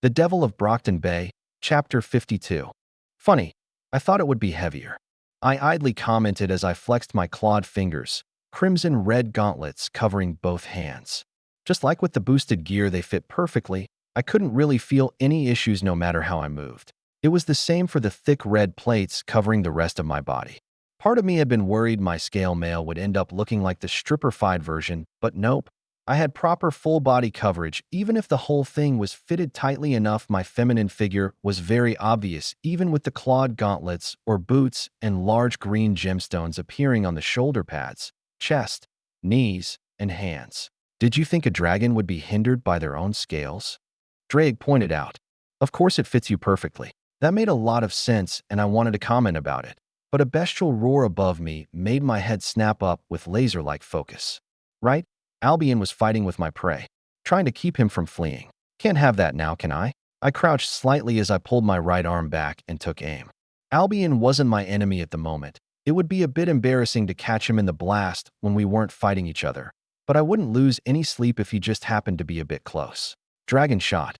Speaker 1: The Devil of Brockton Bay, Chapter 52. Funny, I thought it would be heavier. I idly commented as I flexed my clawed fingers, crimson-red gauntlets covering both hands. Just like with the boosted gear, they fit perfectly. I couldn't really feel any issues no matter how I moved. It was the same for the thick red plates covering the rest of my body. Part of me had been worried my scale mail would end up looking like the stripper-fied version, but nope. I had proper full-body coverage. Even if the whole thing was fitted tightly enough, my feminine figure was very obvious, even with the clawed gauntlets or boots and large green gemstones appearing on the shoulder pads, chest, knees, and hands. Did you think a dragon would be hindered by their own scales? Drake pointed out. Of course it fits you perfectly. That made a lot of sense, and I wanted to comment about it. But a bestial roar above me made my head snap up with laser-like focus. Right? Albion was fighting with my prey, trying to keep him from fleeing. Can't have that now, can I? I crouched slightly as I pulled my right arm back and took aim. Albion wasn't my enemy at the moment. It would be a bit embarrassing to catch him in the blast when we weren't fighting each other, but I wouldn't lose any sleep if he just happened to be a bit close. Dragon shot.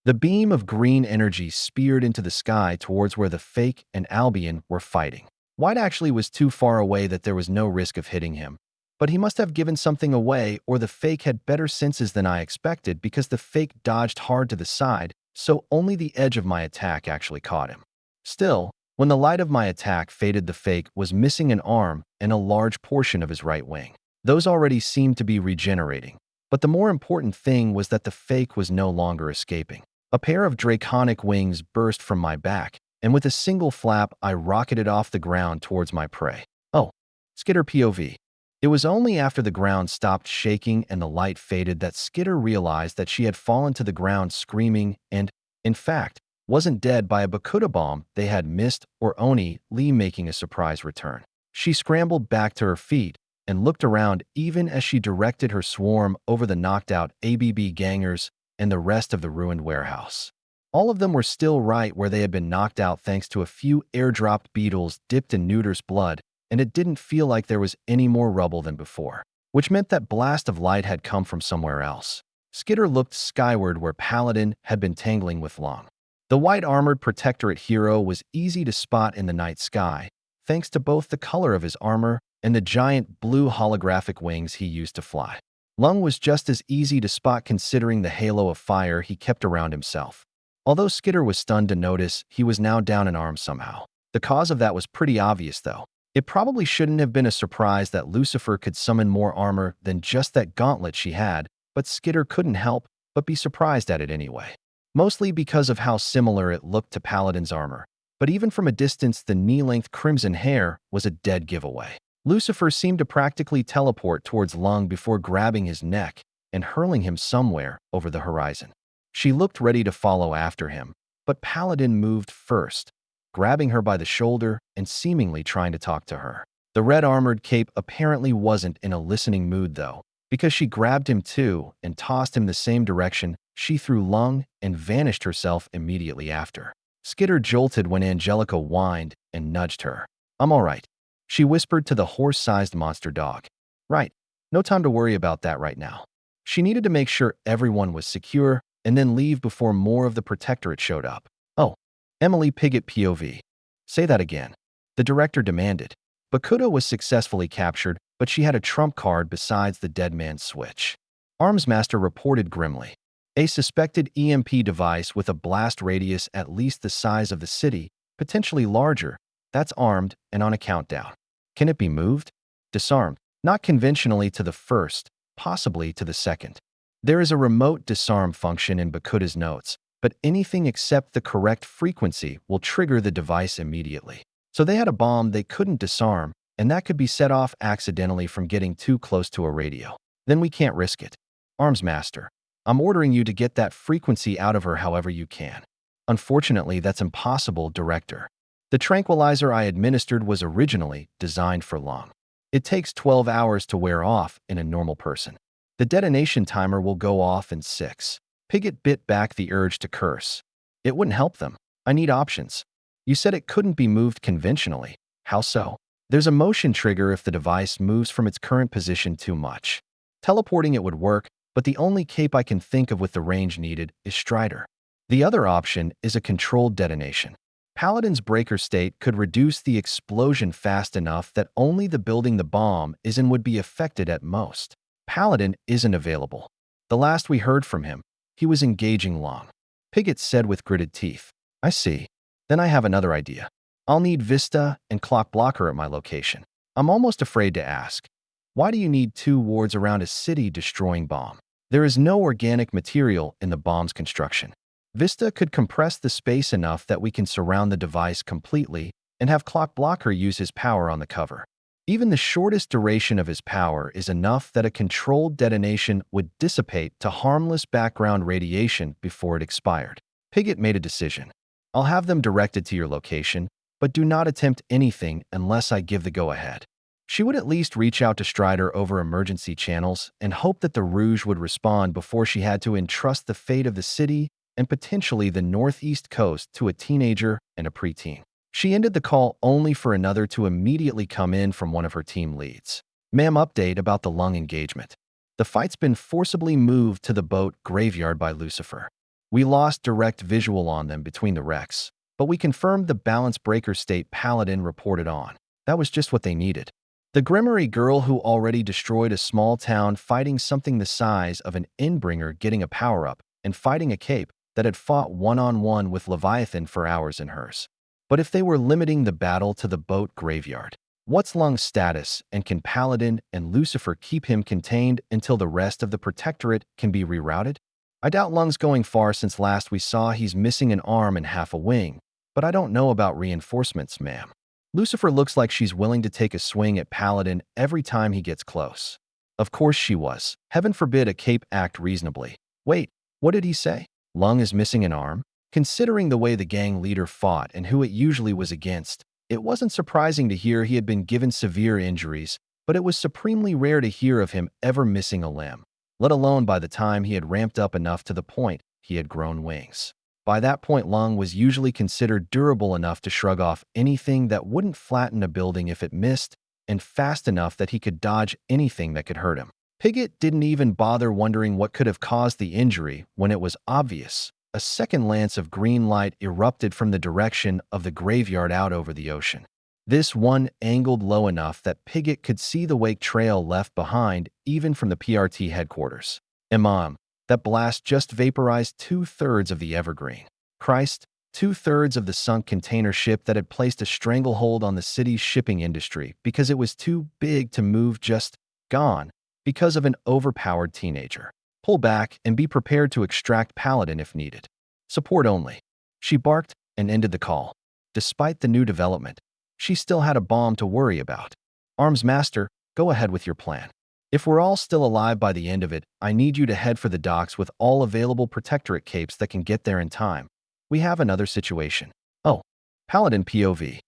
Speaker 1: The beam of green energy speared into the sky towards where the fake and Albion were fighting. White actually was too far away that there was no risk of hitting him. But he must have given something away, or the fake had better senses than I expected, because the fake dodged hard to the side, so only the edge of my attack actually caught him. Still, when the light of my attack faded, the fake was missing an arm and a large portion of his right wing. Those already seemed to be regenerating. But the more important thing was that the fake was no longer escaping. A pair of draconic wings burst from my back, and with a single flap, I rocketed off the ground towards my prey. Oh, Skitter POV. It was only after the ground stopped shaking and the light faded that Skitter realized that she had fallen to the ground screaming and, in fact, wasn't dead by a Bakuta bomb they had missed or Oni Lee making a surprise return. She scrambled back to her feet and looked around even as she directed her swarm over the knocked-out ABB gangers and the rest of the ruined warehouse. All of them were still right where they had been knocked out thanks to a few airdropped beetles dipped in Neuter's blood, and it didn't feel like there was any more rubble than before, which meant that blast of light had come from somewhere else. Skitter looked skyward where Paladin had been tangling with Long. The white-armored protectorate hero was easy to spot in the night sky, thanks to both the color of his armor and the giant blue holographic wings he used to fly. Lung was just as easy to spot considering the halo of fire he kept around himself. Although Skitter was stunned to notice he was now down an arm somehow. The cause of that was pretty obvious, though. It probably shouldn't have been a surprise that Lucifer could summon more armor than just that gauntlet she had, but Skitter couldn't help but be surprised at it anyway. Mostly because of how similar it looked to Paladin's armor, but even from a distance the knee-length crimson hair was a dead giveaway. Lucifer seemed to practically teleport towards Lung before grabbing his neck and hurling him somewhere over the horizon. She looked ready to follow after him, but Paladin moved first, grabbing her by the shoulder and seemingly trying to talk to her. The red-armored cape apparently wasn't in a listening mood though, because she grabbed him too and tossed him the same direction she threw Lung and vanished herself immediately after. Skitter jolted when Angelica whined and nudged her. "I'm all right," she whispered to the horse-sized monster dog. "Right. No time to worry about that right now." She needed to make sure everyone was secure and then leave before more of the Protectorate showed up. "Oh, Emily Pigott POV. Say that again," the director demanded. Bakuda was successfully captured, but she had a trump card besides the dead man's switch. Armsmaster reported grimly. A suspected EMP device with a blast radius at least the size of the city, potentially larger, that's armed and on a countdown. Can it be moved? Disarmed. Not conventionally to the first, possibly to the second. There is a remote disarm function in Bakuda's notes, but anything except the correct frequency will trigger the device immediately. So they had a bomb they couldn't disarm, and that could be set off accidentally from getting too close to a radio. Then we can't risk it. Armsmaster, I'm ordering you to get that frequency out of her however you can. Unfortunately, that's impossible, Director. The tranquilizer I administered was originally designed for Lung. It takes 12 hours to wear off in a normal person. The detonation timer will go off in 6. Pigott bit back the urge to curse. It wouldn't help them. I need options. You said it couldn't be moved conventionally. How so? There's a motion trigger if the device moves from its current position too much. Teleporting it would work, but the only cape I can think of with the range needed is Strider. The other option is a controlled detonation. Paladin's breaker state could reduce the explosion fast enough that only the building the bomb is in would be affected at most. Paladin isn't available. The last we heard from him, he was engaging Lung. Pigott said with gritted teeth. I see. Then I have another idea. I'll need Vista and Clock Blocker at my location. I'm almost afraid to ask. Why do you need 2 wards around a city-destroying bomb? There is no organic material in the bomb's construction. Vista could compress the space enough that we can surround the device completely and have Clock Blocker use his power on the cover. Even the shortest duration of his power is enough that a controlled detonation would dissipate to harmless background radiation before it expired. Pigott made a decision. I'll have them directed to your location, but do not attempt anything unless I give the go-ahead. She would at least reach out to Strider over emergency channels and hope that the Rouge would respond before she had to entrust the fate of the city and potentially the northeast coast to a teenager and a preteen. She ended the call only for another to immediately come in from one of her team leads. Ma'am, update about the Lung engagement. The fight's been forcibly moved to the boat graveyard by Lucifer. We lost direct visual on them between the wrecks, but we confirmed the balance breaker state Paladin reported on. That was just what they needed. The Grimmery girl who already destroyed a small town fighting something the size of an Endbringer getting a power-up and fighting a cape that had fought one-on-one with Leviathan for hours in hers. But if they were limiting the battle to the boat graveyard, what's Lung's status, and can Paladin and Lucifer keep him contained until the rest of the Protectorate can be rerouted? I doubt Lung's going far since last we saw he's missing an arm and half a wing, but I don't know about reinforcements, ma'am. Lucifer looks like she's willing to take a swing at Paladin every time he gets close. Of course she was. Heaven forbid a cape act reasonably. Wait, what did he say? Lung is missing an arm? Considering the way the gang leader fought and who it usually was against, it wasn't surprising to hear he had been given severe injuries, but it was supremely rare to hear of him ever missing a limb, let alone by the time he had ramped up enough to the point he had grown wings. By that point, Lung was usually considered durable enough to shrug off anything that wouldn't flatten a building if it missed, and fast enough that he could dodge anything that could hurt him. Pigott didn't even bother wondering what could have caused the injury when it was obvious. A second lance of green light erupted from the direction of the graveyard out over the ocean. This one angled low enough that Pigott could see the wake trail left behind even from the PRT headquarters. Imam, that blast just vaporized 2/3 of the Evergreen. Christ, 2/3 of the sunk container ship that had placed a stranglehold on the city's shipping industry because it was too big to move, just gone because of an overpowered teenager. Pull back and be prepared to extract Paladin if needed. Support only. She barked and ended the call. Despite the new development, she still had a bomb to worry about. Arms Master, go ahead with your plan. If we're all still alive by the end of it, I need you to head for the docks with all available Protectorate capes that can get there in time. We have another situation. Oh, Paladin POV.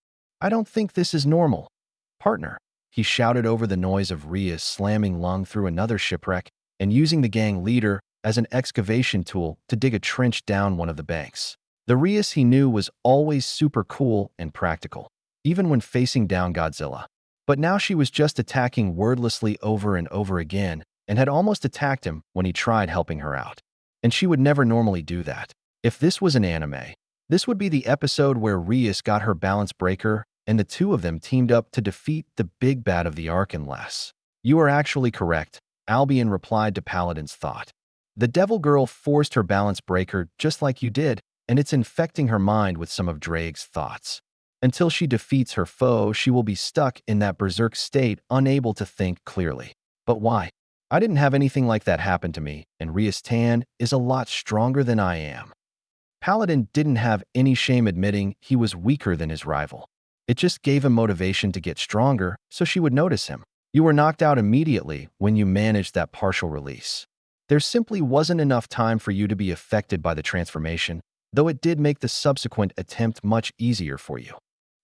Speaker 1: I don't think this is normal. Partner, he shouted over the noise of Ria's slamming lung through another shipwreck and using the gang leader as an excavation tool to dig a trench down one of the banks. The Rias he knew was always super cool and practical, even when facing down Godzilla. But now she was just attacking wordlessly over and over again and had almost attacked him when he tried helping her out. And she would never normally do that. If this was an anime, this would be the episode where Rias got her balance breaker and the two of them teamed up to defeat the big bad of the arc unless. You are actually correct, Albion replied to Paladin's thought. The devil girl forced her balance breaker just like you did, and it's infecting her mind with some of Drake's thoughts. Until she defeats her foe, she will be stuck in that berserk state, unable to think clearly. But why? I didn't have anything like that happen to me, and Rias Tan is a lot stronger than I am. Paladin didn't have any shame admitting he was weaker than his rival. It just gave him motivation to get stronger so she would notice him. You were knocked out immediately when you managed that partial release. There simply wasn't enough time for you to be affected by the transformation, though it did make the subsequent attempt much easier for you.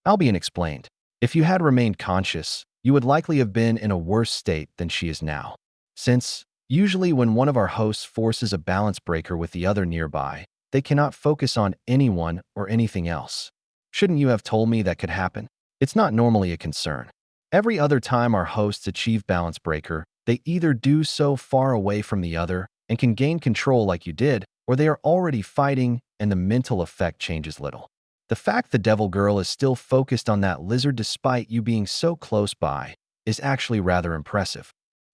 Speaker 1: Albion explained, if you had remained conscious, you would likely have been in a worse state than she is now. Since, usually when one of our hosts forces a balance breaker with the other nearby, they cannot focus on anyone or anything else. Shouldn't you have told me that could happen? It's not normally a concern. Every other time our hosts achieve balance breaker, they either do so far away from the other and can gain control like you did, or they are already fighting and the mental effect changes little. The fact the devil girl is still focused on that lizard despite you being so close by is actually rather impressive.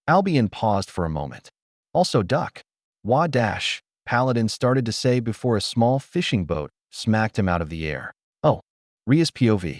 Speaker 1: Albion paused for a moment. Also duck. Wah dash, Paladin started to say before a small fishing boat smacked him out of the air. Oh, Ria's POV.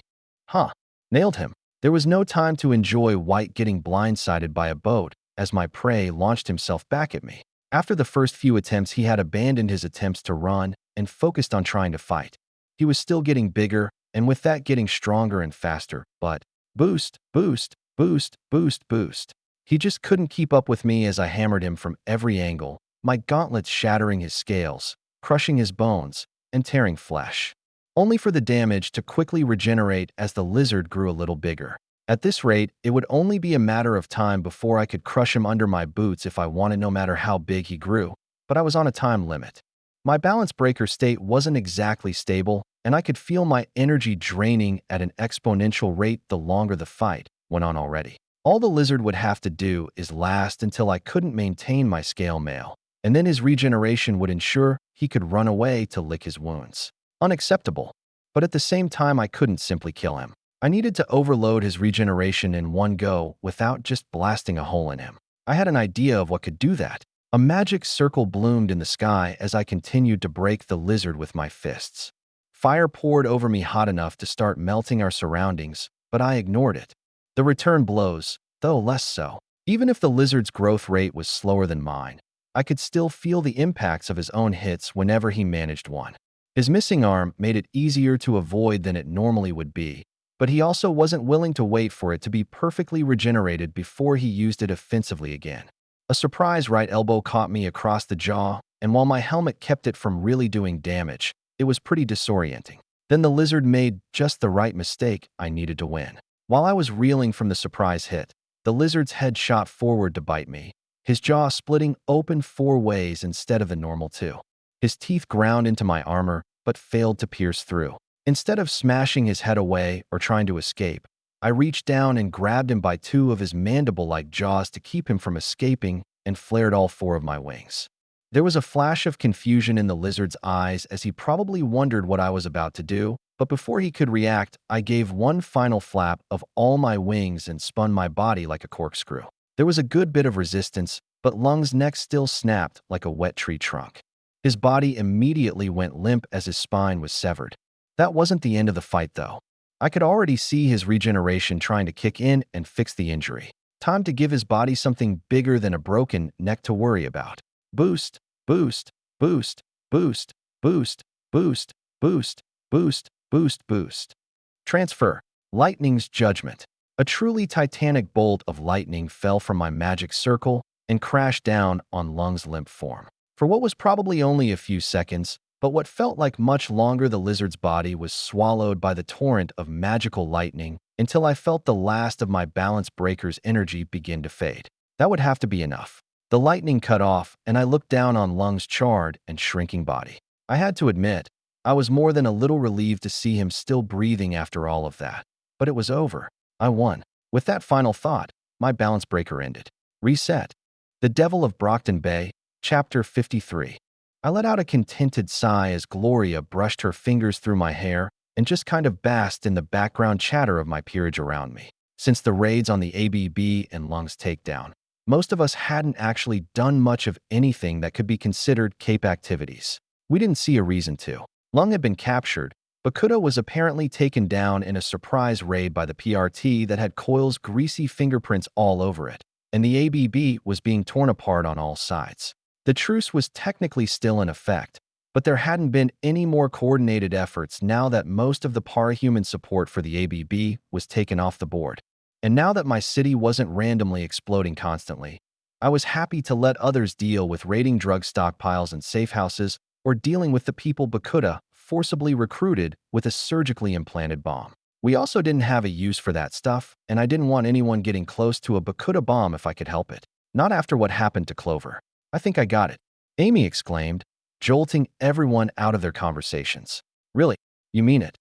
Speaker 1: Huh, nailed him. There was no time to enjoy White getting blindsided by a boat as my prey launched himself back at me. After the first few attempts, he had abandoned his attempts to run and focused on trying to fight. He was still getting bigger, and with that getting stronger and faster, but boost, boost, boost, boost, boost. He just couldn't keep up with me as I hammered him from every angle, my gauntlets shattering his scales, crushing his bones, and tearing flesh. Only for the damage to quickly regenerate as the lizard grew a little bigger. At this rate, it would only be a matter of time before I could crush him under my boots if I wanted, no matter how big he grew, but I was on a time limit. My balance breaker state wasn't exactly stable, and I could feel my energy draining at an exponential rate the longer the fight went on already. All the lizard would have to do is last until I couldn't maintain my scale mail, and then his regeneration would ensure he could run away to lick his wounds. Unacceptable. But at the same time, I couldn't simply kill him. I needed to overload his regeneration in one go without just blasting a hole in him. I had an idea of what could do that. A magic circle bloomed in the sky as I continued to break the lizard with my fists. Fire poured over me hot enough to start melting our surroundings, but I ignored it. The return blows, though less so. Even if the lizard's growth rate was slower than mine, I could still feel the impacts of his own hits whenever he managed one. His missing arm made it easier to avoid than it normally would be, but he also wasn't willing to wait for it to be perfectly regenerated before he used it offensively again. A surprise right elbow caught me across the jaw, and while my helmet kept it from really doing damage, it was pretty disorienting. Then the lizard made just the right mistake I needed to win. While I was reeling from the surprise hit, the lizard's head shot forward to bite me, his jaw splitting open 4 ways instead of the normal 2. His teeth ground into my armor, but failed to pierce through. Instead of smashing his head away or trying to escape, I reached down and grabbed him by 2 of his mandible-like jaws to keep him from escaping and flared all 4 of my wings. There was a flash of confusion in the lizard's eyes as he probably wondered what I was about to do, but before he could react, I gave one final flap of all my wings and spun my body like a corkscrew. There was a good bit of resistance, but Lung's neck still snapped like a wet tree trunk. His body immediately went limp as his spine was severed. That wasn't the end of the fight, though. I could already see his regeneration trying to kick in and fix the injury. Time to give his body something bigger than a broken neck to worry about. Boost, boost, boost, boost, boost, boost, boost, boost, boost, boost. Transfer. Lightning's Judgment. A truly titanic bolt of lightning fell from my magic circle and crashed down on Lung's limp form. For what was probably only a few seconds, but what felt like much longer, the lizard's body was swallowed by the torrent of magical lightning until I felt the last of my balance breaker's energy begin to fade. That would have to be enough. The lightning cut off, and I looked down on Lung's charred and shrinking body. I had to admit, I was more than a little relieved to see him still breathing after all of that. But it was over. I won. With that final thought, my balance breaker ended. Reset. The Devil of Brockton Bay, Chapter 53. I let out a contented sigh as Gloria brushed her fingers through my hair and just kind of basked in the background chatter of my peerage around me. Since the raids on the ABB and Lung's takedown, most of us hadn't actually done much of anything that could be considered cape activities. We didn't see a reason to. Lung had been captured, but Kuda was apparently taken down in a surprise raid by the PRT that had Coil's greasy fingerprints all over it, and the ABB was being torn apart on all sides. The truce was technically still in effect, but there hadn't been any more coordinated efforts now that most of the parahuman support for the ABB was taken off the board. And now that my city wasn't randomly exploding constantly, I was happy to let others deal with raiding drug stockpiles and safe houses or dealing with the people Bakuda forcibly recruited with a surgically implanted bomb. We also didn't have a use for that stuff, and I didn't want anyone getting close to a Bakuda bomb if I could help it. Not after what happened to Clover. I think I got it, Amy exclaimed, jolting everyone out of their conversations. Really? You mean it?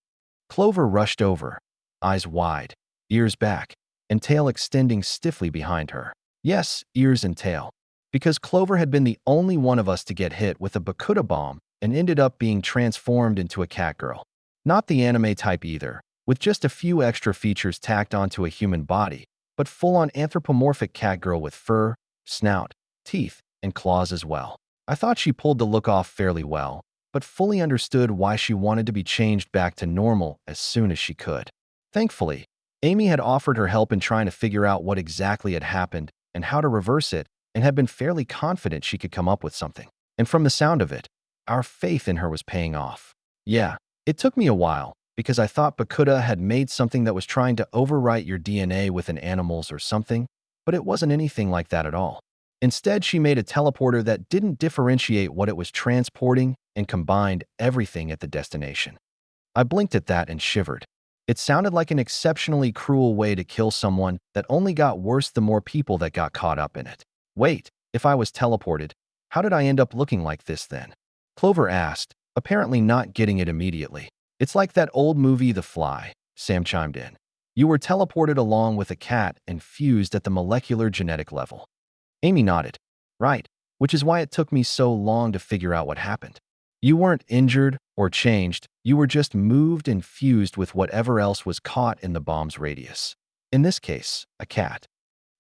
Speaker 1: Clover rushed over, eyes wide, ears back, and tail extending stiffly behind her. Yes, ears and tail. Because Clover had been the only one of us to get hit with a Bakuda bomb and ended up being transformed into a catgirl. Not the anime type either, with just a few extra features tacked onto a human body, but full-on anthropomorphic catgirl with fur, snout, teeth, and claws as well. I thought she pulled the look off fairly well, but fully understood why she wanted to be changed back to normal as soon as she could. Thankfully, Amy had offered her help in trying to figure out what exactly had happened and how to reverse it, and had been fairly confident she could come up with something. And from the sound of it, our faith in her was paying off. Yeah, it took me a while, because I thought Bakuda had made something that was trying to overwrite your DNA within animals or something, but it wasn't anything like that at all. Instead, she made a teleporter that didn't differentiate what it was transporting and combined everything at the destination. I blinked at that and shivered. It sounded like an exceptionally cruel way to kill someone that only got worse the more people that got caught up in it. Wait, if I was teleported, how did I end up looking like this then? Clover asked, apparently not getting it immediately. It's like that old movie The Fly, Sam chimed in. You were teleported along with a cat and fused at the molecular genetic level. Amy nodded. Right, which is why it took me so long to figure out what happened. You weren't injured or changed, you were just moved and fused with whatever else was caught in the bomb's radius. In this case, a cat.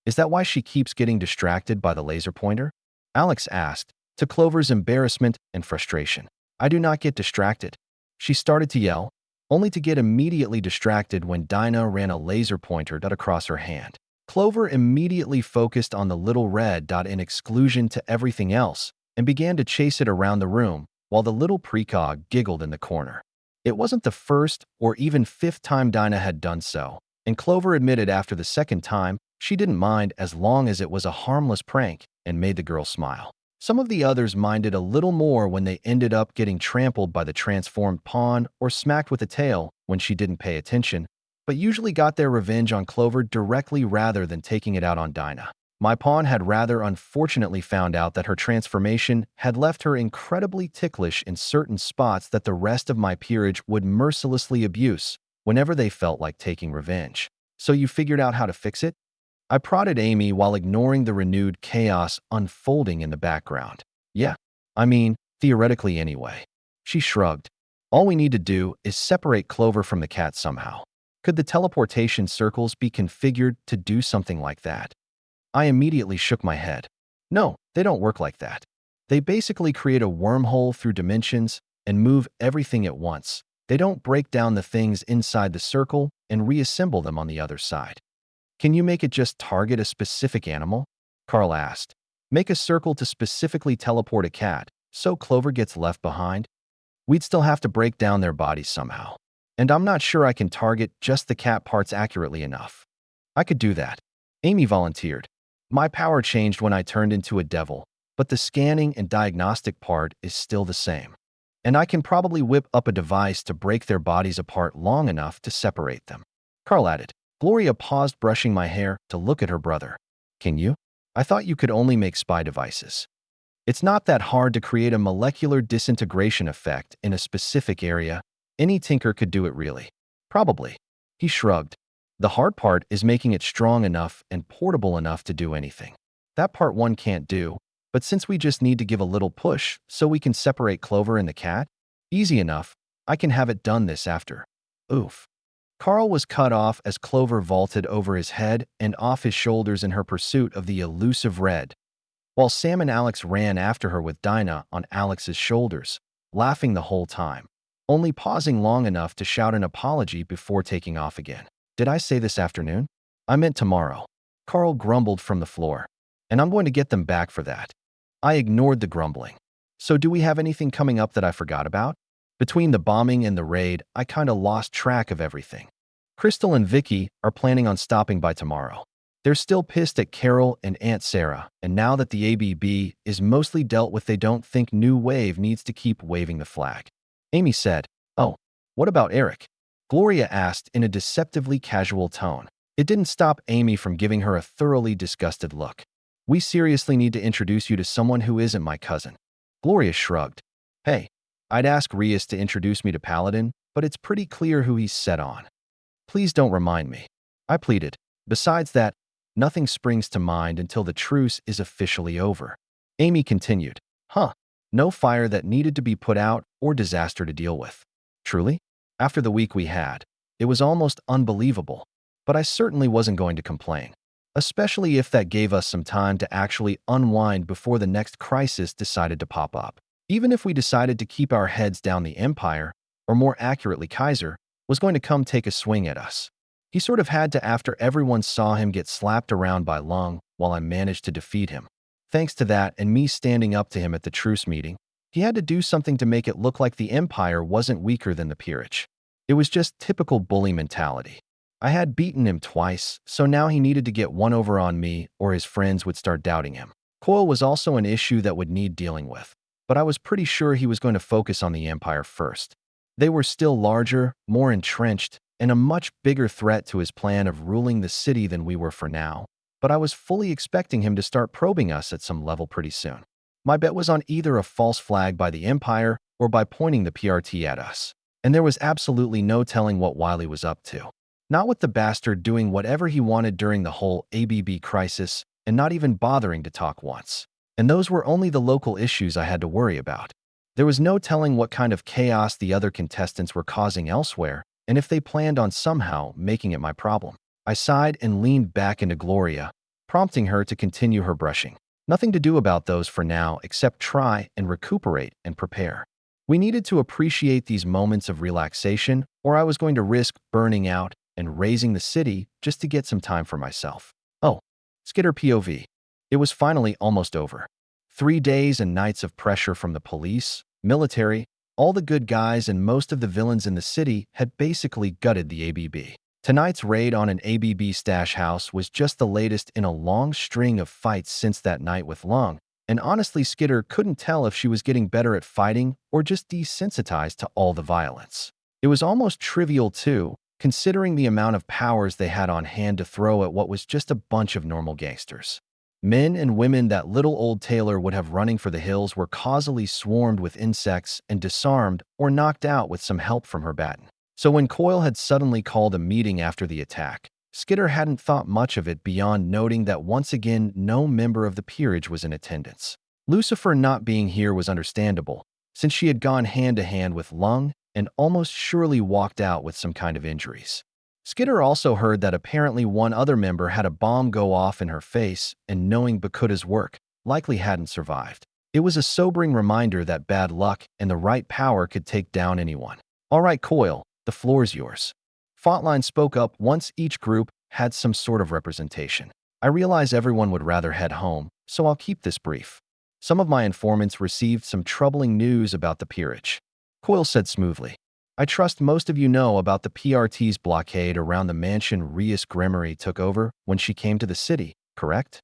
Speaker 1: Is that why she keeps getting distracted by the laser pointer? Alex asked, to Clover's embarrassment and frustration. I do not get distracted. She started to yell, only to get immediately distracted when Dinah ran a laser pointer dot across her hand. Clover immediately focused on the little red dot in exclusion to everything else and began to chase it around the room while the little precog giggled in the corner. It wasn't the first or even fifth time Dinah had done so, and Clover admitted after the second time she didn't mind as long as it was a harmless prank and made the girl smile. Some of the others minded a little more when they ended up getting trampled by the transformed pawn or smacked with a tail when she didn't pay attention, but usually got their revenge on Clover directly rather than taking it out on Dinah. My pawn had rather unfortunately found out that her transformation had left her incredibly ticklish in certain spots that the rest of my peerage would mercilessly abuse whenever they felt like taking revenge. So you figured out how to fix it? I prodded Amy while ignoring the renewed chaos unfolding in the background. Yeah, I mean, theoretically anyway. She shrugged. All we need to do is separate Clover from the cat somehow. Could the teleportation circles be configured to do something like that? I immediately shook my head. No, they don't work like that. They basically create a wormhole through dimensions and move everything at once. They don't break down the things inside the circle and reassemble them on the other side. Can you make it just target a specific animal? Carl asked. Make a circle to specifically teleport a cat, so Clover gets left behind. We'd still have to break down their bodies somehow. And I'm not sure I can target just the cat parts accurately enough. I could do that. Amy volunteered. My power changed when I turned into a devil, but the scanning and diagnostic part is still the same. And I can probably whip up a device to break their bodies apart long enough to separate them. Carl added. Gloria paused brushing my hair to look at her brother. Can you? I thought you could only make spy devices. It's not that hard to create a molecular disintegration effect in a specific area. Any tinker could do it really. Probably. He shrugged. The hard part is making it strong enough and portable enough to do anything. That part one can't do, but since we just need to give a little push so we can separate Clover and the cat, easy enough, I can have it done this after. Oof. Carl was cut off as Clover vaulted over his head and off his shoulders in her pursuit of the elusive red, while Sam and Alex ran after her with Dinah on Alex's shoulders, laughing the whole time, only pausing long enough to shout an apology before taking off again. Did I say this afternoon? I meant tomorrow. Carl grumbled from the floor. And I'm going to get them back for that. I ignored the grumbling. So do we have anything coming up that I forgot about? Between the bombing and the raid, I kinda lost track of everything. Crystal and Vicky are planning on stopping by tomorrow. They're still pissed at Carol and Aunt Sarah, and now that the ABB is mostly dealt with, they don't think New Wave needs to keep waving the flag. Amy said, "Oh, what about Eric?" Gloria asked in a deceptively casual tone. It didn't stop Amy from giving her a thoroughly disgusted look. We seriously need to introduce you to someone who isn't my cousin. Gloria shrugged. Hey, I'd ask Rias to introduce me to Paladin, but it's pretty clear who he's set on. Please don't remind me. I pleaded. Besides that, nothing springs to mind until the truce is officially over. Amy continued. No fire that needed to be put out or disaster to deal with. Truly? After the week we had, it was almost unbelievable, but I certainly wasn't going to complain, especially if that gave us some time to actually unwind before the next crisis decided to pop up. Even if we decided to keep our heads down, the Empire, or more accurately Kaiser, was going to come take a swing at us. He sort of had to after everyone saw him get slapped around by Lung while I managed to defeat him. Thanks to that and me standing up to him at the truce meeting, he had to do something to make it look like the Empire wasn't weaker than the peerage. It was just typical bully mentality. I had beaten him twice, so now he needed to get one over on me or his friends would start doubting him. Coil was also an issue that would need dealing with, but I was pretty sure he was going to focus on the Empire first. They were still larger, more entrenched, and a much bigger threat to his plan of ruling the city than we were for now, but I was fully expecting him to start probing us at some level pretty soon. My bet was on either a false flag by the Empire or by pointing the PRT at us, and there was absolutely no telling what Wiley was up to. Not with the bastard doing whatever he wanted during the whole ABB crisis and not even bothering to talk once. And those were only the local issues I had to worry about. There was no telling what kind of chaos the other contestants were causing elsewhere, and if they planned on somehow making it my problem. I sighed and leaned back into Gloria, prompting her to continue her brushing. Nothing to do about those for now except try and recuperate and prepare. We needed to appreciate these moments of relaxation, or I was going to risk burning out and raising the city just to get some time for myself. Oh, Skitter POV. It was finally almost over. 3 days and nights of pressure from the police, military, all the good guys and most of the villains in the city had basically gutted the ABB. Tonight's raid on an ABB stash house was just the latest in a long string of fights since that night with Lung, and honestly Skitter couldn't tell if she was getting better at fighting or just desensitized to all the violence. It was almost trivial too, considering the amount of powers they had on hand to throw at what was just a bunch of normal gangsters. Men and women that little old Taylor would have running for the hills were causally swarmed with insects and disarmed or knocked out with some help from her baton. So when Coil had suddenly called a meeting after the attack, Skitter hadn't thought much of it beyond noting that once again no member of the peerage was in attendance. Lucifer not being here was understandable, since she had gone hand-to-hand with Lung and almost surely walked out with some kind of injuries. Skitter also heard that apparently one other member had a bomb go off in her face, and knowing Bakuta's work, likely hadn't survived. It was a sobering reminder that bad luck and the right power could take down anyone. All right, Coil, the floor's yours. Faultline spoke up once each group had some sort of representation. I realize everyone would rather head home, so I'll keep this brief. Some of my informants received some troubling news about the peerage. Coyle said smoothly. I trust most of you know about the PRT's blockade around the mansion Rias Gremory took over when she came to the city, correct?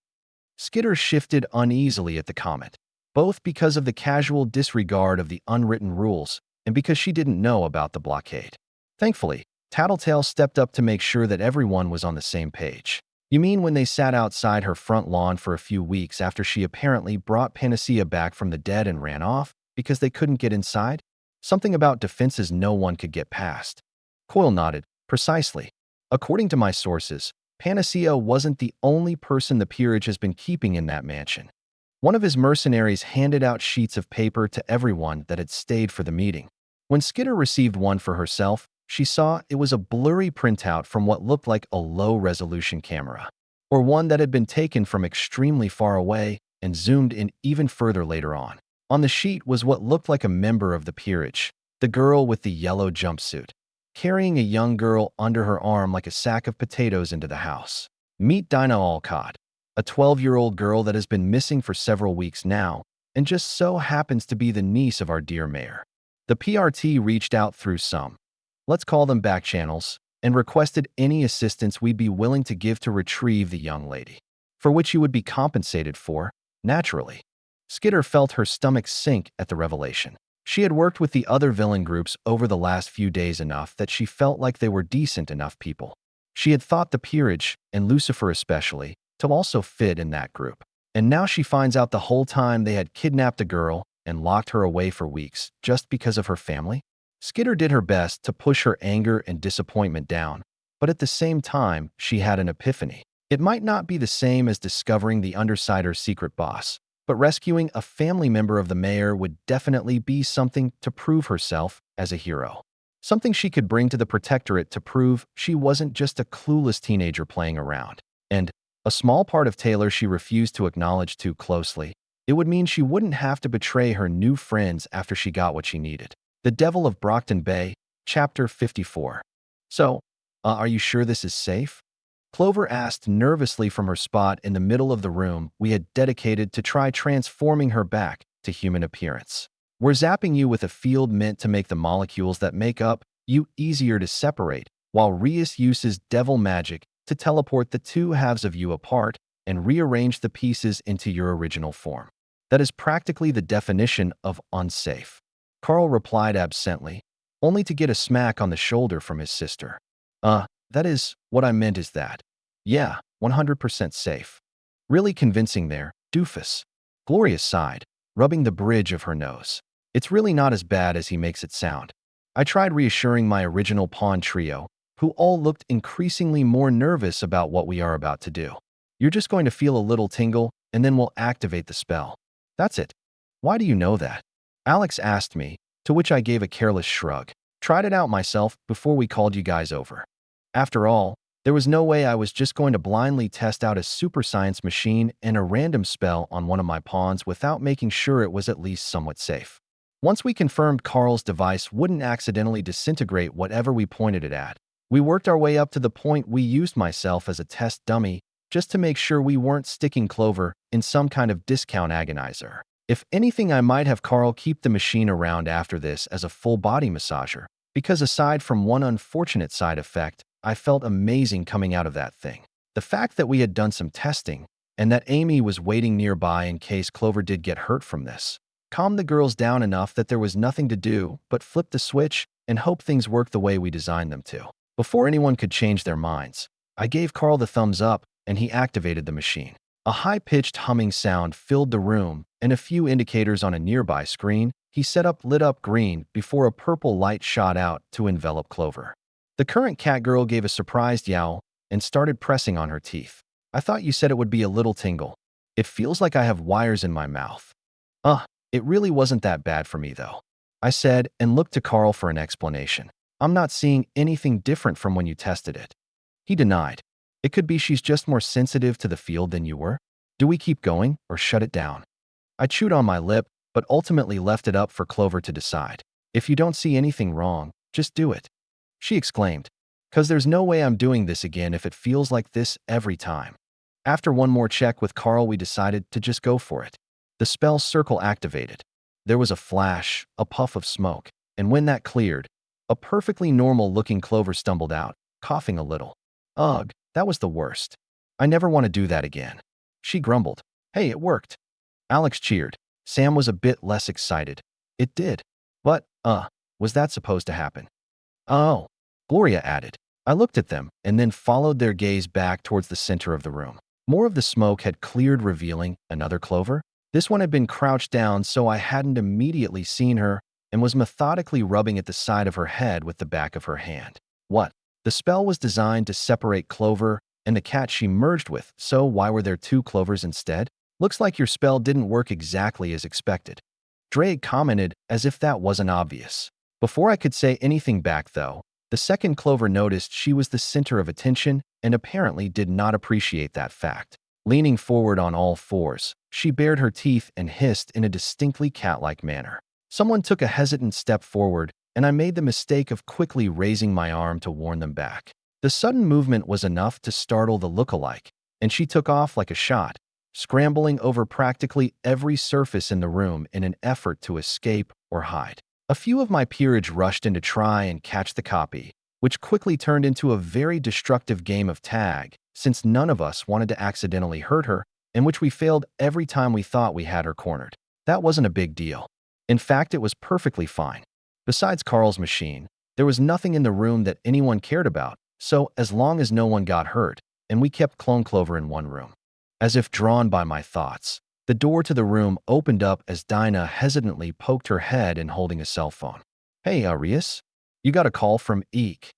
Speaker 1: Skitter shifted uneasily at the comment, both because of the casual disregard of the unwritten rules and because she didn't know about the blockade. Thankfully, Tattletale stepped up to make sure that everyone was on the same page. You mean when they sat outside her front lawn for a few weeks after she apparently brought Panacea back from the dead and ran off because they couldn't get inside? Something about defenses no one could get past. Coyle nodded. Precisely. According to my sources, Panacea wasn't the only person the peerage has been keeping in that mansion. One of his mercenaries handed out sheets of paper to everyone that had stayed for the meeting. When Skitter received one for herself, she saw it was a blurry printout from what looked like a low-resolution camera, or one that had been taken from extremely far away and zoomed in even further later on. On the sheet was what looked like a member of the peerage, the girl with the yellow jumpsuit, carrying a young girl under her arm like a sack of potatoes into the house. Meet Dinah Alcott, a 12-year-old girl that has been missing for several weeks now and just so happens to be the niece of our dear mayor. The PRT reached out through some, let's call them back channels, and requested any assistance we'd be willing to give to retrieve the young lady, for which you would be compensated for, naturally. Skitter felt her stomach sink at the revelation. She had worked with the other villain groups over the last few days enough that she felt like they were decent enough people. She had thought the peerage, and Lucifer especially, to also fit in that group. And now she finds out the whole time they had kidnapped a girl and locked her away for weeks just because of her family. Skitter did her best to push her anger and disappointment down, but at the same time, she had an epiphany. It might not be the same as discovering the Undersider's secret boss, but rescuing a family member of the mayor would definitely be something to prove herself as a hero. Something she could bring to the Protectorate to prove she wasn't just a clueless teenager playing around. And a small part of Taylor she refused to acknowledge too closely. It would mean she wouldn't have to betray her new friends after she got what she needed. The Devil of Brockton Bay, Chapter 54. So, are you sure this is safe? Clover asked nervously from her spot in the middle of the room we had dedicated to try transforming her back to human appearance. We're zapping you with a field meant to make the molecules that make up you easier to separate, while Rias uses devil magic to teleport the two halves of you apart and rearrange the pieces into your original form. That is practically the definition of unsafe. Carl replied absently, only to get a smack on the shoulder from his sister. That is, what I meant is that. Yeah, 100% safe. Really convincing there, doofus. Gloria sighed, rubbing the bridge of her nose. It's really not as bad as he makes it sound. I tried reassuring my original pawn trio, who all looked increasingly more nervous about what we are about to do. You're just going to feel a little tingle, and then we'll activate the spell. That's it. Why do you know that? Alex asked me, to which I gave a careless shrug. Tried it out myself before we called you guys over. After all, there was no way I was just going to blindly test out a super science machine and a random spell on one of my pawns without making sure it was at least somewhat safe. Once we confirmed Carl's device wouldn't accidentally disintegrate whatever we pointed it at, we worked our way up to the point we used myself as a test dummy just to make sure we weren't sticking Clover in some kind of discount agonizer. If anything, I might have Carl keep the machine around after this as a full-body massager, because aside from one unfortunate side effect, I felt amazing coming out of that thing. The fact that we had done some testing, and that Amy was waiting nearby in case Clover did get hurt from this, calmed the girls down enough that there was nothing to do but flip the switch and hope things worked the way we designed them to. Before anyone could change their minds, I gave Carl the thumbs up and he activated the machine. A high-pitched humming sound filled the room, and a few indicators on a nearby screen he set up lit up green before a purple light shot out to envelop Clover. The current catgirl gave a surprised yowl and started pressing on her teeth. I thought you said it would be a little tingle. It feels like I have wires in my mouth. It really wasn't that bad for me though, I said and looked to Carl for an explanation. I'm not seeing anything different from when you tested it. He denied. It could be she's just more sensitive to the field than you were. Do we keep going or shut it down? I chewed on my lip, but ultimately left it up for Clover to decide. If you don't see anything wrong, just do it. She exclaimed, 'Cause there's no way I'm doing this again if it feels like this every time. After one more check with Carl, we decided to just go for it. The spell circle activated. There was a flash, a puff of smoke, and when that cleared, a perfectly normal-looking Clover stumbled out, coughing a little. Ugh, that was the worst. I never want to do that again. She grumbled. Hey, it worked. Alex cheered. Sam was a bit less excited. It did. But, was that supposed to happen? Oh, Gloria added. I looked at them and then followed their gaze back towards the center of the room. More of the smoke had cleared, revealing another Clover. This one had been crouched down, so I hadn't immediately seen her, and was methodically rubbing at the side of her head with the back of her hand. What? The spell was designed to separate Clover and the cat she merged with, so why were there two Clovers instead? Looks like your spell didn't work exactly as expected. Drake commented as if that wasn't obvious. Before I could say anything back, though, the second Clover noticed she was the center of attention and apparently did not appreciate that fact. Leaning forward on all fours, she bared her teeth and hissed in a distinctly cat-like manner. Someone took a hesitant step forward, and I made the mistake of quickly raising my arm to warn them back. The sudden movement was enough to startle the look-alike, and she took off like a shot, scrambling over practically every surface in the room in an effort to escape or hide. A few of my peerage rushed in to try and catch the copy, which quickly turned into a very destructive game of tag, since none of us wanted to accidentally hurt her, in which we failed every time we thought we had her cornered. That wasn't a big deal. In fact, it was perfectly fine. Besides Carl's machine, there was nothing in the room that anyone cared about, so as long as no one got hurt, and we kept Clone Clover in one room. As if drawn by my thoughts, the door to the room opened up as Dinah hesitantly poked her head in holding a cell phone. Hey, Arias, you got a call from Eek.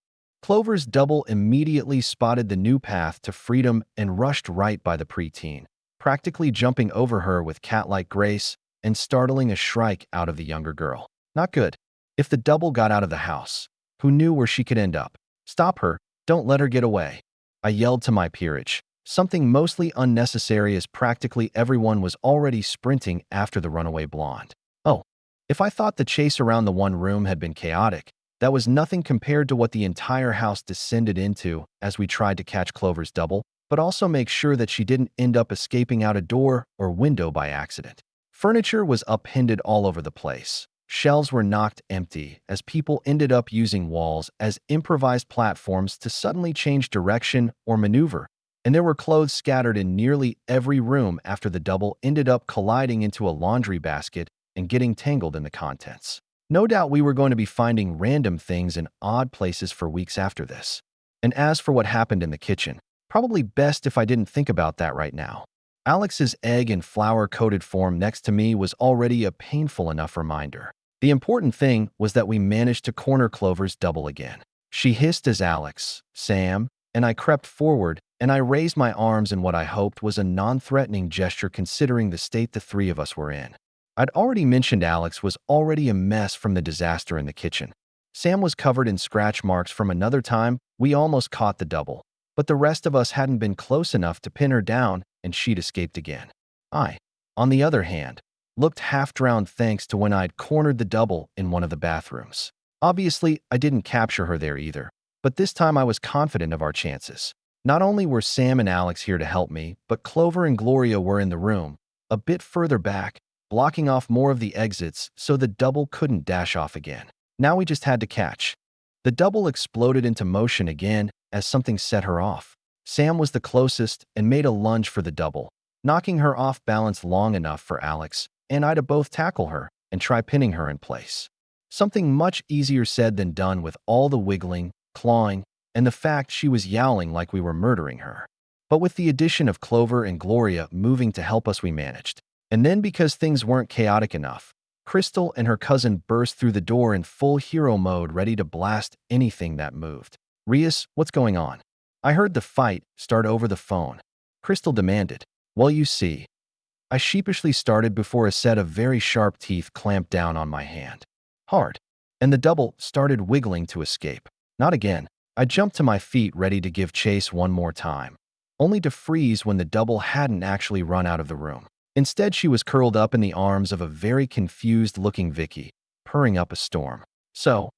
Speaker 1: Clover's double immediately spotted the new path to freedom and rushed right by the preteen, practically jumping over her with cat-like grace and startling a shrike out of the younger girl. Not good. If the double got out of the house, who knew where she could end up? Stop her. Don't let her get away. I yelled to my peerage, something mostly unnecessary as practically everyone was already sprinting after the runaway blonde. Oh, if I thought the chase around the one room had been chaotic, that was nothing compared to what the entire house descended into as we tried to catch Clover's double, but also make sure that she didn't end up escaping out a door or window by accident. Furniture was upended all over the place. Shelves were knocked empty as people ended up using walls as improvised platforms to suddenly change direction or maneuver, and there were clothes scattered in nearly every room after the double ended up colliding into a laundry basket and getting tangled in the contents. No doubt we were going to be finding random things in odd places for weeks after this. And as for what happened in the kitchen, probably best if I didn't think about that right now. Alex's egg and flour-coated form next to me was already a painful enough reminder. The important thing was that we managed to corner Clover's double again. She hissed as Alex, Sam, and I crept forward, and I raised my arms in what I hoped was a non-threatening gesture considering the state the three of us were in. I'd already mentioned Alex was already a mess from the disaster in the kitchen. Sam was covered in scratch marks from another time we almost caught the double, but the rest of us hadn't been close enough to pin her down, and she'd escaped again. I, on the other hand, looked half-drowned thanks to when I'd cornered the double in one of the bathrooms. Obviously, I didn't capture her there either, but this time I was confident of our chances. Not only were Sam and Alex here to help me, but Clover and Gloria were in the room, a bit further back, blocking off more of the exits so the double couldn't dash off again. Now we just had to catch. The double exploded into motion again as something set her off. Sam was the closest and made a lunge for the double, knocking her off balance long enough for Alex and I to both tackle her and try pinning her in place. Something much easier said than done with all the wiggling, clawing, and the fact she was yowling like we were murdering her. But with the addition of Clover and Gloria moving to help us, we managed. And then because things weren't chaotic enough, Crystal and her cousin burst through the door in full hero mode, ready to blast anything that moved. Rias, what's going on? I heard the fight start over the phone. Crystal demanded. Well, you see. I sheepishly started before a set of very sharp teeth clamped down on my hand. Hard. And the double started wiggling to escape. Not again. I jumped to my feet ready to give chase one more time, only to freeze when the double hadn't actually run out of the room. Instead, she was curled up in the arms of a very confused-looking Vicky, purring up a storm. So,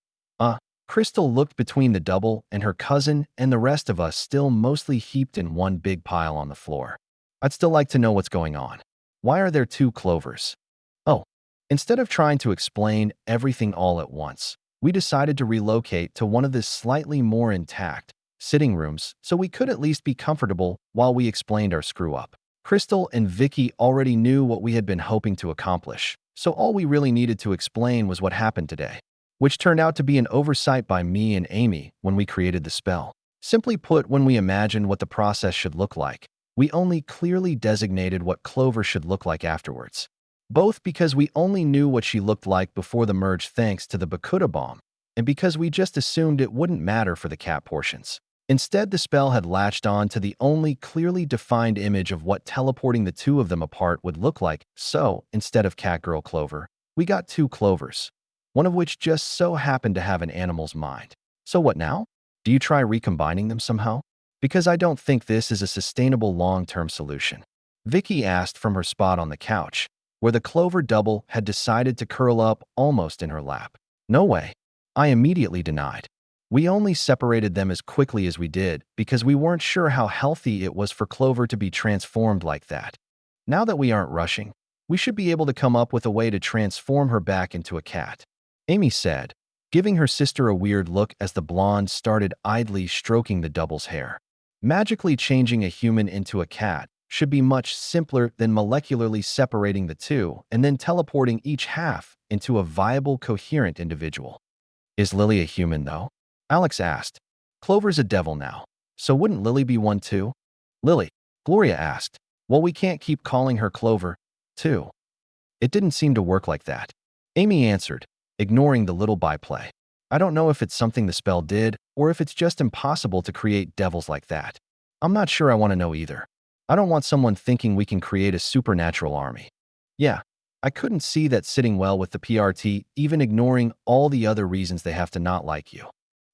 Speaker 1: Crystal looked between the double and her cousin and the rest of us still mostly heaped in one big pile on the floor. I'd still like to know what's going on. Why are there two Clovers? Oh, instead of trying to explain everything all at once, we decided to relocate to one of the slightly more intact sitting rooms so we could at least be comfortable while we explained our screw-up. Crystal and Vicky already knew what we had been hoping to accomplish, so all we really needed to explain was what happened today, which turned out to be an oversight by me and Amy when we created the spell. Simply put, when we imagined what the process should look like, we only clearly designated what Clover should look like afterwards. Both because we only knew what she looked like before the merge thanks to the Bakuda bomb, and because we just assumed it wouldn't matter for the cat portions. Instead, the spell had latched on to the only clearly defined image of what teleporting the two of them apart would look like, so, instead of catgirl Clover, we got two Clovers, one of which just so happened to have an animal's mind. So what now? Do you try recombining them somehow? Because I don't think this is a sustainable long-term solution. Vicky asked from her spot on the couch, where the Clover double had decided to curl up almost in her lap. No way. I immediately denied. We only separated them as quickly as we did because we weren't sure how healthy it was for Clover to be transformed like that. Now that we aren't rushing, we should be able to come up with a way to transform her back into a cat, Amy said, giving her sister a weird look as the blonde started idly stroking the double's hair. Magically changing a human into a cat should be much simpler than molecularly separating the two and then teleporting each half into a viable, coherent individual. Is Lily a human, though? Alex asked. Clover's a devil now, so wouldn't Lily be one too? Lily, Gloria asked. Well, we can't keep calling her Clover, too. It didn't seem to work like that. Amy answered, ignoring the little byplay. I don't know if it's something the spell did or if it's just impossible to create devils like that. I'm not sure I want to know either. I don't want someone thinking we can create a supernatural army. Yeah, I couldn't see that sitting well with the PRT, even ignoring all the other reasons they have to not like you.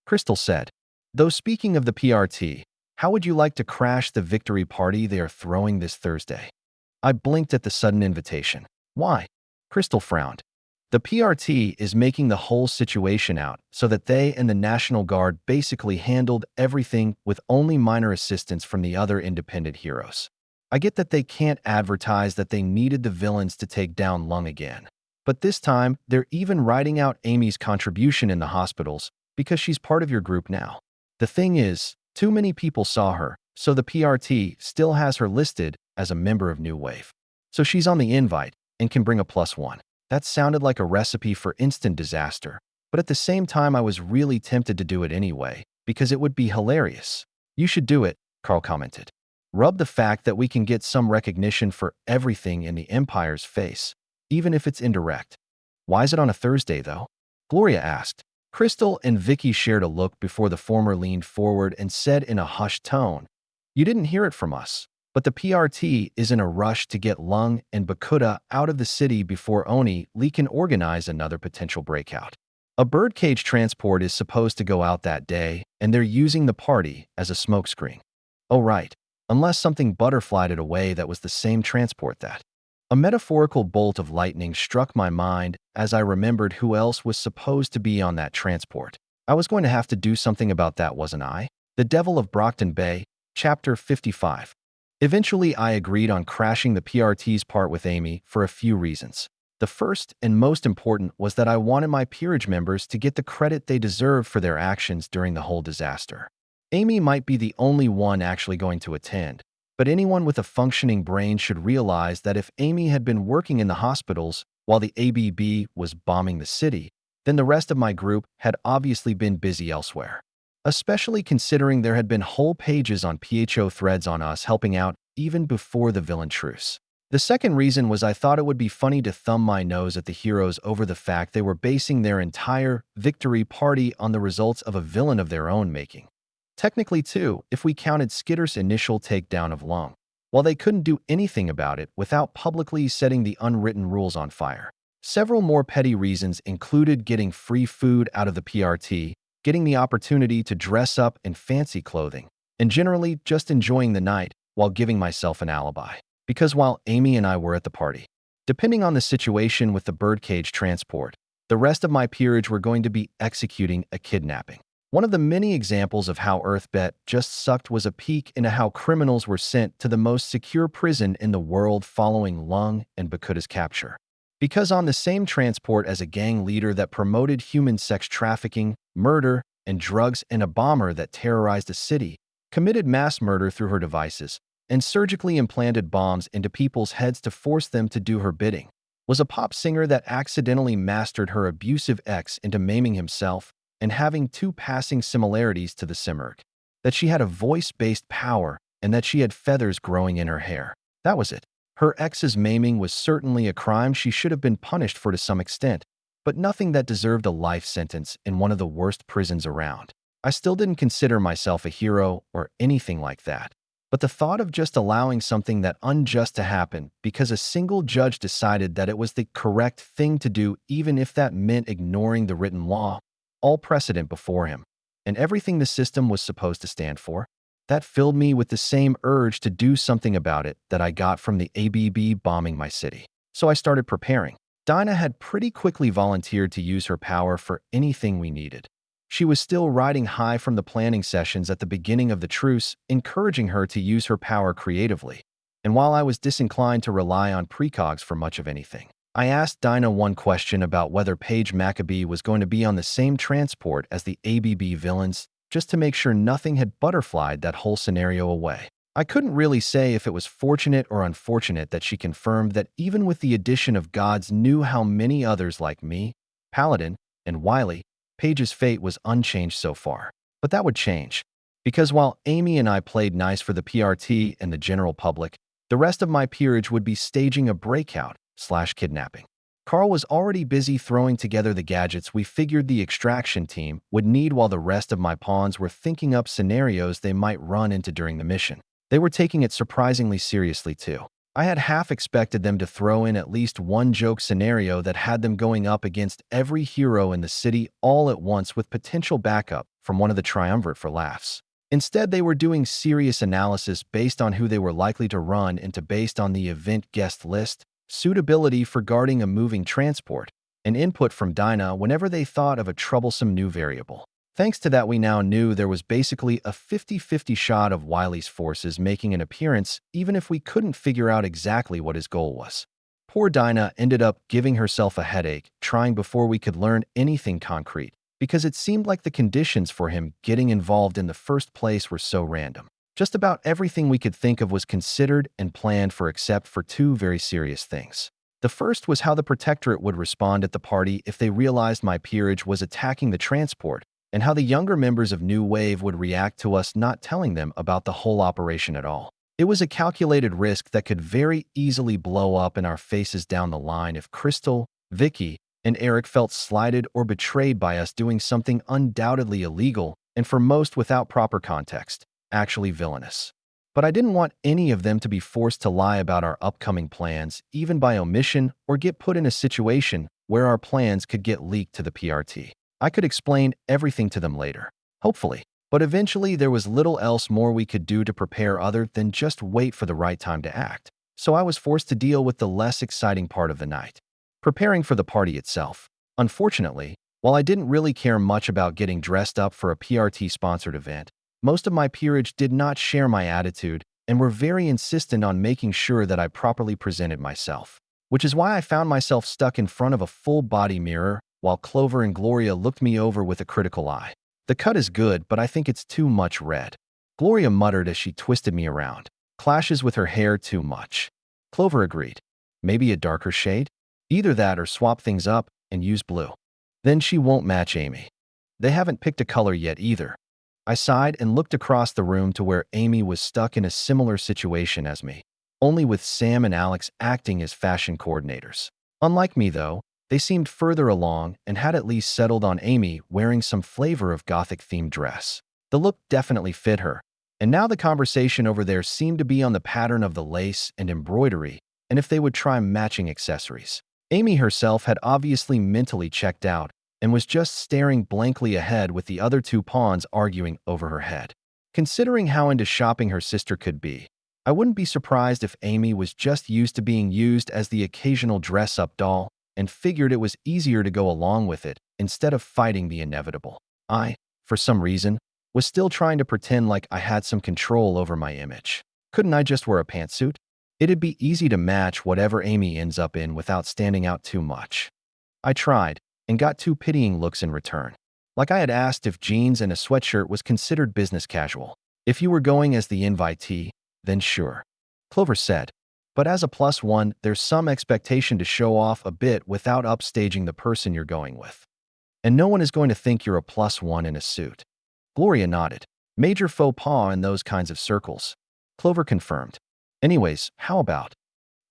Speaker 1: Crystal said, though speaking of the PRT, how would you like to crash the victory party they are throwing this Thursday? I blinked at the sudden invitation. Why? Crystal frowned. The PRT is making the whole situation out so that they and the National Guard basically handled everything with only minor assistance from the other independent heroes. I get that they can't advertise that they needed the villains to take down Lung again, but this time they're even writing out Amy's contribution in the hospitals because she's part of your group now. The thing is, too many people saw her, so the PRT still has her listed as a member of New Wave. So she's on the invite and can bring a +1. That sounded like a recipe for instant disaster, but at the same time I was really tempted to do it anyway, because it would be hilarious. You should do it, Carl commented. Rub the fact that we can get some recognition for everything in the Empire's face, even if it's indirect. Why is it on a Thursday, though? Gloria asked. Crystal and Vicky shared a look before the former leaned forward and said in a hushed tone, You didn't hear it from us, but the PRT is in a rush to get Lung and Bakuda out of the city before Oni Lee can organize another potential breakout. A birdcage transport is supposed to go out that day, and they're using the party as a smokescreen. Oh right, unless something butterflied it away that was the same transport that. A metaphorical bolt of lightning struck my mind as I remembered who else was supposed to be on that transport. I was going to have to do something about that, wasn't I? The Devil of Brockton Bay, Chapter 55. Eventually, I agreed on crashing the PRT's part with Amy for a few reasons. The first and most important was that I wanted my peerage members to get the credit they deserve for their actions during the whole disaster. Amy might be the only one actually going to attend, but anyone with a functioning brain should realize that if Amy had been working in the hospitals while the ABB was bombing the city, then the rest of my group had obviously been busy elsewhere. Especially considering there had been whole pages on PHO threads on us helping out even before the villain truce. The second reason was I thought it would be funny to thumb my nose at the heroes over the fact they were basing their entire victory party on the results of a villain of their own making. Technically, too, if we counted Skitter's initial takedown of Lung, while they couldn't do anything about it without publicly setting the unwritten rules on fire. Several more petty reasons included getting free food out of the PRT, getting the opportunity to dress up in fancy clothing, and generally just enjoying the night while giving myself an alibi. Because while Amy and I were at the party, depending on the situation with the birdcage transport, the rest of my peerage were going to be executing a kidnapping. One of the many examples of how Earthbet just sucked was a peek into how criminals were sent to the most secure prison in the world following Lung and Bakuta's capture. Because on the same transport as a gang leader that promoted human sex trafficking, murder, and drugs, and a bomber that terrorized a city, committed mass murder through her devices, and surgically implanted bombs into people's heads to force them to do her bidding, was a pop singer that accidentally mastered her abusive ex into maiming himself and having two passing similarities to the Simurgh, that she had a voice-based power and that she had feathers growing in her hair. That was it. Her ex's maiming was certainly a crime she should have been punished for to some extent, but nothing that deserved a life sentence in one of the worst prisons around. I still didn't consider myself a hero or anything like that, but the thought of just allowing something that unjust to happen because a single judge decided that it was the correct thing to do, even if that meant ignoring the written law, all precedent before him, and everything the system was supposed to stand for, that filled me with the same urge to do something about it that I got from the ABB bombing my city. So I started preparing. Dinah had pretty quickly volunteered to use her power for anything we needed. She was still riding high from the planning sessions at the beginning of the truce, encouraging her to use her power creatively. And while I was disinclined to rely on precogs for much of anything, I asked Dinah one question about whether Paige Maccabee was going to be on the same transport as the ABB villains, just to make sure nothing had butterflied that whole scenario away. I couldn't really say if it was fortunate or unfortunate that she confirmed that even with the addition of gods knew how many others like me, Paladin, and Wiley, Paige's fate was unchanged so far. But that would change, because while Amy and I played nice for the PRT and the general public, the rest of my peerage would be staging a breakout/kidnapping. Carl was already busy throwing together the gadgets we figured the extraction team would need while the rest of my pawns were thinking up scenarios they might run into during the mission. They were taking it surprisingly seriously too. I had half expected them to throw in at least one joke scenario that had them going up against every hero in the city all at once with potential backup from one of the triumvirate for laughs. Instead, they were doing serious analysis based on who they were likely to run into based on the event guest list, suitability for guarding a moving transport, and input from Dinah whenever they thought of a troublesome new variable. Thanks to that, we now knew there was basically a 50-50 shot of Wiley's forces making an appearance, even if we couldn't figure out exactly what his goal was. Poor Dinah ended up giving herself a headache trying before we could learn anything concrete, because it seemed like the conditions for him getting involved in the first place were so random. Just about everything we could think of was considered and planned for except for two very serious things. The first was how the Protectorate would respond at the party if they realized my peerage was attacking the transport, and how the younger members of New Wave would react to us not telling them about the whole operation at all. It was a calculated risk that could very easily blow up in our faces down the line if Crystal, Vicky, and Eric felt slighted or betrayed by us doing something undoubtedly illegal and, for most without proper context, actually villainous. But I didn't want any of them to be forced to lie about our upcoming plans, even by omission, or get put in a situation where our plans could get leaked to the PRT. I could explain everything to them later, hopefully, but eventually there was little else more we could do to prepare other than just wait for the right time to act. So I was forced to deal with the less exciting part of the night, preparing for the party itself. Unfortunately, while I didn't really care much about getting dressed up for a PRT-sponsored event, most of my peerage did not share my attitude and were very insistent on making sure that I properly presented myself, which is why I found myself stuck in front of a full-body mirror while Clover and Gloria looked me over with a critical eye. "The cut is good, but I think it's too much red," Gloria muttered as she twisted me around. "Clashes with her hair too much." Clover agreed. "Maybe a darker shade? Either that or swap things up and use blue. Then she won't match Amy. They haven't picked a color yet either." I sighed and looked across the room to where Amy was stuck in a similar situation as me, only with Sam and Alex acting as fashion coordinators. Unlike me, though, they seemed further along and had at least settled on Amy wearing some flavor of Gothic-themed dress. The look definitely fit her, and now the conversation over there seemed to be on the pattern of the lace and embroidery, and if they would try matching accessories. Amy herself had obviously mentally checked out and was just staring blankly ahead with the other two pawns arguing over her head. Considering how into shopping her sister could be, I wouldn't be surprised if Amy was just used to being used as the occasional dress-up doll and figured it was easier to go along with it instead of fighting the inevitable. I, for some reason, was still trying to pretend like I had some control over my image. Couldn't I just wear a pantsuit? It'd be easy to match whatever Amy ends up in without standing out too much. I tried, and got 2 pitying looks in return. Like I had asked if jeans and a sweatshirt was considered business casual. If you were going as the invitee, then sure, Clover said. But as a +1, there's some expectation to show off a bit without upstaging the person you're going with. And no one is going to think you're a +1 in a suit. Gloria nodded. Major faux pas in those kinds of circles. Clover confirmed. Anyways, how about?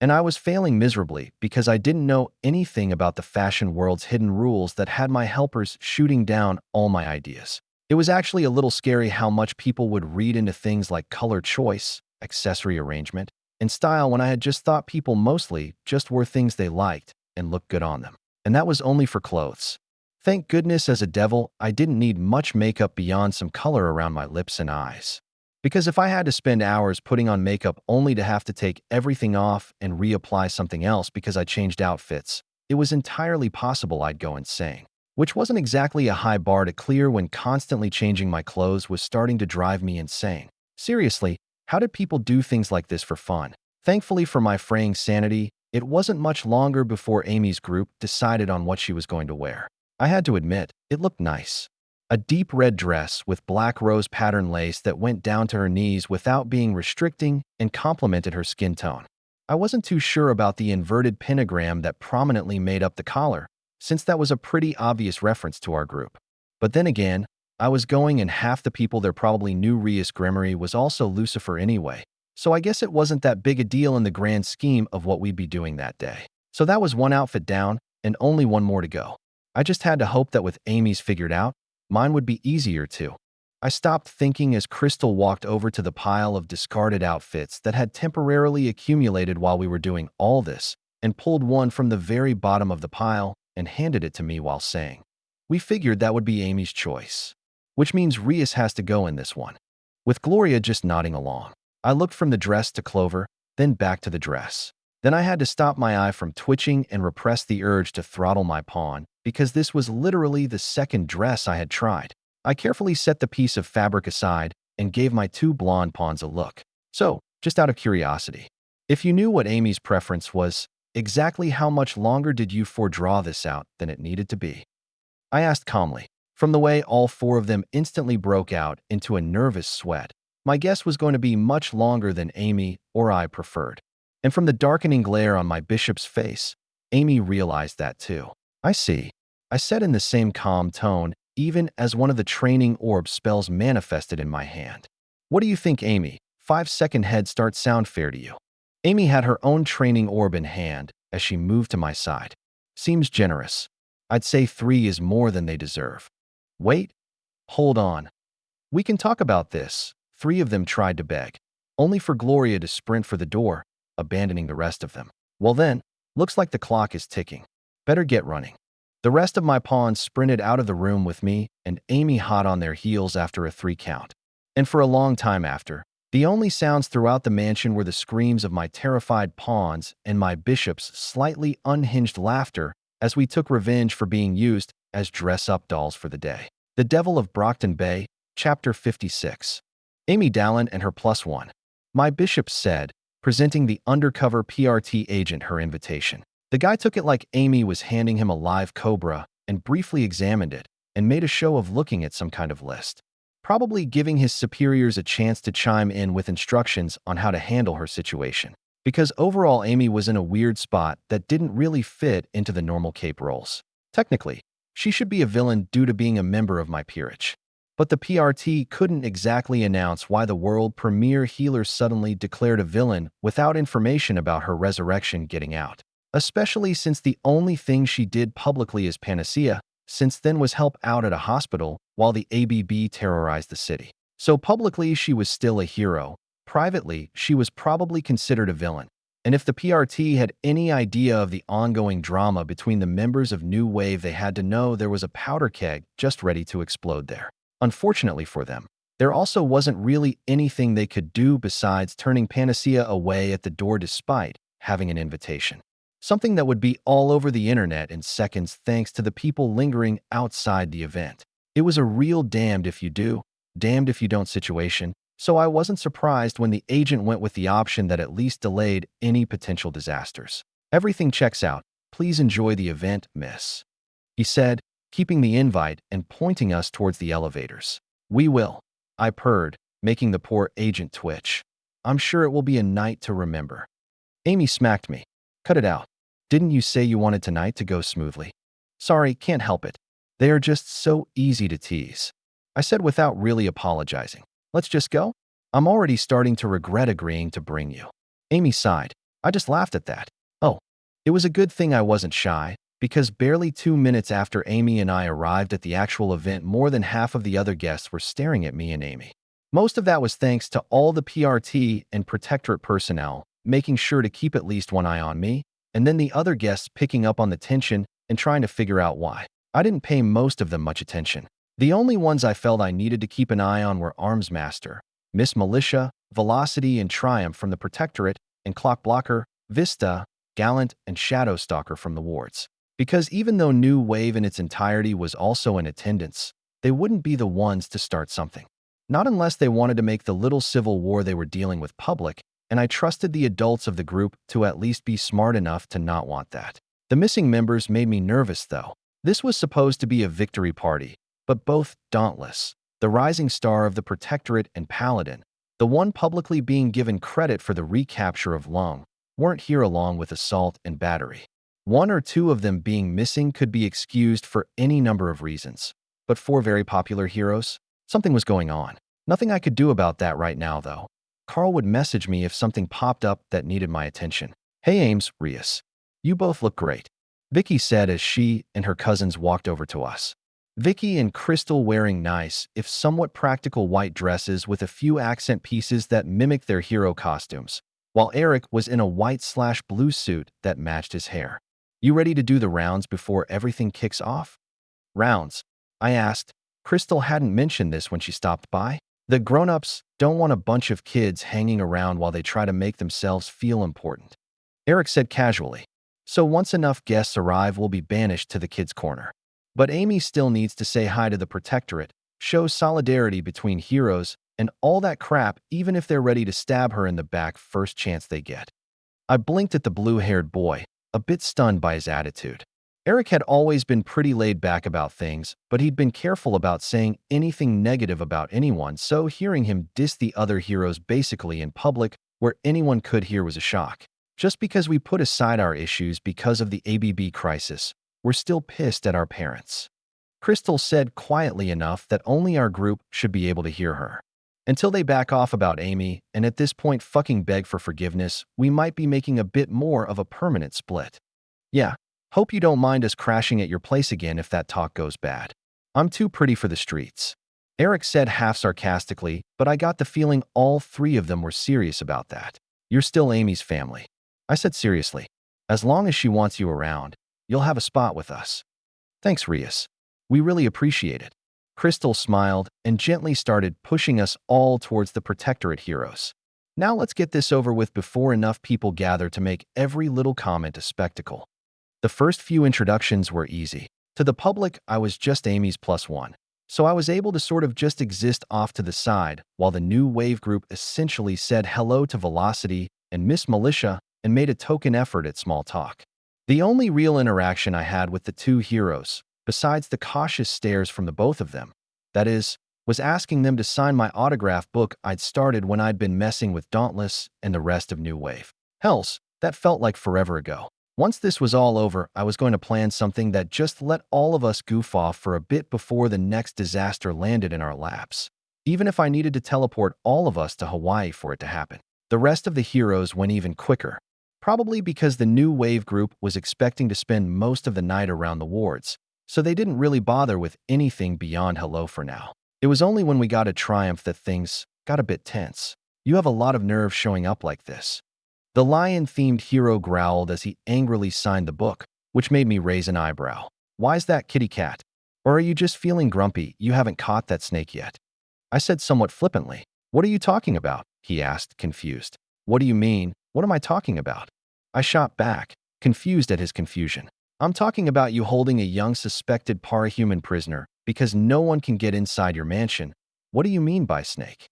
Speaker 1: And I was failing miserably because I didn't know anything about the fashion world's hidden rules that had my helpers shooting down all my ideas. It was actually a little scary how much people would read into things like color choice, accessory arrangement, and style when I had just thought people mostly just wore things they liked and looked good on them. And that was only for clothes. Thank goodness as a devil, I didn't need much makeup beyond some color around my lips and eyes. Because if I had to spend hours putting on makeup only to have to take everything off and reapply something else because I changed outfits, it was entirely possible I'd go insane. Which wasn't exactly a high bar to clear when constantly changing my clothes was starting to drive me insane. Seriously, how did people do things like this for fun? Thankfully for my fraying sanity, it wasn't much longer before Amy's group decided on what she was going to wear. I had to admit, it looked nice. A deep red dress with black rose pattern lace that went down to her knees without being restricting and complemented her skin tone. I wasn't too sure about the inverted pentagram that prominently made up the collar, since that was a pretty obvious reference to our group. But then again, I was going and half the people there probably knew Rias Grimory was also Lucifer anyway, so I guess it wasn't that big a deal in the grand scheme of what we'd be doing that day. So that was 1 outfit down and only 1 more to go. I just had to hope that with Amy's figured out, mine would be easier too. I stopped thinking as Crystal walked over to the pile of discarded outfits that had temporarily accumulated while we were doing all this and pulled one from the very bottom of the pile and handed it to me while saying, "We figured that would be Amy's choice, which means Rias has to go in this one." With Gloria just nodding along. I looked from the dress to Clover, then back to the dress. Then I had to stop my eye from twitching and repress the urge to throttle my pawn, because this was literally the second dress I had tried. I carefully set the piece of fabric aside and gave my 2 blonde pawns a look. So, just out of curiosity, if you knew what Amy's preference was, exactly how much longer did you foredraw this out than it needed to be? I asked calmly. From the way all 4 of them instantly broke out into a nervous sweat, my guess was going to be much longer than Amy or I preferred. And from the darkening glare on my bishop's face, Amy realized that too. "I see," I said in the same calm tone, even as one of the training orb spells manifested in my hand. "What do you think, Amy? 5-second head start sound fair to you?" Amy had her own training orb in hand as she moved to my side. "Seems generous. I'd say 3 is more than they deserve." "Wait. Hold on. We can talk about this." 3 of them tried to beg, only for Gloria to sprint for the door, abandoning the rest of them. "Well then, looks like the clock is ticking. Better get running." The rest of my pawns sprinted out of the room with me and Amy hot on their heels after a 3 count. And for a long time after, the only sounds throughout the mansion were the screams of my terrified pawns and my bishop's slightly unhinged laughter as we took revenge for being used as dress-up dolls for the day. The Devil of Brockton Bay, Chapter 56. Amy Dallin and her +1. My bishop said, presenting the undercover PRT agent her invitation. The guy took it like Amy was handing him a live cobra and briefly examined it and made a show of looking at some kind of list, probably giving his superiors a chance to chime in with instructions on how to handle her situation. Because overall Amy was in a weird spot that didn't really fit into the normal cape roles. Technically, she should be a villain due to being a member of my peerage. But the PRT couldn't exactly announce why the world premier healer suddenly declared a villain without information about her resurrection getting out. Especially since the only thing she did publicly as Panacea since then was help out at a hospital while the ABB terrorized the city. So publicly she was still a hero. Privately, she was probably considered a villain. And if the PRT had any idea of the ongoing drama between the members of New Wave, they had to know there was a powder keg just ready to explode there. Unfortunately for them, there also wasn't really anything they could do besides turning Panacea away at the door despite having an invitation. Something that would be all over the internet in seconds thanks to the people lingering outside the event. It was a real damned if you do, damned if you don't situation, so I wasn't surprised when the agent went with the option that at least delayed any potential disasters. Everything checks out. Please enjoy the event, miss, he said, keeping the invite and pointing us towards the elevators. We will, I purred, making the poor agent twitch. I'm sure it will be a night to remember. Amy smacked me. Cut it out. Didn't you say you wanted tonight to go smoothly? Sorry, can't help it. They are just so easy to tease, I said without really apologizing. Let's just go? I'm already starting to regret agreeing to bring you. Amy sighed. I just laughed at that. Oh, it was a good thing I wasn't shy, because barely 2 minutes after Amy and I arrived at the actual event, more than half of the other guests were staring at me and Amy. Most of that was thanks to all the PRT and Protectorate personnel making sure to keep at least one eye on me, and then the other guests picking up on the tension and trying to figure out why. I didn't pay most of them much attention. The only ones I felt I needed to keep an eye on were Armsmaster, Miss Militia, Velocity and Triumph from the Protectorate, and Clockblocker, Vista, Gallant, and Shadowstalker from the wards. Because even though New Wave in its entirety was also in attendance, they wouldn't be the ones to start something. Not unless they wanted to make the little civil war they were dealing with public, and I trusted the adults of the group to at least be smart enough to not want that. The missing members made me nervous, though. This was supposed to be a victory party, but both Dauntless, the rising star of the Protectorate, and Paladin, the one publicly being given credit for the recapture of Lung, weren't here along with Assault and Battery. One or two of them being missing could be excused for any number of reasons, but 4 very popular heroes? Something was going on. Nothing I could do about that right now, though. Carl would message me if something popped up that needed my attention. Hey Ames, Rias. You both look great, Vicky said as she and her cousins walked over to us. Vicky and Crystal wearing nice, if somewhat practical white dresses with a few accent pieces that mimicked their hero costumes, while Eric was in a white/blue suit that matched his hair. You ready to do the rounds before everything kicks off? Rounds? I asked. Crystal hadn't mentioned this when she stopped by. The grown-ups don't want a bunch of kids hanging around while they try to make themselves feel important, Eric said casually. So once enough guests arrive, we'll be banished to the kids' corner. But Amy still needs to say hi to the Protectorate, show solidarity between heroes, and all that crap, even if they're ready to stab her in the back first chance they get. I blinked at the blue-haired boy, a bit stunned by his attitude. Eric had always been pretty laid back about things, but he'd been careful about saying anything negative about anyone, so hearing him diss the other heroes basically in public where anyone could hear was a shock. Just because we put aside our issues because of the ABB crisis, we're still pissed at our parents. Crystal said quietly enough that only our group should be able to hear her. Until they back off about Amy, and at this point fucking beg for forgiveness, we might be making a bit more of a permanent split. Yeah. Hope you don't mind us crashing at your place again if that talk goes bad. I'm too pretty for the streets, Eric said half sarcastically, but I got the feeling all 3 of them were serious about that. You're still Amy's family, I said seriously. As long as she wants you around, you'll have a spot with us. Thanks, Rias. We really appreciate it. Crystal smiled and gently started pushing us all towards the Protectorate heroes. Now let's get this over with before enough people gather to make every little comment a spectacle. The first few introductions were easy. To the public, I was just Amy's +1, so I was able to sort of just exist off to the side while the New Wave group essentially said hello to Velocity and Miss Militia and made a token effort at small talk. The only real interaction I had with the 2 heroes, besides the cautious stares from the both of them, that is, was asking them to sign my autograph book I'd started when I'd been messing with Dauntless and the rest of New Wave. Hells, that felt like forever ago. Once this was all over, I was going to plan something that just let all of us goof off for a bit before the next disaster landed in our laps. Even if I needed to teleport all of us to Hawaii for it to happen. The rest of the heroes went even quicker, probably because the New Wave group was expecting to spend most of the night around the wards, so they didn't really bother with anything beyond hello for now. It was only when we got a Triumph that things got a bit tense. You have a lot of nerve showing up like this. The lion-themed hero growled as he angrily signed the book, which made me raise an eyebrow. Why's that, kitty cat? Or are you just feeling grumpy you haven't caught that snake yet? I said somewhat flippantly. What are you talking about? He asked, confused. What do you mean? What am I talking about? I shot back. confused at his confusion. I'm talking about you holding a young suspected parahuman prisoner because no one can get inside your mansion. What do you mean by snake?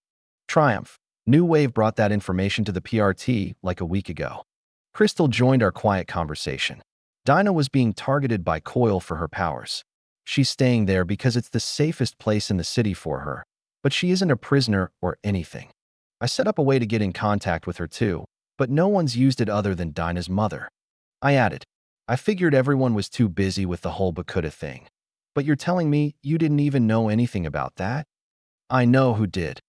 Speaker 1: Triumph. New Wave brought that information to the PRT like a week ago. Crystal joined our quiet conversation. Dinah was being targeted by Coil for her powers. She's staying there because it's the safest place in the city for her, but she isn't a prisoner or anything. I set up a way to get in contact with her too, but no one's used it other than Dinah's mother. I added, I figured everyone was too busy with the whole Bakuda thing. But you're telling me you didn't even know anything about that? I know who did.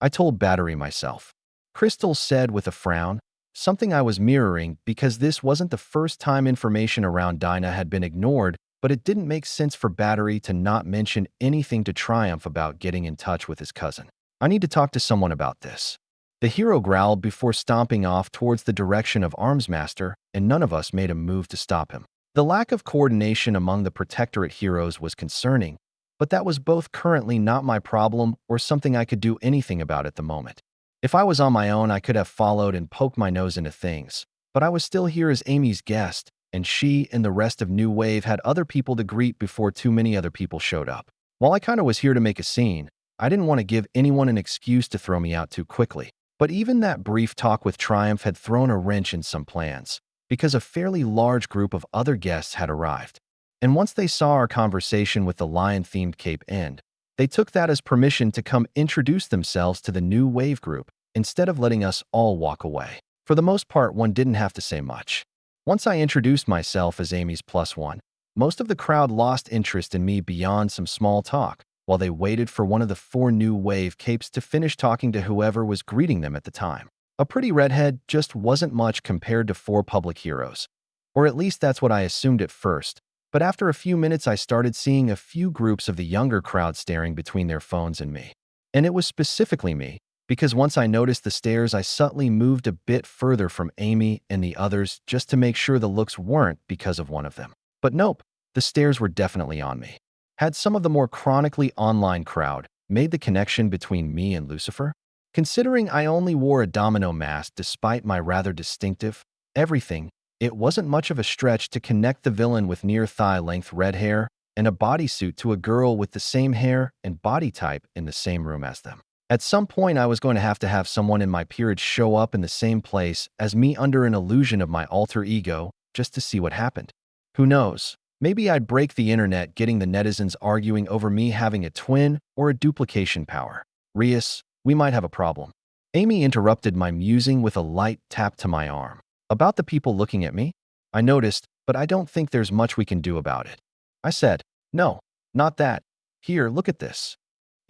Speaker 1: I told Battery myself. Crystal said with a frown, something I was mirroring because this wasn't the first time information around Dinah had been ignored, but it didn't make sense for Battery to not mention anything to Triumph about getting in touch with his cousin. I need to talk to someone about this. The hero growled before stomping off towards the direction of Armsmaster, and none of us made a move to stop him. The lack of coordination among the Protectorate heroes was concerning, but that was both currently not my problem or something I could do anything about at the moment. If I was on my own, I could have followed and poked my nose into things, but I was still here as Amy's guest, and she and the rest of New Wave had other people to greet before too many other people showed up. While I kinda was here to make a scene, I didn't want to give anyone an excuse to throw me out too quickly. But even that brief talk with Triumph had thrown a wrench in some plans, because a fairly large group of other guests had arrived. And once they saw our conversation with the lion-themed cape end, they took that as permission to come introduce themselves to the New Wave group, instead of letting us all walk away. For the most part, one didn't have to say much. Once I introduced myself as Amy's +1, most of the crowd lost interest in me beyond some small talk, while they waited for one of the 4 New Wave capes to finish talking to whoever was greeting them at the time. A pretty redhead just wasn't much compared to 4 public heroes. Or at least that's what I assumed at first, but after a few minutes I started seeing a few groups of the younger crowd staring between their phones and me. And it was specifically me, because once I noticed the stares I subtly moved a bit further from Amy and the others just to make sure the looks weren't because of one of them. But nope, the stares were definitely on me. Had some of the more chronically online crowd made the connection between me and Lucifer? Considering I only wore a domino mask despite my rather distinctive everything, it wasn't much of a stretch to connect the villain with near-thigh-length red hair and a bodysuit to a girl with the same hair and body type in the same room as them. At some point, I was going to have someone in my peerage show up in the same place as me under an illusion of my alter ego just to see what happened. Who knows? Maybe I'd break the internet getting the netizens arguing over me having a twin or a duplication power. Rias, we might have a problem. Amy interrupted my musing with a light tap to my arm. About the people looking at me? I noticed, but I don't think there's much we can do about it. I said, no, not that. Here, look at this.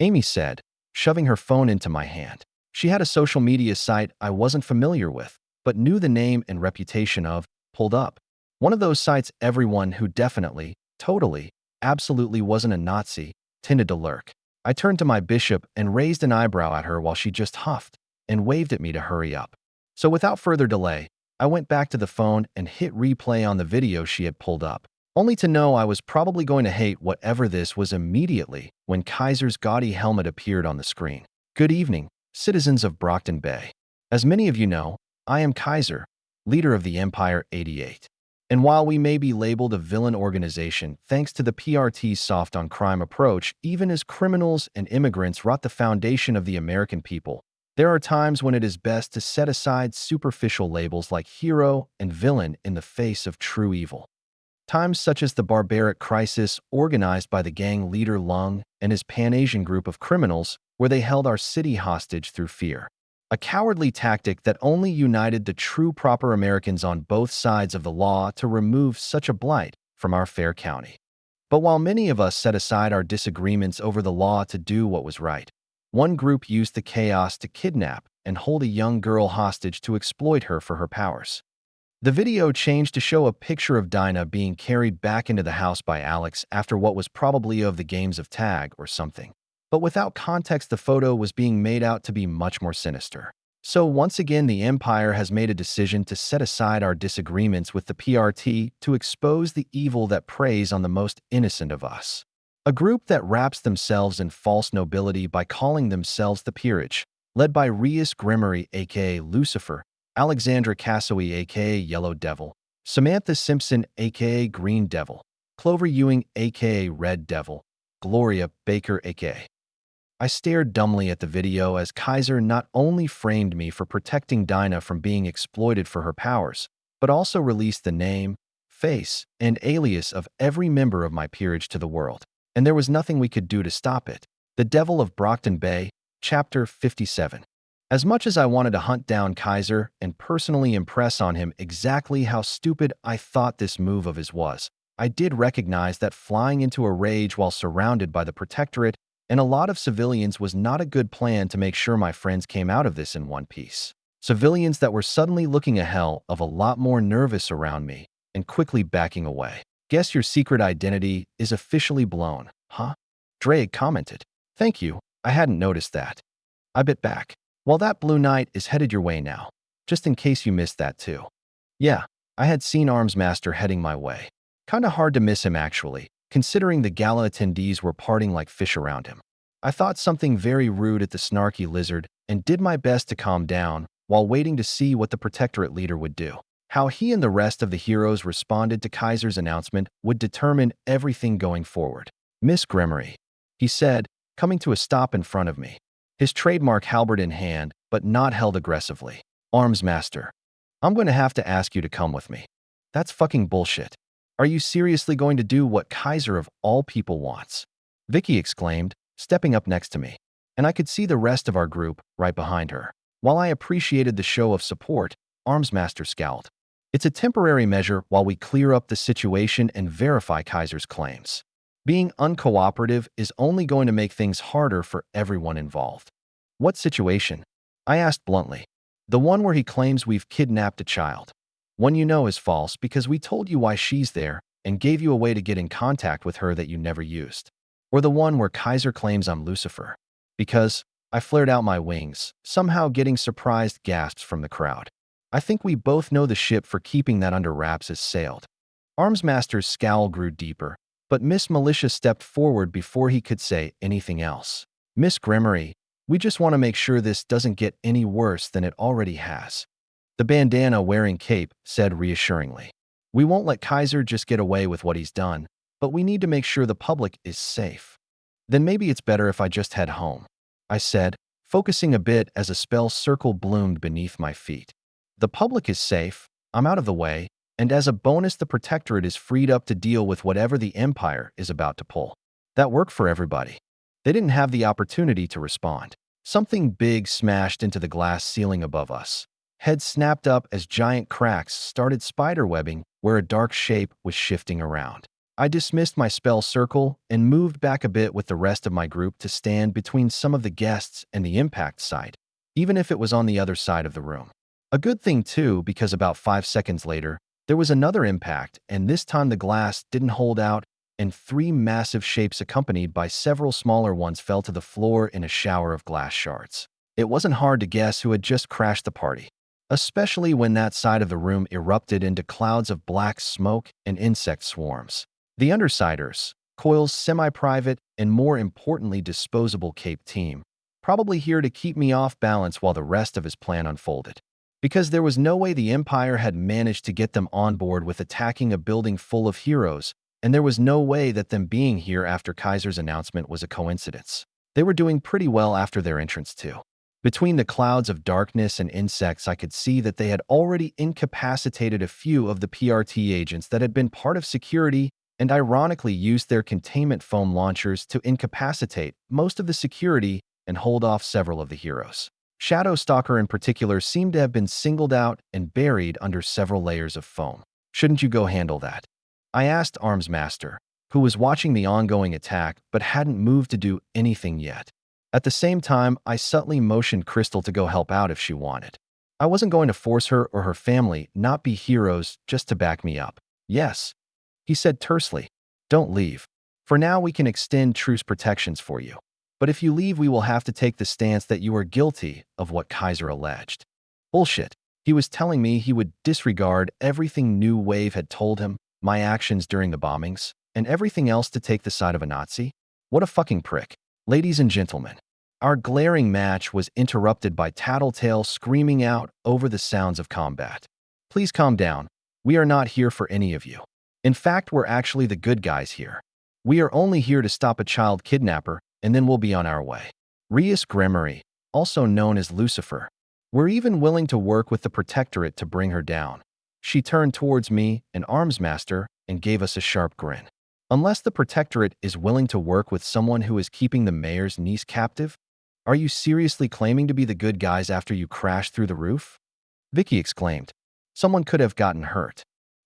Speaker 1: Amy said, shoving her phone into my hand. She had a social media site I wasn't familiar with, but knew the name and reputation of, pulled up. One of those sites everyone who definitely, totally, absolutely wasn't a Nazi tended to lurk. I turned to my bishop and raised an eyebrow at her while she just huffed and waved at me to hurry up. So without further delay, I went back to the phone and hit replay on the video she had pulled up, only to know I was probably going to hate whatever this was immediately when Kaiser's gaudy helmet appeared on the screen. Good evening, citizens of Brockton Bay. As many of you know, I am Kaiser, leader of the Empire 88. And while we may be labeled a villain organization thanks to the PRT's soft-on-crime approach, even as criminals and immigrants rot the foundation of the American people, there are times when it is best to set aside superficial labels like hero and villain in the face of true evil. Times such as the barbaric crisis organized by the gang leader Lung and his Pan-Asian group of criminals, where they held our city hostage through fear. A cowardly tactic that only united the true proper Americans on both sides of the law to remove such a blight from our fair county. But while many of us set aside our disagreements over the law to do what was right, one group used the chaos to kidnap and hold a young girl hostage to exploit her for her powers. The video changed to show a picture of Dinah being carried back into the house by Alex after what was probably of the games of tag or something. But without context, the photo was being made out to be much more sinister. So once again, the Empire has made a decision to set aside our disagreements with the PRT to expose the evil that preys on the most innocent of us. A group that wraps themselves in false nobility by calling themselves the Peerage, led by Rias Grimmery aka Lucifer, Alexandra Cassowy aka Yellow Devil, Samantha Simpson, aka Green Devil, Clover Ewing, aka Red Devil, Gloria Baker, aka. I stared dumbly at the video as Kaiser not only framed me for protecting Dinah from being exploited for her powers, but also released the name, face, and alias of every member of my peerage to the world. And there was nothing we could do to stop it. The Devil of Brockton Bay, Chapter 57. As much as I wanted to hunt down Kaiser and personally impress on him exactly how stupid I thought this move of his was, I did recognize that flying into a rage while surrounded by the Protectorate and a lot of civilians was not a good plan to make sure my friends came out of this in one piece. Civilians that were suddenly looking a hell of a lot more nervous around me and quickly backing away. Guess your secret identity is officially blown, huh? Drake commented. Thank you, I hadn't noticed that. I bit back. Well, that Blue Knight is headed your way now, just in case you missed that too. Yeah, I had seen Armsmaster heading my way. Kinda hard to miss him actually, considering the Gala attendees were parting like fish around him. I thought something very rude at the snarky lizard and did my best to calm down while waiting to see what the Protectorate leader would do. How he and the rest of the heroes responded to Kaiser's announcement would determine everything going forward. Miss Gremory, he said, coming to a stop in front of me, his trademark halberd in hand, but not held aggressively. Armsmaster, I'm going to have to ask you to come with me. That's fucking bullshit. Are you seriously going to do what Kaiser of all people wants? Vicky exclaimed, stepping up next to me, and I could see the rest of our group right behind her. While I appreciated the show of support, Armsmaster scowled. It's a temporary measure while we clear up the situation and verify Kaiser's claims. Being uncooperative is only going to make things harder for everyone involved. What situation? I asked bluntly. The one where he claims we've kidnapped a child. One you know is false because we told you why she's there and gave you a way to get in contact with her that you never used. Or the one where Kaiser claims I'm Lucifer. Because I flared out my wings, somehow getting surprised gasps from the crowd. I think we both know the ship for keeping that under wraps has sailed. Armsmaster's scowl grew deeper, but Miss Militia stepped forward before he could say anything else. Miss Gremory, we just want to make sure this doesn't get any worse than it already has. The bandana-wearing cape said reassuringly. We won't let Kaiser just get away with what he's done, but we need to make sure the public is safe. Then maybe it's better if I just head home, I said, focusing a bit as a spell circle bloomed beneath my feet. The public is safe, I'm out of the way, and as a bonus the Protectorate is freed up to deal with whatever the Empire is about to pull. That worked for everybody. They didn't have the opportunity to respond. Something big smashed into the glass ceiling above us. Heads snapped up as giant cracks started spiderwebbing where a dark shape was shifting around. I dismissed my spell circle and moved back a bit with the rest of my group to stand between some of the guests and the impact site, even if it was on the other side of the room. A good thing too, because about 5 seconds later, there was another impact, and this time the glass didn't hold out, and 3 massive shapes accompanied by several smaller ones fell to the floor in a shower of glass shards. It wasn't hard to guess who had just crashed the party, especially when that side of the room erupted into clouds of black smoke and insect swarms. The Undersiders, Coil's semi-private and more importantly disposable cape team, probably here to keep me off balance while the rest of his plan unfolded. Because there was no way the Empire had managed to get them on board with attacking a building full of heroes, and there was no way that them being here after Kaiser's announcement was a coincidence. They were doing pretty well after their entrance too. Between the clouds of darkness and insects, I could see that they had already incapacitated a few of the PRT agents that had been part of security and ironically used their containment foam launchers to incapacitate most of the security and hold off several of the heroes. Shadowstalker in particular seemed to have been singled out and buried under several layers of foam. Shouldn't you go handle that? I asked Armsmaster, who was watching the ongoing attack but hadn't moved to do anything yet. At the same time, I subtly motioned Crystal to go help out if she wanted. I wasn't going to force her or her family not be heroes just to back me up. Yes, he said tersely. Don't leave. For now, we can extend truce protections for you. But if you leave, we will have to take the stance that you are guilty of what Kaiser alleged. Bullshit. He was telling me he would disregard everything New Wave had told him, my actions during the bombings, and everything else to take the side of a Nazi? What a fucking prick. Ladies and gentlemen, our glaring match was interrupted by Tattletale screaming out over the sounds of combat. Please calm down. We are not here for any of you. In fact, we're actually the good guys here. We are only here to stop a child kidnapper, and then we'll be on our way. Rias Gremory, also known as Lucifer. We're even willing to work with the Protectorate to bring her down. She turned towards me, an armsmaster, and gave us a sharp grin. Unless the Protectorate is willing to work with someone who is keeping the mayor's niece captive? Are you seriously claiming to be the good guys after you crashed through the roof? Vicky exclaimed. Someone could have gotten hurt.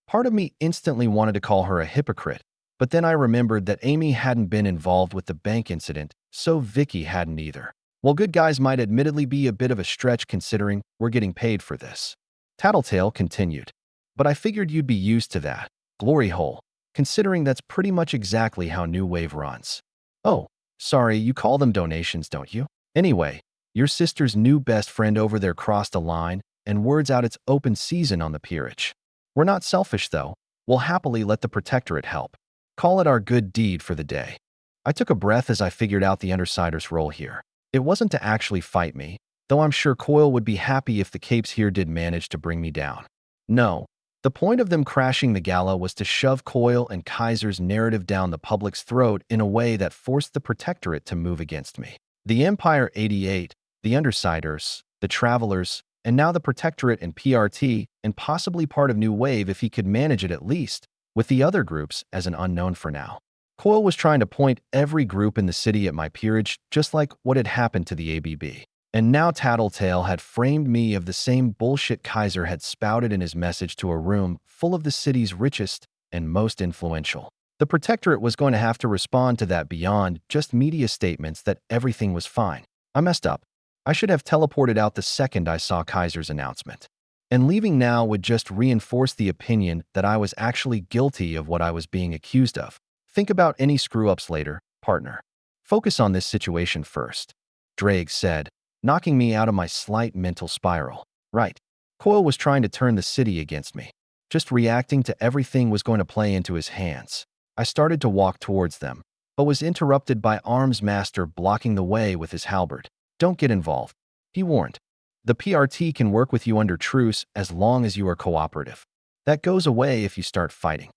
Speaker 1: Part of me instantly wanted to call her a hypocrite, but then I remembered that Amy hadn't been involved with the bank incident, so Vicky hadn't either. Well, good guys might admittedly be a bit of a stretch considering we're getting paid for this. Tattletale continued. But I figured you'd be used to that. Glory hole. Considering that's pretty much exactly how New Wave runs. Oh, sorry, you call them donations, don't you? Anyway, your sister's new best friend over there crossed a line, and word's out it's open season on the peerage. We're not selfish, though. We'll happily let the Protectorate help. Call it our good deed for the day. I took a breath as I figured out the Undersiders' role here. It wasn't to actually fight me, though I'm sure Coil would be happy if the Capes here did manage to bring me down. No. The point of them crashing the Gala was to shove Coil and Kaiser's narrative down the public's throat in a way that forced the Protectorate to move against me. The Empire 88, the Undersiders, the Travelers, and now the Protectorate and PRT, and possibly part of New Wave if he could manage it at least, with the other groups as an unknown for now. Coil was trying to point every group in the city at my peerage, just like what had happened to the ABB. And now Tattletale had framed me of the same bullshit Kaiser had spouted in his message to a room full of the city's richest and most influential. The Protectorate was going to have to respond to that beyond just media statements that everything was fine. I messed up. I should have teleported out the second I saw Kaiser's announcement. And leaving now would just reinforce the opinion that I was actually guilty of what I was being accused of. Think about any screw-ups later, partner. Focus on this situation first, Drake said, knocking me out of my slight mental spiral. Right. Coil was trying to turn the city against me. Just reacting to everything was going to play into his hands. I started to walk towards them, but was interrupted by Armsmaster blocking the way with his halberd. Don't get involved, he warned. The PRT can work with you under truce as long as you are cooperative. That goes away if you start fighting.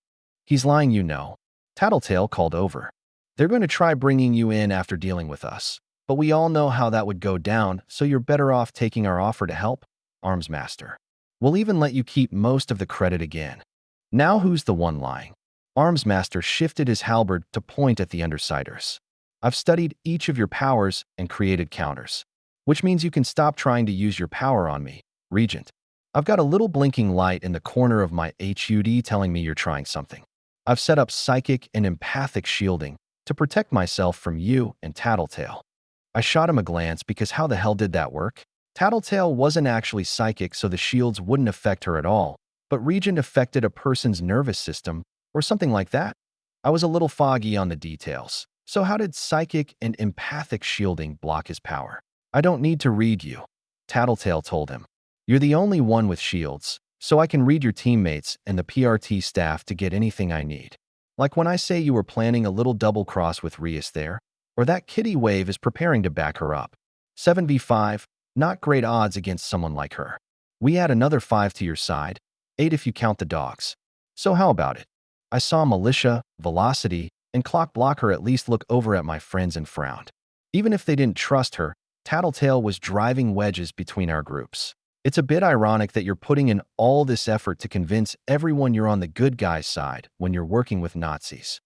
Speaker 1: He's lying, you know. Tattletale called over. They're going to try bringing you in after dealing with us. But we all know how that would go down, so you're better off taking our offer to help, Armsmaster. We'll even let you keep most of the credit again. Now who's the one lying? Armsmaster shifted his halberd to point at the Undersiders. I've studied each of your powers and created counters, which means you can stop trying to use your power on me, Regent. I've got a little blinking light in the corner of my HUD telling me you're trying something. I've set up psychic and empathic shielding to protect myself from you and Tattletale. I shot him a glance because how the hell did that work? Tattletale wasn't actually psychic, so the shields wouldn't affect her at all, but Regent affected a person's nervous system or something like that. I was a little foggy on the details. So how did psychic and empathic shielding block his power? I don't need to read you, Tattletale told him. You're the only one with shields, so I can read your teammates and the PRT staff to get anything I need. Like when I say you were planning a little double cross with Rias there, or that Kitty Wave is preparing to back her up. 7v5, not great odds against someone like her. We add another 5 to your side, 8 if you count the dogs. So how about it? I saw Militia, Velocity, and Clock Blocker at least look over at my friends and frowned. Even if they didn't trust her, Tattletale was driving wedges between our groups. It's a bit ironic that you're putting in all this effort to convince everyone you're on the good guy's side when you're working with Nazis.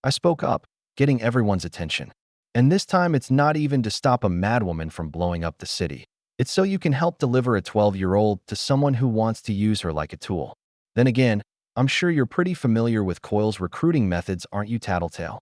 Speaker 1: I spoke up, getting everyone's attention. And this time it's not even to stop a madwoman from blowing up the city. It's so you can help deliver a 12-year-old to someone who wants to use her like a tool. Then again, I'm sure you're pretty familiar with Coil's recruiting methods, aren't you, Tattletale?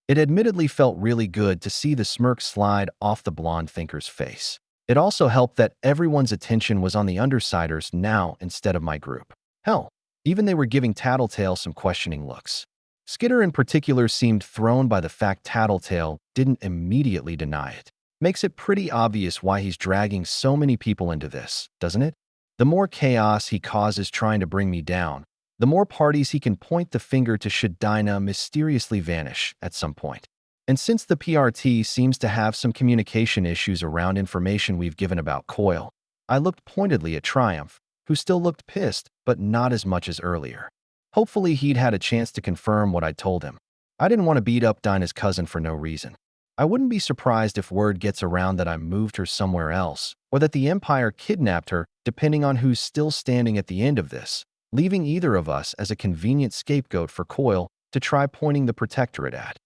Speaker 1: It admittedly felt really good to see the smirk slide off the blonde thinker's face. It also helped that everyone's attention was on the Undersiders now instead of my group. Hell, even they were giving Tattletale some questioning looks. Skitter in particular seemed thrown by the fact Tattletale didn't immediately deny it. Makes it pretty obvious why he's dragging so many people into this, doesn't it? The more chaos he causes trying to bring me down, the more parties he can point the finger to should Dinah mysteriously vanish at some point. And since the PRT seems to have some communication issues around information we've given about Coil, I looked pointedly at Triumph, who still looked pissed, but not as much as earlier. Hopefully he'd had a chance to confirm what I told him. I didn't want to beat up Dinah's cousin for no reason. I wouldn't be surprised if word gets around that I moved her somewhere else, or that the Empire kidnapped her, depending on who's still standing at the end of this, leaving either of us as a convenient scapegoat for Coil to try pointing the Protectorate at.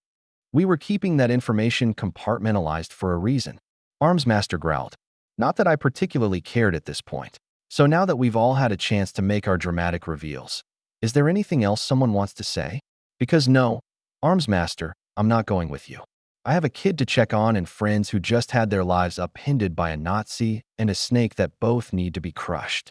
Speaker 1: We were keeping that information compartmentalized for a reason. Armsmaster growled. Not that I particularly cared at this point. So now that we've all had a chance to make our dramatic reveals, is there anything else someone wants to say? Because no, Armsmaster, I'm not going with you. I have a kid to check on and friends who just had their lives upended by a Nazi and a snake that both need to be crushed.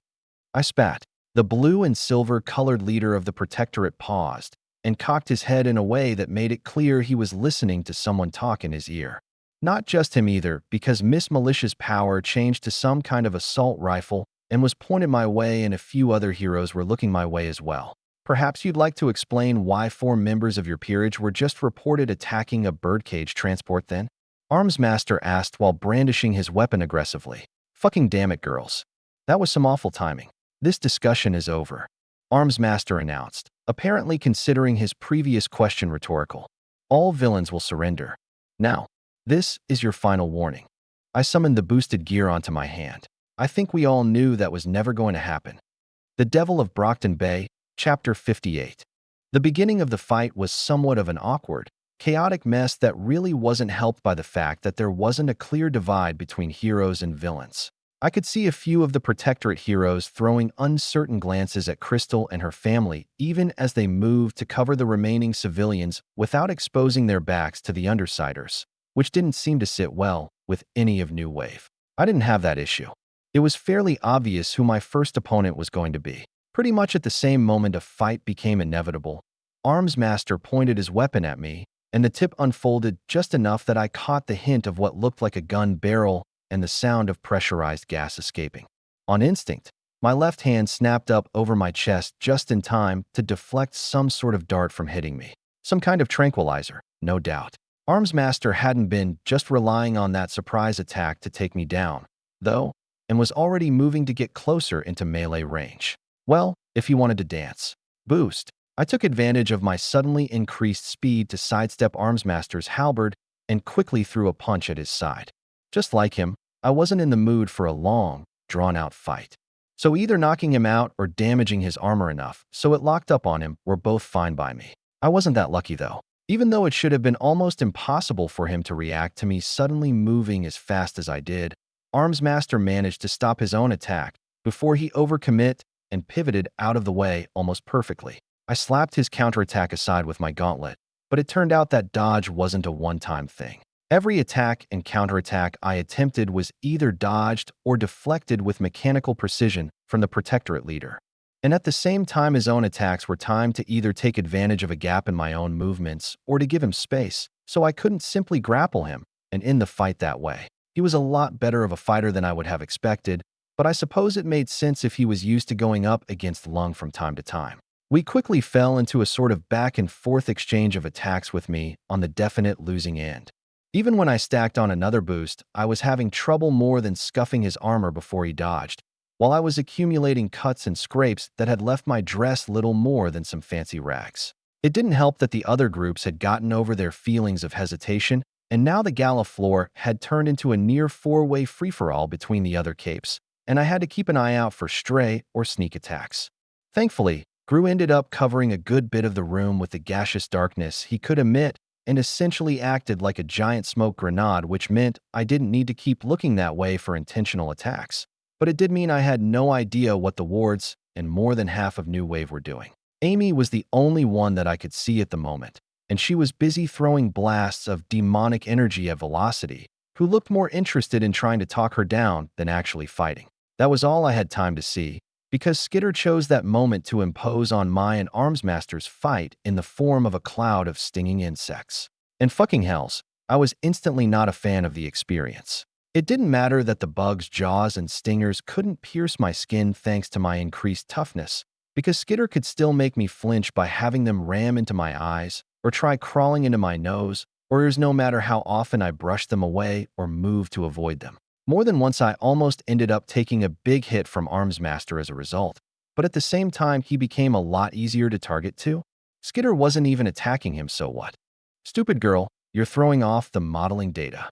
Speaker 1: I spat. The blue and silver-colored leader of the Protectorate paused and cocked his head in a way that made it clear he was listening to someone talk in his ear. Not just him either, because Miss Militia's power changed to some kind of assault rifle and was pointed my way, and a few other heroes were looking my way as well. Perhaps you'd like to explain why 4 members of your peerage were just reported attacking a birdcage transport then? Armsmaster asked while brandishing his weapon aggressively. Fucking damn it, girls. That was some awful timing. This discussion is over. Armsmaster announced, apparently considering his previous question rhetorical. All villains will surrender. Now, this is your final warning. I summoned the boosted gear onto my hand. I think we all knew that was never going to happen. The Devil of Brockton Bay, Chapter 58. The beginning of the fight was somewhat of an awkward, chaotic mess that really wasn't helped by the fact that there wasn't a clear divide between heroes and villains. I could see a few of the Protectorate heroes throwing uncertain glances at Crystal and her family, even as they moved to cover the remaining civilians without exposing their backs to the Undersiders, which didn't seem to sit well with any of New Wave. I didn't have that issue. It was fairly obvious who my first opponent was going to be. Pretty much at the same moment a fight became inevitable, Armsmaster pointed his weapon at me, and the tip unfolded just enough that I caught the hint of what looked like a gun barrel and the sound of pressurized gas escaping. On instinct, my left hand snapped up over my chest just in time to deflect some sort of dart from hitting me. Some kind of tranquilizer, no doubt. Armsmaster hadn't been just relying on that surprise attack to take me down, though, and was already moving to get closer into melee range. Well, if he wanted to dance. Boost. I took advantage of my suddenly increased speed to sidestep Armsmaster's halberd and quickly threw a punch at his side. Just like him, I wasn't in the mood for a long, drawn-out fight. So either knocking him out or damaging his armor enough so it locked up on him were both fine by me. I wasn't that lucky though. Even though it should have been almost impossible for him to react to me suddenly moving as fast as I did, Armsmaster managed to stop his own attack before he overcommit and pivoted out of the way almost perfectly. I slapped his counterattack aside with my gauntlet, but it turned out that dodge wasn't a one-time thing. Every attack and counterattack I attempted was either dodged or deflected with mechanical precision from the Protectorate leader. And at the same time his own attacks were timed to either take advantage of a gap in my own movements or to give him space, so I couldn't simply grapple him and end the fight that way. He was a lot better of a fighter than I would have expected, but I suppose it made sense if he was used to going up against Lung from time to time. We quickly fell into a sort of back-and-forth exchange of attacks with me on the definite losing end. Even when I stacked on another boost, I was having trouble more than scuffing his armor before he dodged, while I was accumulating cuts and scrapes that had left my dress little more than some fancy rags. It didn't help that the other groups had gotten over their feelings of hesitation, and now the Gala floor had turned into a near 4-way free-for-all between the other capes, and I had to keep an eye out for stray or sneak attacks. Thankfully, Gru ended up covering a good bit of the room with the gaseous darkness he could emit and essentially acted like a giant smoke grenade, which meant I didn't need to keep looking that way for intentional attacks. But it did mean I had no idea what the wards and more than half of New Wave were doing. Amy was the only one that I could see at the moment, and she was busy throwing blasts of demonic energy at Velocity, who looked more interested in trying to talk her down than actually fighting. That was all I had time to see, because Skitter chose that moment to impose on my and Armsmaster's fight in the form of a cloud of stinging insects. And fucking hells, I was instantly not a fan of the experience. It didn't matter that the bug's jaws and stingers couldn't pierce my skin thanks to my increased toughness, because Skitter could still make me flinch by having them ram into my eyes, or try crawling into my nose, or no matter how often I brushed them away or moved to avoid them. More than once I almost ended up taking a big hit from Armsmaster as a result, but at the same time he became a lot easier to target too. Skitter wasn't even attacking him, so what? Stupid girl, you're throwing off the modeling data.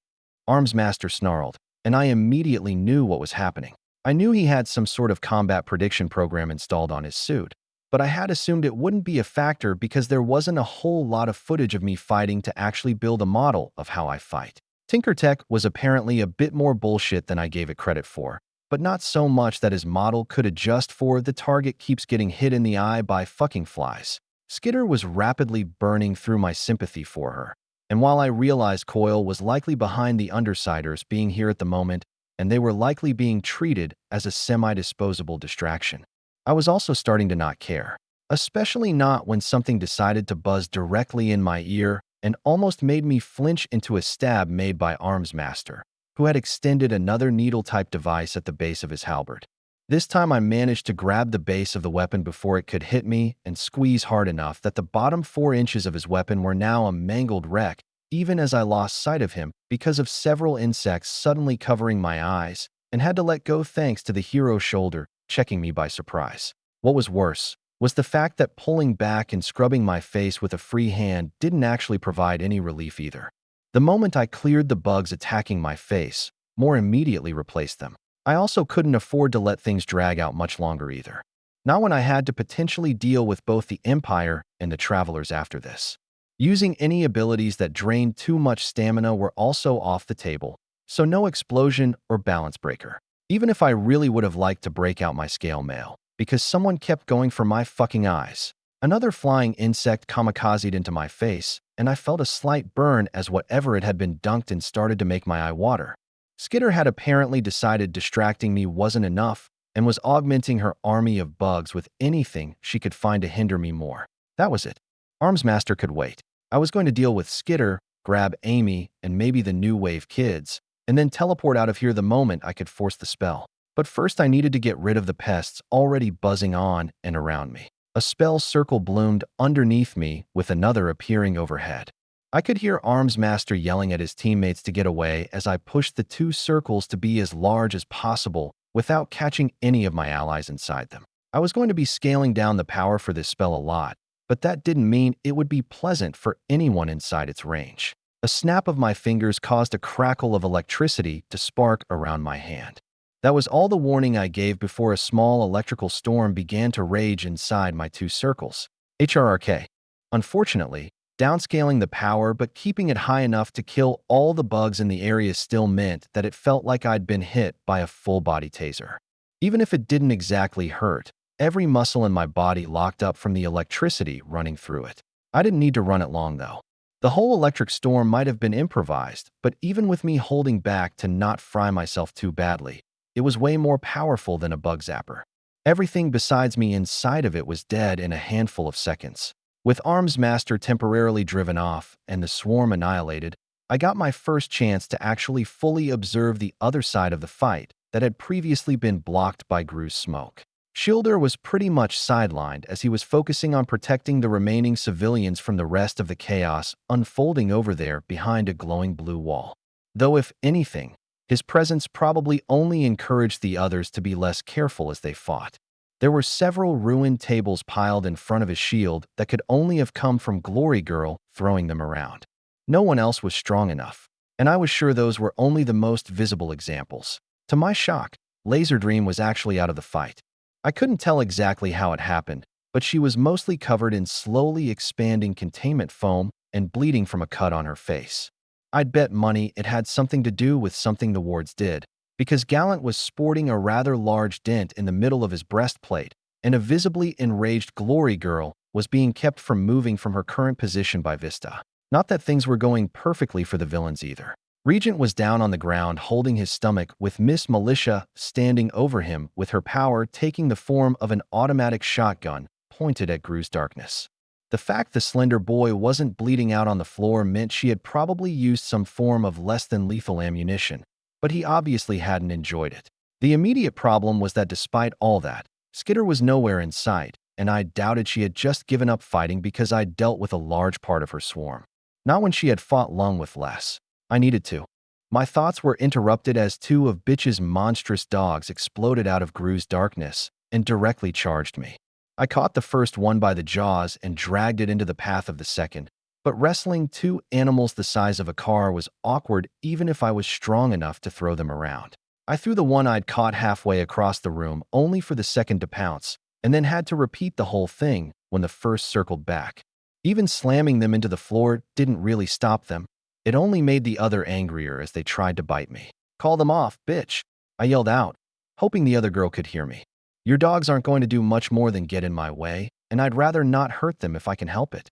Speaker 1: Armsmaster snarled, and I immediately knew what was happening. I knew he had some sort of combat prediction program installed on his suit, but I had assumed it wouldn't be a factor because there wasn't a whole lot of footage of me fighting to actually build a model of how I fight. Tinkertech was apparently a bit more bullshit than I gave it credit for, but not so much that his model could adjust for the target keeps getting hit in the eye by fucking flies. Skitter was rapidly burning through my sympathy for her, and while I realized Coil was likely behind the Undersiders being here at the moment, and they were likely being treated as a semi-disposable distraction, I was also starting to not care, especially not when something decided to buzz directly in my ear and almost made me flinch into a stab made by Armsmaster, who had extended another needle-type device at the base of his halberd. This time I managed to grab the base of the weapon before it could hit me and squeeze hard enough that the bottom 4 inches of his weapon were now a mangled wreck, even as I lost sight of him because of several insects suddenly covering my eyes and had to let go thanks to the hero's shoulder checking me by surprise. What was worse was the fact that pulling back and scrubbing my face with a free hand didn't actually provide any relief either. The moment I cleared the bugs attacking my face, more immediately replaced them. I also couldn't afford to let things drag out much longer either. Not when I had to potentially deal with both the Empire and the Travelers after this. Using any abilities that drained too much stamina were also off the table, so no explosion or balance breaker. Even if I really would have liked to break out my scale mail, because someone kept going for my fucking eyes. Another flying insect kamikazed into my face, and I felt a slight burn as whatever it had been dunked in started to make my eye water. Skitter had apparently decided distracting me wasn't enough and was augmenting her army of bugs with anything she could find to hinder me more. That was it. Armsmaster could wait. I was going to deal with Skitter, grab Amy, and maybe the New Wave kids, and then teleport out of here the moment I could force the spell. But first I needed to get rid of the pests already buzzing on and around me. A spell circle bloomed underneath me with another appearing overhead. I could hear Armsmaster yelling at his teammates to get away as I pushed the 2 circles to be as large as possible without catching any of my allies inside them. I was going to be scaling down the power for this spell a lot, but that didn't mean it would be pleasant for anyone inside its range. A snap of my fingers caused a crackle of electricity to spark around my hand. That was all the warning I gave before a small electrical storm began to rage inside my 2 circles. HRRK. Unfortunately, downscaling the power but keeping it high enough to kill all the bugs in the area still meant that it felt like I'd been hit by a full-body taser. Even if it didn't exactly hurt, every muscle in my body locked up from the electricity running through it. I didn't need to run it long, though. The whole electric storm might have been improvised, but even with me holding back to not fry myself too badly, it was way more powerful than a bug zapper. Everything besides me inside of it was dead in a handful of seconds. With Armsmaster temporarily driven off and the swarm annihilated, I got my first chance to actually fully observe the other side of the fight that had previously been blocked by Gru's smoke. Shielder was pretty much sidelined as he was focusing on protecting the remaining civilians from the rest of the chaos unfolding over there behind a glowing blue wall. Though if anything, his presence probably only encouraged the others to be less careful as they fought. There were several ruined tables piled in front of his shield that could only have come from Glory Girl throwing them around. No one else was strong enough, and I was sure those were only the most visible examples. To my shock, Laserdream was actually out of the fight. I couldn't tell exactly how it happened, but she was mostly covered in slowly expanding containment foam and bleeding from a cut on her face. I'd bet money it had something to do with something the wards did, because Gallant was sporting a rather large dent in the middle of his breastplate, and a visibly enraged Glory Girl was being kept from moving from her current position by Vista. Not that things were going perfectly for the villains either. Regent was down on the ground holding his stomach with Miss Militia standing over him with her power taking the form of an automatic shotgun pointed at Gru's darkness. The fact the slender boy wasn't bleeding out on the floor meant she had probably used some form of less than lethal ammunition, but he obviously hadn't enjoyed it. The immediate problem was that despite all that, Skitter was nowhere in sight, and I doubted she had just given up fighting because I'd dealt with a large part of her swarm. Not when she had fought long with less. I needed to. My thoughts were interrupted as two of Bitch's monstrous dogs exploded out of Gru's darkness and directly charged me. I caught the first one by the jaws and dragged it into the path of the second, but wrestling two animals the size of a car was awkward even if I was strong enough to throw them around. I threw the one I'd caught halfway across the room only for the second to pounce, and then had to repeat the whole thing when the first circled back. Even slamming them into the floor didn't really stop them. It only made the other angrier as they tried to bite me. "Call them off, bitch," I yelled out, hoping the other girl could hear me. "Your dogs aren't going to do much more than get in my way, and I'd rather not hurt them if I can help it."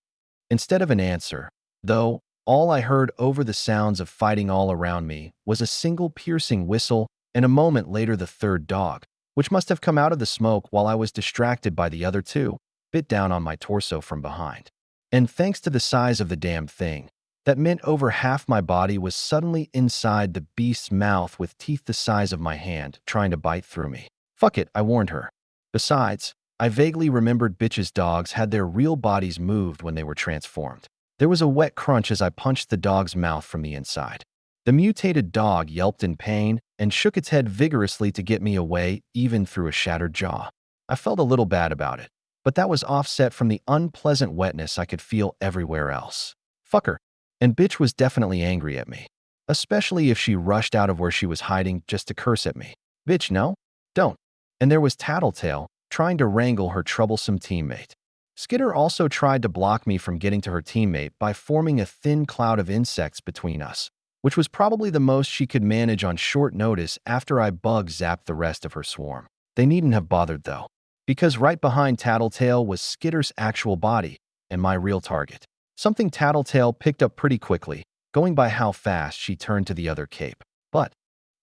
Speaker 1: Instead of an answer, though, all I heard over the sounds of fighting all around me was a single piercing whistle, and a moment later the third dog, which must have come out of the smoke while I was distracted by the other two, bit down on my torso from behind. And thanks to the size of the damn thing, that meant over half my body was suddenly inside the beast's mouth with teeth the size of my hand, trying to bite through me. "Fuck it," I warned her. Besides, I vaguely remembered Bitch's dogs had their real bodies moved when they were transformed. There was a wet crunch as I punched the dog's mouth from the inside. The mutated dog yelped in pain and shook its head vigorously to get me away, even through a shattered jaw. I felt a little bad about it, but that was offset from the unpleasant wetness I could feel everywhere else. Fuck her. And Bitch was definitely angry at me, especially if she rushed out of where she was hiding just to curse at me. "Bitch, no? Don't." And there was Tattletale, trying to wrangle her troublesome teammate. Skitter also tried to block me from getting to her teammate by forming a thin cloud of insects between us, which was probably the most she could manage on short notice after I bug-zapped the rest of her swarm. They needn't have bothered, though, because right behind Tattletale was Skitter's actual body and my real target. Something Tattletale picked up pretty quickly, going by how fast she turned to the other cape. But,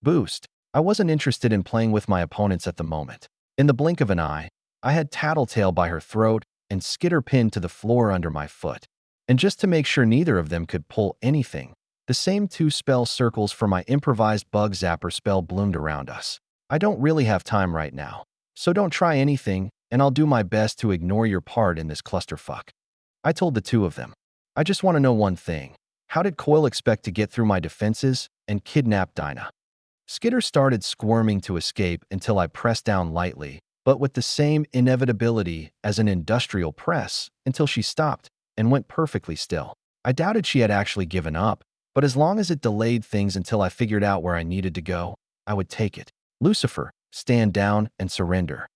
Speaker 1: boost, I wasn't interested in playing with my opponents at the moment. In the blink of an eye, I had Tattletale by her throat and Skitter pinned to the floor under my foot. And just to make sure neither of them could pull anything, the same two spell circles for my improvised bug zapper spell bloomed around us. "I don't really have time right now, so don't try anything, and I'll do my best to ignore your part in this clusterfuck," I told the two of them. "I just want to know one thing. How did Coil expect to get through my defenses and kidnap Dinah?" Skitter started squirming to escape until I pressed down lightly, but with the same inevitability as an industrial press, until she stopped and went perfectly still. I doubted she had actually given up, but as long as it delayed things until I figured out where I needed to go, I would take it. "Lucifer, stand down and surrender."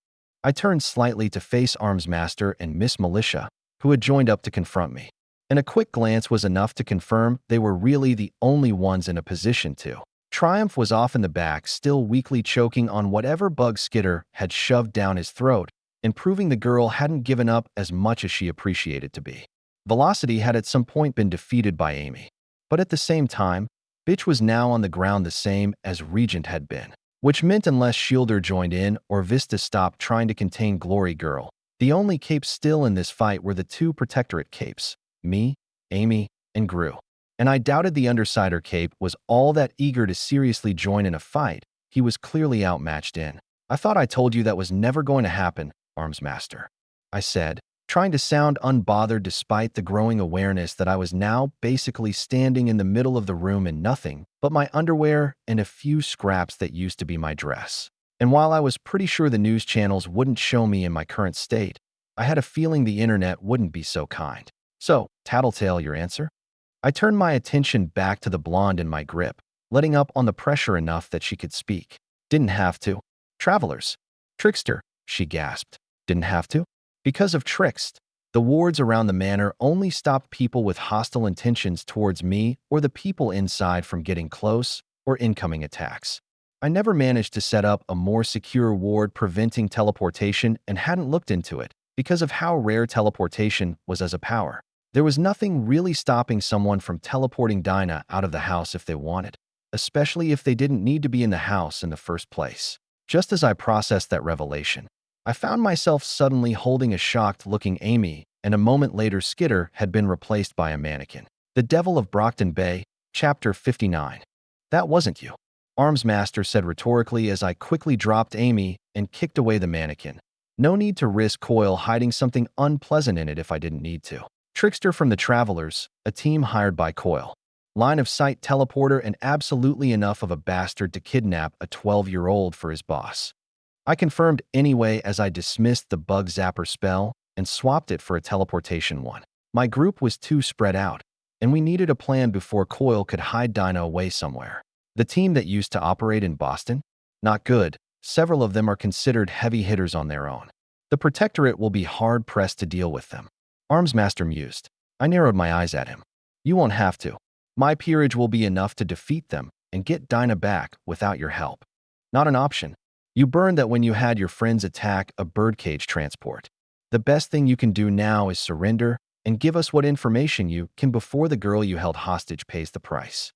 Speaker 1: I turned slightly to face Armsmaster and Miss Militia, who had joined up to confront me, and a quick glance was enough to confirm they were really the only ones in a position to. Triumph was off in the back, still weakly choking on whatever bug Skitter had shoved down his throat, and proving the girl hadn't given up as much as she appreciated to be. Velocity had at some point been defeated by Amy, but at the same time, Bitch was now on the ground the same as Regent had been, which meant unless Shielder joined in or Vista stopped trying to contain Glory Girl, the only capes still in this fight were the two Protectorate capes, me, Amy, and Gru. And I doubted the Undersider cape was all that eager to seriously join in a fight. He was clearly outmatched in. "I thought I told you that was never going to happen, Armsmaster," I said, trying to sound unbothered despite the growing awareness that I was now basically standing in the middle of the room in nothing but my underwear and a few scraps that used to be my dress. And while I was pretty sure the news channels wouldn't show me in my current state, I had a feeling the internet wouldn't be so kind. "So, Tattletale, your answer?" I turned my attention back to the blonde in my grip, letting up on the pressure enough that she could speak. "Didn't have to." "Travelers." "Trickster," she gasped. "Didn't have to?" "Because of Trickst. The wards around the manor only stopped people with hostile intentions towards me or the people inside from getting close or incoming attacks. I never managed to set up a more secure ward preventing teleportation and hadn't looked into it because of how rare teleportation was as a power. There was nothing really stopping someone from teleporting Dinah out of the house if they wanted, especially if they didn't need to be in the house in the first place. Just as I processed that revelation, I found myself suddenly holding a shocked-looking Amy, and a moment later Skitter had been replaced by a mannequin. The Devil of Brockton Bay, Chapter 59. "That wasn't you," Armsmaster said rhetorically as I quickly dropped Amy and kicked away the mannequin. No need to risk Coil hiding something unpleasant in it if I didn't need to. "Trickster from the Travelers, a team hired by Coil." line of sight teleporter, and absolutely enough of a bastard to kidnap a 12-year-old for his boss. I confirmed anyway as I dismissed the bug zapper spell and swapped it for a teleportation one. My group was too spread out, and we needed a plan before Coil could hide Dinah away somewhere. The team that used to operate in Boston? Not good. Several of them are considered heavy hitters on their own. The Protectorate will be hard-pressed to deal with them. Armsmaster mused. I narrowed my eyes at him. You won't have to. My peerage will be enough to defeat them and get Dinah back without your help. Not an option. You burned that when you had your friends attack a birdcage transport. The best thing you can do now is surrender and give us what information you can before the girl you held hostage pays the price.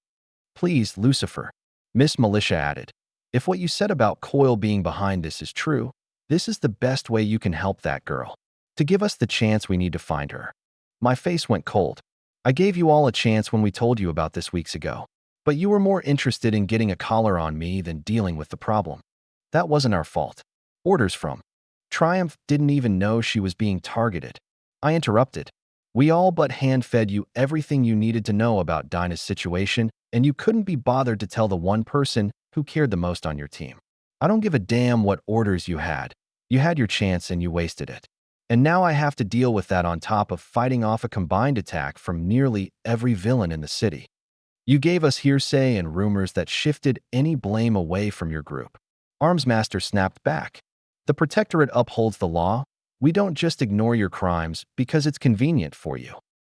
Speaker 1: Please, Lucifer, Miss Militia added. If what you said about Coil being behind this is true, this is the best way you can help that girl. To give us the chance we need to find her. My face went cold. I gave you all a chance when we told you about this weeks ago, but you were more interested in getting a collar on me than dealing with the problem. That wasn't our fault. Orders from Triumph didn't even know she was being targeted. I interrupted. We all but hand-fed you everything you needed to know about Dinah's situation, and you couldn't be bothered to tell the one person who cared the most on your team. I don't give a damn what orders you had. You had your chance and you wasted it. And now I have to deal with that on top of fighting off a combined attack from nearly every villain in the city. You gave us hearsay and rumors that shifted any blame away from your group. Armsmaster snapped back. The Protectorate upholds the law. We don't just ignore your crimes because it's convenient for you.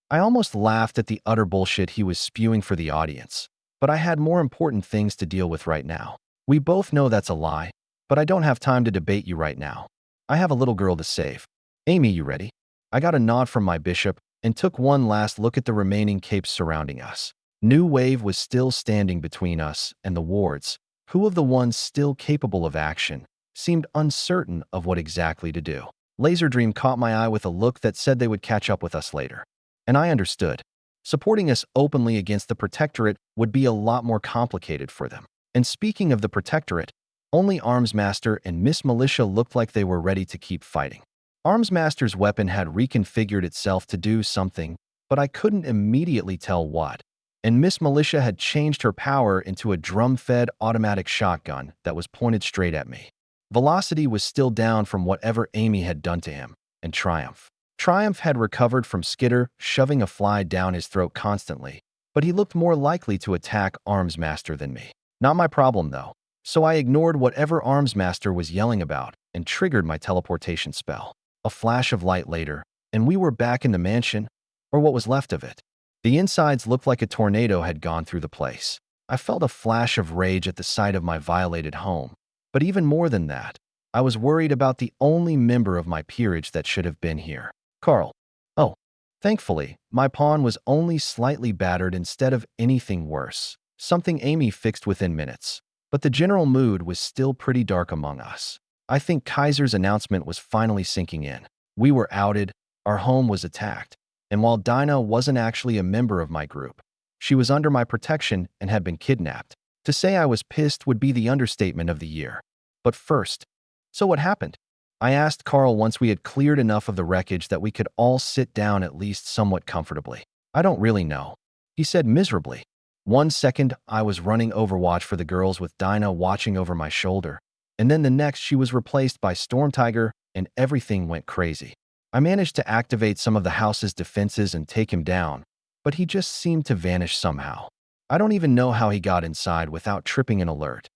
Speaker 1: I almost laughed at the utter bullshit he was spewing for the audience, but I had more important things to deal with right now. We both know that's a lie, but I don't have time to debate you right now. I have a little girl to save. Amy, you ready? I got a nod from my bishop and took one last look at the remaining capes surrounding us. New Wave was still standing between us and the wards, who of the ones still capable of action seemed uncertain of what exactly to do. Laserdream caught my eye with a look that said they would catch up with us later. And I understood. Supporting us openly against the Protectorate would be a lot more complicated for them. And speaking of the Protectorate, only Armsmaster and Miss Militia looked like they were ready to keep fighting. Armsmaster's weapon had reconfigured itself to do something, but I couldn't immediately tell what. And Miss Militia had changed her power into a drum-fed automatic shotgun that was pointed straight at me. Velocity was still down from whatever Amy had done to him, and Triumph had recovered from Skitter shoving a fly down his throat constantly, but he looked more likely to attack Armsmaster than me. Not my problem, though, so I ignored whatever Armsmaster was yelling about and triggered my teleportation spell. A flash of light later, and we were back in the mansion, or what was left of it. The insides looked like a tornado had gone through the place. I felt a flash of rage at the sight of my violated home. But even more than that, I was worried about the only member of my peerage that should have been here. Carl. Oh, thankfully, my pawn was only slightly battered instead of anything worse, something Amy fixed within minutes. But the general mood was still pretty dark among us. I think Kaiser's announcement was finally sinking in. We were outed, our home was attacked, and while Dinah wasn't actually a member of my group, she was under my protection and had been kidnapped. To say I was pissed would be the understatement of the year. But first, so what happened? I asked Carl once we had cleared enough of the wreckage that we could all sit down at least somewhat comfortably. I don't really know, he said miserably. 1 second, I was running Overwatch for the girls with Dinah watching over my shoulder, and then the next she was replaced by Storm Tiger and everything went crazy. I managed to activate some of the house's defenses and take him down, but he just seemed to vanish somehow. I don't even know how he got inside without tripping an alert.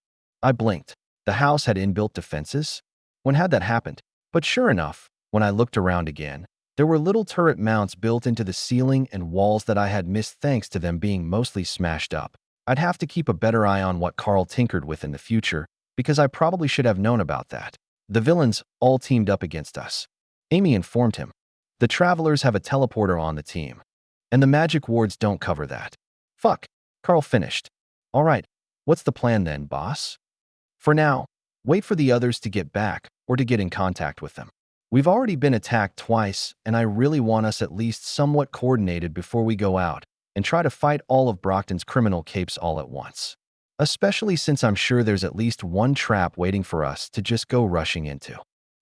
Speaker 1: I blinked. The house had inbuilt defenses? When had that happened? But sure enough, when I looked around again, there were little turret mounts built into the ceiling and walls that I had missed thanks to them being mostly smashed up. I'd have to keep a better eye on what Carl tinkered with in the future, because I probably should have known about that. The villains all teamed up against us. Amy informed him. The Travelers have a teleporter on the team, and the magic wards don't cover that. Fuck. Carl finished. All right, what's the plan then, boss? For now, wait for the others to get back or to get in contact with them. We've already been attacked twice, and I really want us at least somewhat coordinated before we go out and try to fight all of Brockton's criminal capes all at once. Especially since I'm sure there's at least one trap waiting for us to just go rushing into.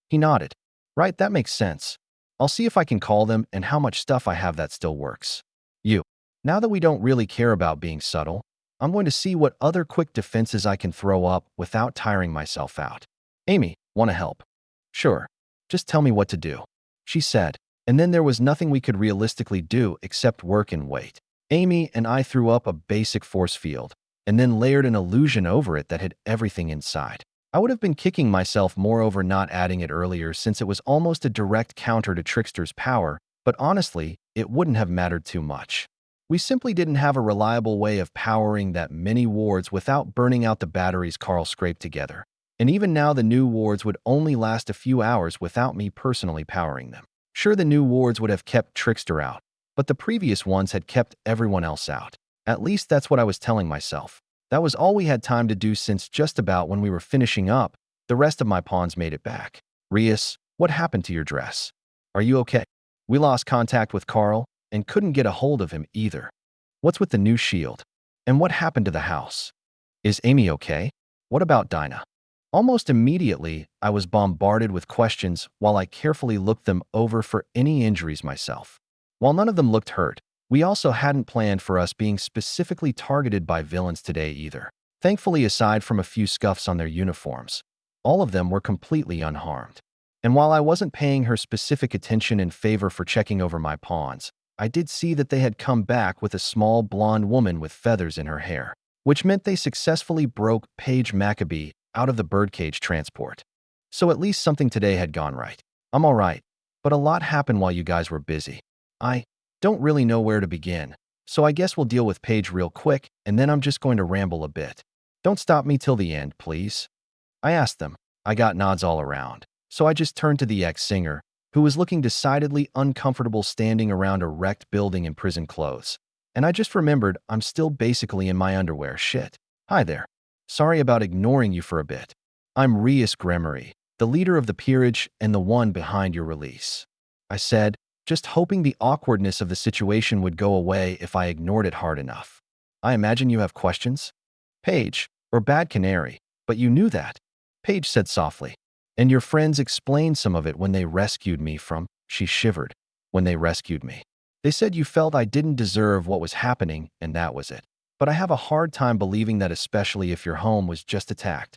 Speaker 1: He nodded. Right, that makes sense. I'll see if I can call them and how much stuff I have that still works. You. Now that we don't really care about being subtle, I'm going to see what other quick defenses I can throw up without tiring myself out. Amy, want to help? Sure. Just tell me what to do, she said, and then there was nothing we could realistically do except work and wait. Amy and I threw up a basic force field, and then layered an illusion over it that hid everything inside. I would have been kicking myself more over not adding it earlier since it was almost a direct counter to Trickster's power, but honestly, it wouldn't have mattered too much. We simply didn't have a reliable way of powering that many wards without burning out the batteries Carl scraped together. And even now the new wards would only last a few hours without me personally powering them. Sure, the new wards would have kept Trickster out, but the previous ones had kept everyone else out. At least that's what I was telling myself. That was all we had time to do since just about when we were finishing up, the rest of my pawns made it back. Rias, what happened to your dress? Are you okay? We lost contact with Carl and couldn't get a hold of him either. What's with the new shield? And what happened to the house? Is Amy okay? What about Dinah? Almost immediately, I was bombarded with questions while I carefully looked them over for any injuries myself. While none of them looked hurt, we also hadn't planned for us being specifically targeted by villains today either. Thankfully, aside from a few scuffs on their uniforms, all of them were completely unharmed. And while I wasn't paying her specific attention and favor for checking over my pawns, I did see that they had come back with a small blonde woman with feathers in her hair, which meant they successfully broke Paige Maccabee out of the birdcage transport. So at least something today had gone right. I'm all right, but a lot happened while you guys were busy. I don't really know where to begin, so I guess we'll deal with Paige real quick, and then I'm just going to ramble a bit. Don't stop me till the end, please. I asked them. I got nods all around, so I just turned to the ex-singer, who was looking decidedly uncomfortable standing around a wrecked building in prison clothes. And I just remembered I'm still basically in my underwear. Shit. Hi there. Sorry about ignoring you for a bit. I'm Rias Gremory, the leader of the peerage and the one behind your release, I said, just hoping the awkwardness of the situation would go away if I ignored it hard enough. I imagine you have questions? Paige, or Bad Canary, but you knew that, Paige said softly. And your friends explained some of it when they rescued me from, she shivered, when they rescued me. They said you felt I didn't deserve what was happening, and that was it. But I have a hard time believing that, especially if your home was just attacked.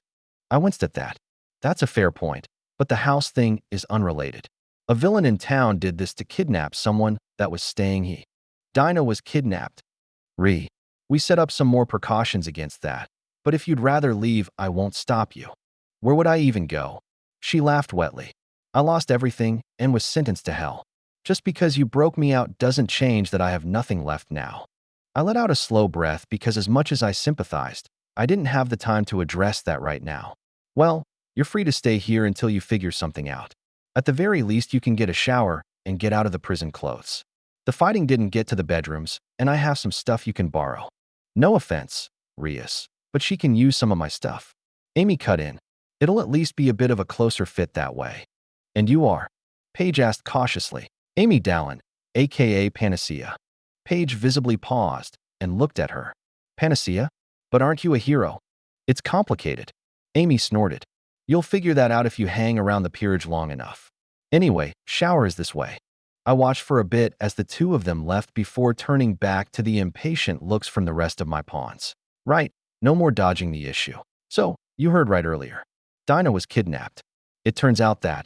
Speaker 1: I winced at that. That's a fair point, but the house thing is unrelated. A villain in town did this to kidnap someone that was staying here. Dinah was kidnapped. We set up some more precautions against that, but if you'd rather leave, I won't stop you. Where would I even go? She laughed wetly. I lost everything and was sentenced to hell. Just because you broke me out doesn't change that I have nothing left now. I let out a slow breath because as much as I sympathized, I didn't have the time to address that right now. Well, you're free to stay here until you figure something out. At the very least, you can get a shower and get out of the prison clothes. The fighting didn't get to the bedrooms, and I have some stuff you can borrow. No offense, Rias, but she can use some of my stuff. Amy cut in. It'll at least be a bit of a closer fit that way. And you are? Paige asked cautiously. Amy Dallin, aka Panacea. Paige visibly paused and looked at her. Panacea? But aren't you a hero? It's complicated. Amy snorted. You'll figure that out if you hang around the peerage long enough. Anyway, shower is this way. I watched for a bit as the two of them left before turning back to the impatient looks from the rest of my pawns. Right, no more dodging the issue. So, you heard right earlier. Dinah was kidnapped. It turns out that.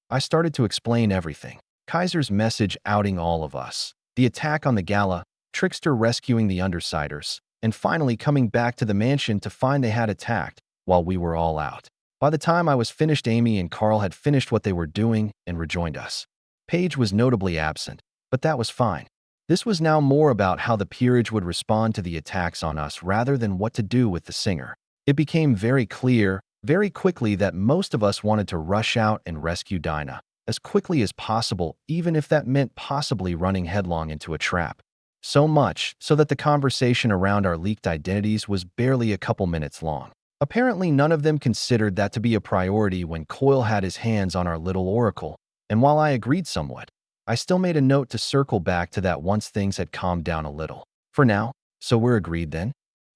Speaker 1: I started to explain everything. Kaiser's message outing all of us. The attack on the Gala, Trickster rescuing the Undersiders, and finally coming back to the mansion to find they had attacked while we were all out. By the time I was finished, Amy and Carl had finished what they were doing and rejoined us. Paige was notably absent, but that was fine. This was now more about how the peerage would respond to the attacks on us rather than what to do with the singer. It became very clear, very quickly, that most of us wanted to rush out and rescue Dinah as quickly as possible, even if that meant possibly running headlong into a trap. So much so that the conversation around our leaked identities was barely a couple minutes long. Apparently, none of them considered that to be a priority when Coyle had his hands on our little oracle, and while I agreed somewhat, I still made a note to circle back to that once things had calmed down a little. For now, so we're agreed then?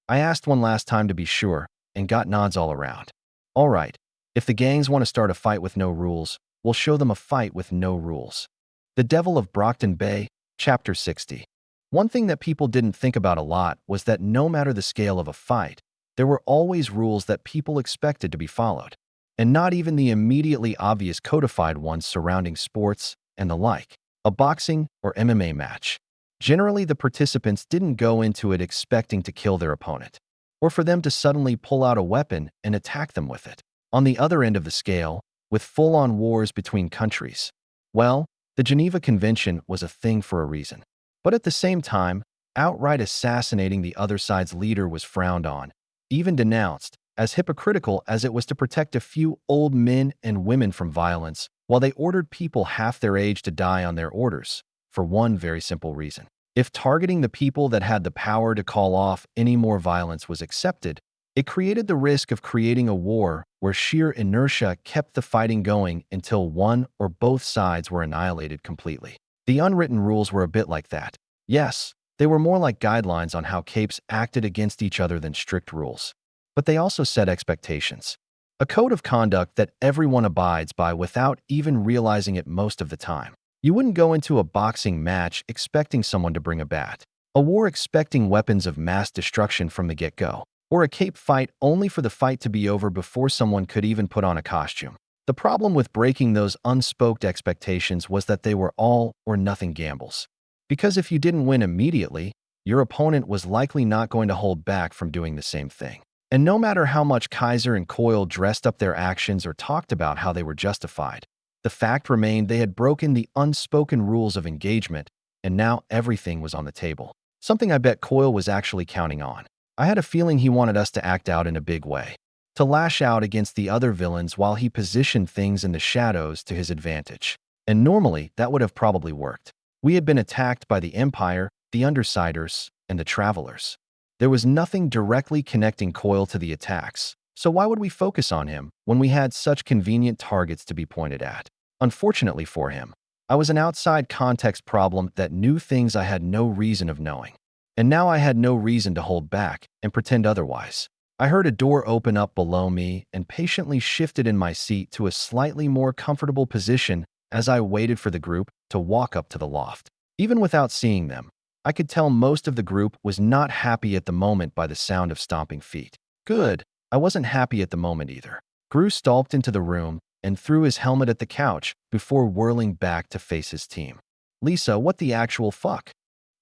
Speaker 1: I asked one last time to be sure, and got nods all around. All right, if the gangs want to start a fight with no rules, we'll show them a fight with no rules. The Devil of Brockton Bay, Chapter 60. One thing that people didn't think about a lot was that no matter the scale of a fight, there were always rules that people expected to be followed, and not even the immediately obvious codified ones surrounding sports and the like. A boxing or MMA match. Generally, the participants didn't go into it expecting to kill their opponent, or for them to suddenly pull out a weapon and attack them with it. On the other end of the scale, with full-on wars between countries, well, the Geneva Convention was a thing for a reason. But at the same time, outright assassinating the other side's leader was frowned on, even denounced, as hypocritical as it was to protect a few old men and women from violence, while they ordered people half their age to die on their orders, for one very simple reason. If targeting the people that had the power to call off any more violence was accepted, it created the risk of creating a war where sheer inertia kept the fighting going until one or both sides were annihilated completely. The unwritten rules were a bit like that. Yes, they were more like guidelines on how capes acted against each other than strict rules. But they also set expectations. A code of conduct that everyone abides by without even realizing it most of the time. You wouldn't go into a boxing match expecting someone to bring a bat, a war expecting weapons of mass destruction from the get-go, or a cape fight only for the fight to be over before someone could even put on a costume. The problem with breaking those unspoken expectations was that they were all or nothing gambles. Because if you didn't win immediately, your opponent was likely not going to hold back from doing the same thing. And no matter how much Kaiser and Coyle dressed up their actions or talked about how they were justified, the fact remained they had broken the unspoken rules of engagement, and now everything was on the table. Something I bet Coyle was actually counting on. I had a feeling he wanted us to act out in a big way, to lash out against the other villains while he positioned things in the shadows to his advantage. And normally, that would have probably worked. We had been attacked by the Empire, the Undersiders, and the Travelers. There was nothing directly connecting Coyle to the attacks, so why would we focus on him when we had such convenient targets to be pointed at? Unfortunately for him, I was an outside context problem that knew things I had no reason of knowing. And now I had no reason to hold back and pretend otherwise. I heard a door open up below me and patiently shifted in my seat to a slightly more comfortable position as I waited for the group to walk up to the loft. Even without seeing them, I could tell most of the group was not happy at the moment by the sound of stomping feet. Good. I wasn't happy at the moment either. Gru stalked into the room and threw his helmet at the couch before whirling back to face his team. Lisa, what the actual fuck?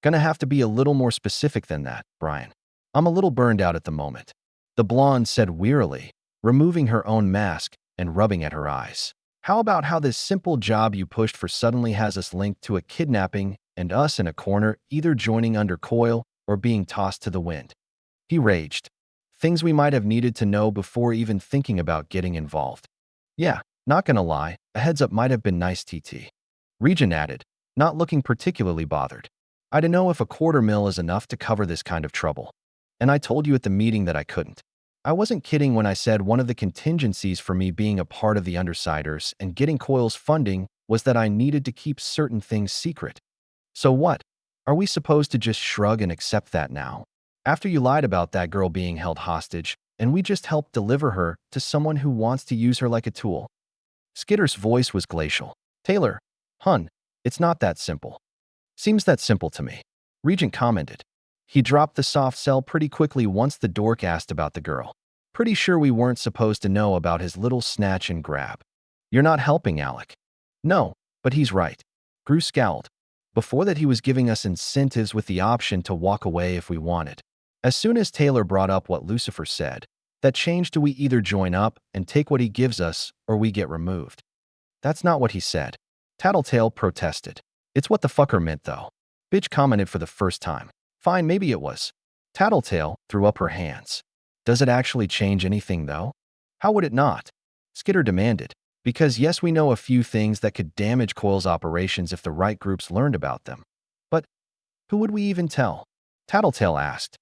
Speaker 1: Gonna have to be a little more specific than that, Brian. I'm a little burned out at the moment. The blonde said wearily, removing her own mask and rubbing at her eyes. How about how this simple job you pushed for suddenly has us linked to a kidnapping and us in a corner either joining under Coyle or being tossed to the wind? He raged. Things we might have needed to know before even thinking about getting involved. Yeah, not gonna lie, a heads up might have been nice TT. Regent added, not looking particularly bothered. I don't know if $250,000 is enough to cover this kind of trouble. And I told you at the meeting that I couldn't. I wasn't kidding when I said one of the contingencies for me being a part of the Undersiders and getting Coyle's funding was that I needed to keep certain things secret. So what? Are we supposed to just shrug and accept that now? After you lied about that girl being held hostage, and we just helped deliver her to someone who wants to use her like a tool? Skitter's voice was glacial. Taylor, hun, it's not that simple. Seems that simple to me. Regent commented. He dropped the soft sell pretty quickly once the dork asked about the girl. Pretty sure we weren't supposed to know about his little snatch and grab. You're not helping, Alec. No, but he's right. Gru scowled. Before that, he was giving us incentives with the option to walk away if we wanted. As soon as Taylor brought up what Lucifer said, that changed to we either join up and take what he gives us or we get removed. That's not what he said. Tattletale protested. It's what the fucker meant, though. Bitch commented for the first time. Fine, maybe it was. Tattletale threw up her hands. Does it actually change anything, though? How would it not? Skitter demanded. Because yes, we know a few things that could damage Coyle's operations if the right groups learned about them. But who would we even tell? Tattletale asked.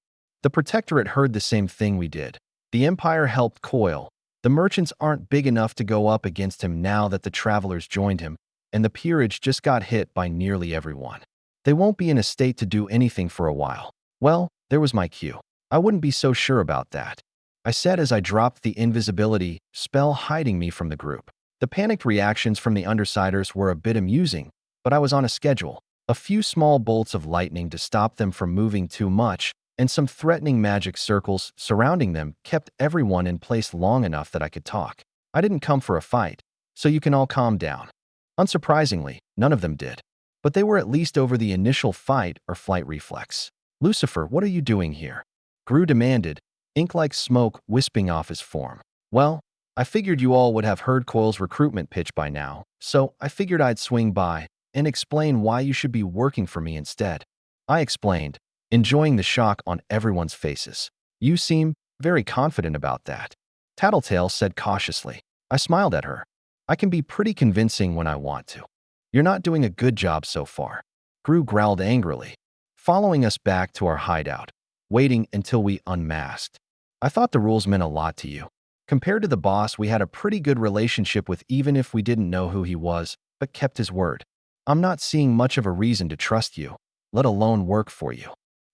Speaker 1: The Protectorate heard the same thing we did. The Empire helped Coyle. The merchants aren't big enough to go up against him now that the Travelers joined him, and the peerage just got hit by nearly everyone. They won't be in a state to do anything for a while. Well, there was my cue. I wouldn't be so sure about that, I said as I dropped the invisibility spell hiding me from the group. The panicked reactions from the Undersiders were a bit amusing, but I was on a schedule. A few small bolts of lightning to stop them from moving too much, and some threatening magic circles surrounding them kept everyone in place long enough that I could talk. I didn't come for a fight, so you can all calm down. Unsurprisingly, none of them did. But they were at least over the initial fight or flight reflex. Lucifer, what are you doing here? Gru demanded, ink like smoke wisping off his form. Well, I figured you all would have heard Coil's recruitment pitch by now, so I figured I'd swing by and explain why you should be working for me instead. I explained, enjoying the shock on everyone's faces. You seem very confident about that. Tattletale said cautiously. I smiled at her. I can be pretty convincing when I want to. You're not doing a good job so far. Gru growled angrily, following us back to our hideout, waiting until we unmasked. I thought the rules meant a lot to you. Compared to the boss, we had a pretty good relationship with, even if we didn't know who he was, but kept his word. I'm not seeing much of a reason to trust you, let alone work for you.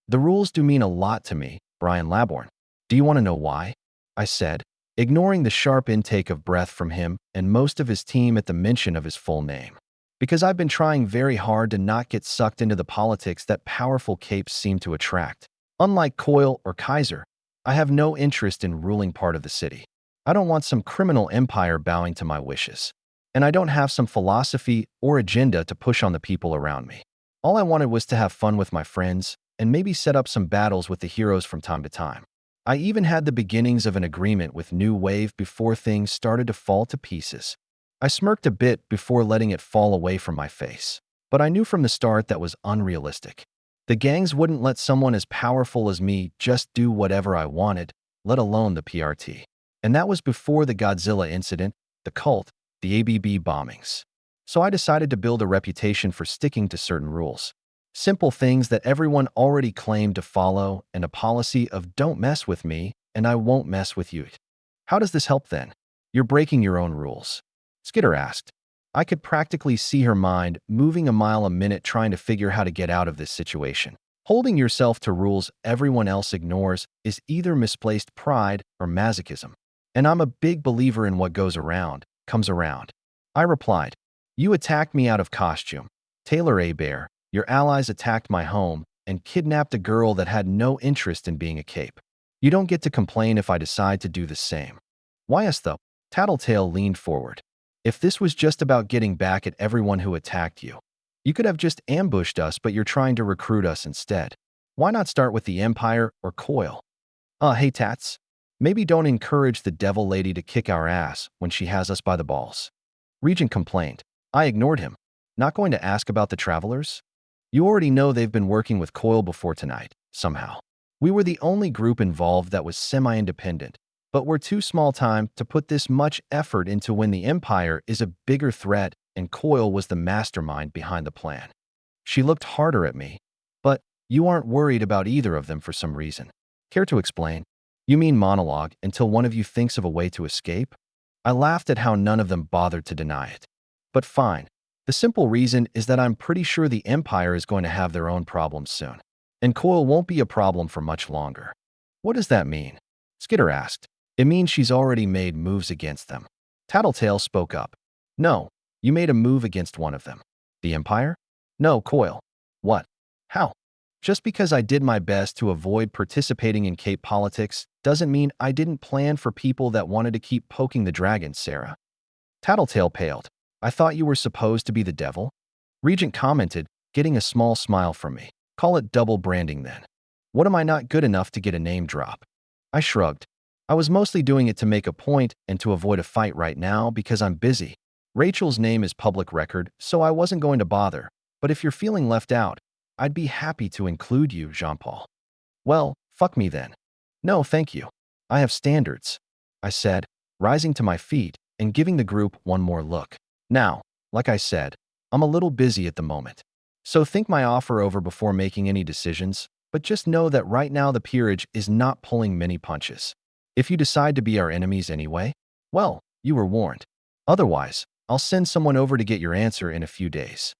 Speaker 1: The rules do mean a lot to me, Brian Laborn. Do you want to know why? I said, ignoring the sharp intake of breath from him and most of his team at the mention of his full name. Because I've been trying very hard to not get sucked into the politics that powerful capes seem to attract. Unlike Coil or Kaiser, I have no interest in ruling part of the city. I don't want some criminal empire bowing to my wishes. And I don't have some philosophy or agenda to push on the people around me. All I wanted was to have fun with my friends and maybe set up some battles with the heroes from time to time. I even had the beginnings of an agreement with New Wave before things started to fall to pieces. I smirked a bit before letting it fall away from my face. But I knew from the start that was unrealistic. The gangs wouldn't let someone as powerful as me just do whatever I wanted, let alone the PRT. And that was before the Godzilla incident, the cult, the ABB bombings. So I decided to build a reputation for sticking to certain rules. Simple things that everyone already claimed to follow, and a policy of don't mess with me and I won't mess with you. How does this help then? You're breaking your own rules. Skitter asked. I could practically see her mind moving a mile a minute trying to figure how to get out of this situation. Holding yourself to rules everyone else ignores is either misplaced pride or masochism. And I'm a big believer in what goes around, comes around. I replied, you attacked me out of costume. Taylor A. Bear, your allies attacked my home and kidnapped a girl that had no interest in being a cape. You don't get to complain if I decide to do the same. Why us though? Tattletale leaned forward. If this was just about getting back at everyone who attacked you, you could have just ambushed us, but you're trying to recruit us instead. Why not start with the Empire or Coil? Hey Tats, maybe don't encourage the Devil Lady to kick our ass when she has us by the balls. Regent complained. I ignored him. Not going to ask about the travelers? You already know they've been working with Coil before tonight, somehow. We were the only group involved that was semi-independent, but we're too small time to put this much effort into when the Empire is a bigger threat and Coil was the mastermind behind the plan. She looked harder at me. But you aren't worried about either of them for some reason. Care to explain? You mean monologue until one of you thinks of a way to escape? I laughed at how none of them bothered to deny it. But fine. The simple reason is that I'm pretty sure the Empire is going to have their own problems soon. And Coil won't be a problem for much longer. What does that mean? Skitter asked. It means she's already made moves against them. Tattletale spoke up. No, you made a move against one of them. The Empire? No, Coil. What? How? Just because I did my best to avoid participating in Cape politics doesn't mean I didn't plan for people that wanted to keep poking the dragon, Sarah. Tattletale paled. I thought you were supposed to be the devil? Regent commented, getting a small smile from me. Call it double branding then. What am I not good enough to get a name drop? I shrugged. I was mostly doing it to make a point and to avoid a fight right now because I'm busy. Rachel's name is public record, so I wasn't going to bother. But if you're feeling left out, I'd be happy to include you, Jean-Paul. Well, fuck me then. No, thank you. I have standards, I said, rising to my feet and giving the group one more look. Now, like I said, I'm a little busy at the moment. So think my offer over before making any decisions, but just know that right now the peerage is not pulling many punches. If you decide to be our enemies anyway, well, you were warned. Otherwise, I'll send someone over to get your answer in a few days.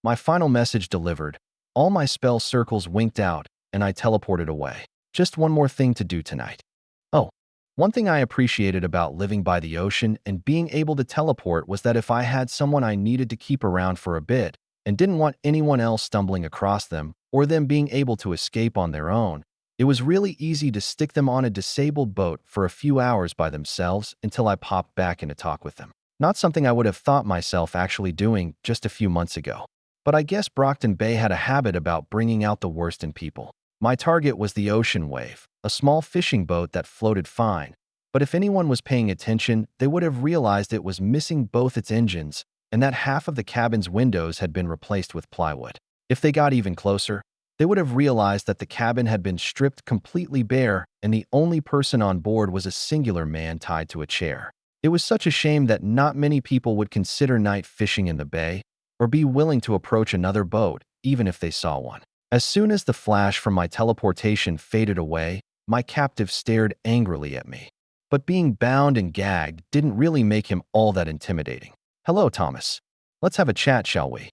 Speaker 1: My final message delivered. All my spell circles winked out, and I teleported away. Just one more thing to do tonight. Oh, one thing I appreciated about living by the ocean and being able to teleport was that if I had someone I needed to keep around for a bit, and didn't want anyone else stumbling across them or them being able to escape on their own, it was really easy to stick them on a disabled boat for a few hours by themselves until I popped back in to talk with them. Not something I would have thought myself actually doing just a few months ago. But I guess Brockton Bay had a habit about bringing out the worst in people. My target was the Ocean Wave, a small fishing boat that floated fine. But if anyone was paying attention, they would have realized it was missing both its engines and that half of the cabin's windows had been replaced with plywood. If they got even closer, they would have realized that the cabin had been stripped completely bare and the only person on board was a singular man tied to a chair. It was such a shame that not many people would consider night fishing in the bay or be willing to approach another boat, even if they saw one. As soon as the flash from my teleportation faded away, my captive stared angrily at me. But being bound and gagged didn't really make him all that intimidating. "Hello, Thomas. Let's have a chat, shall we?"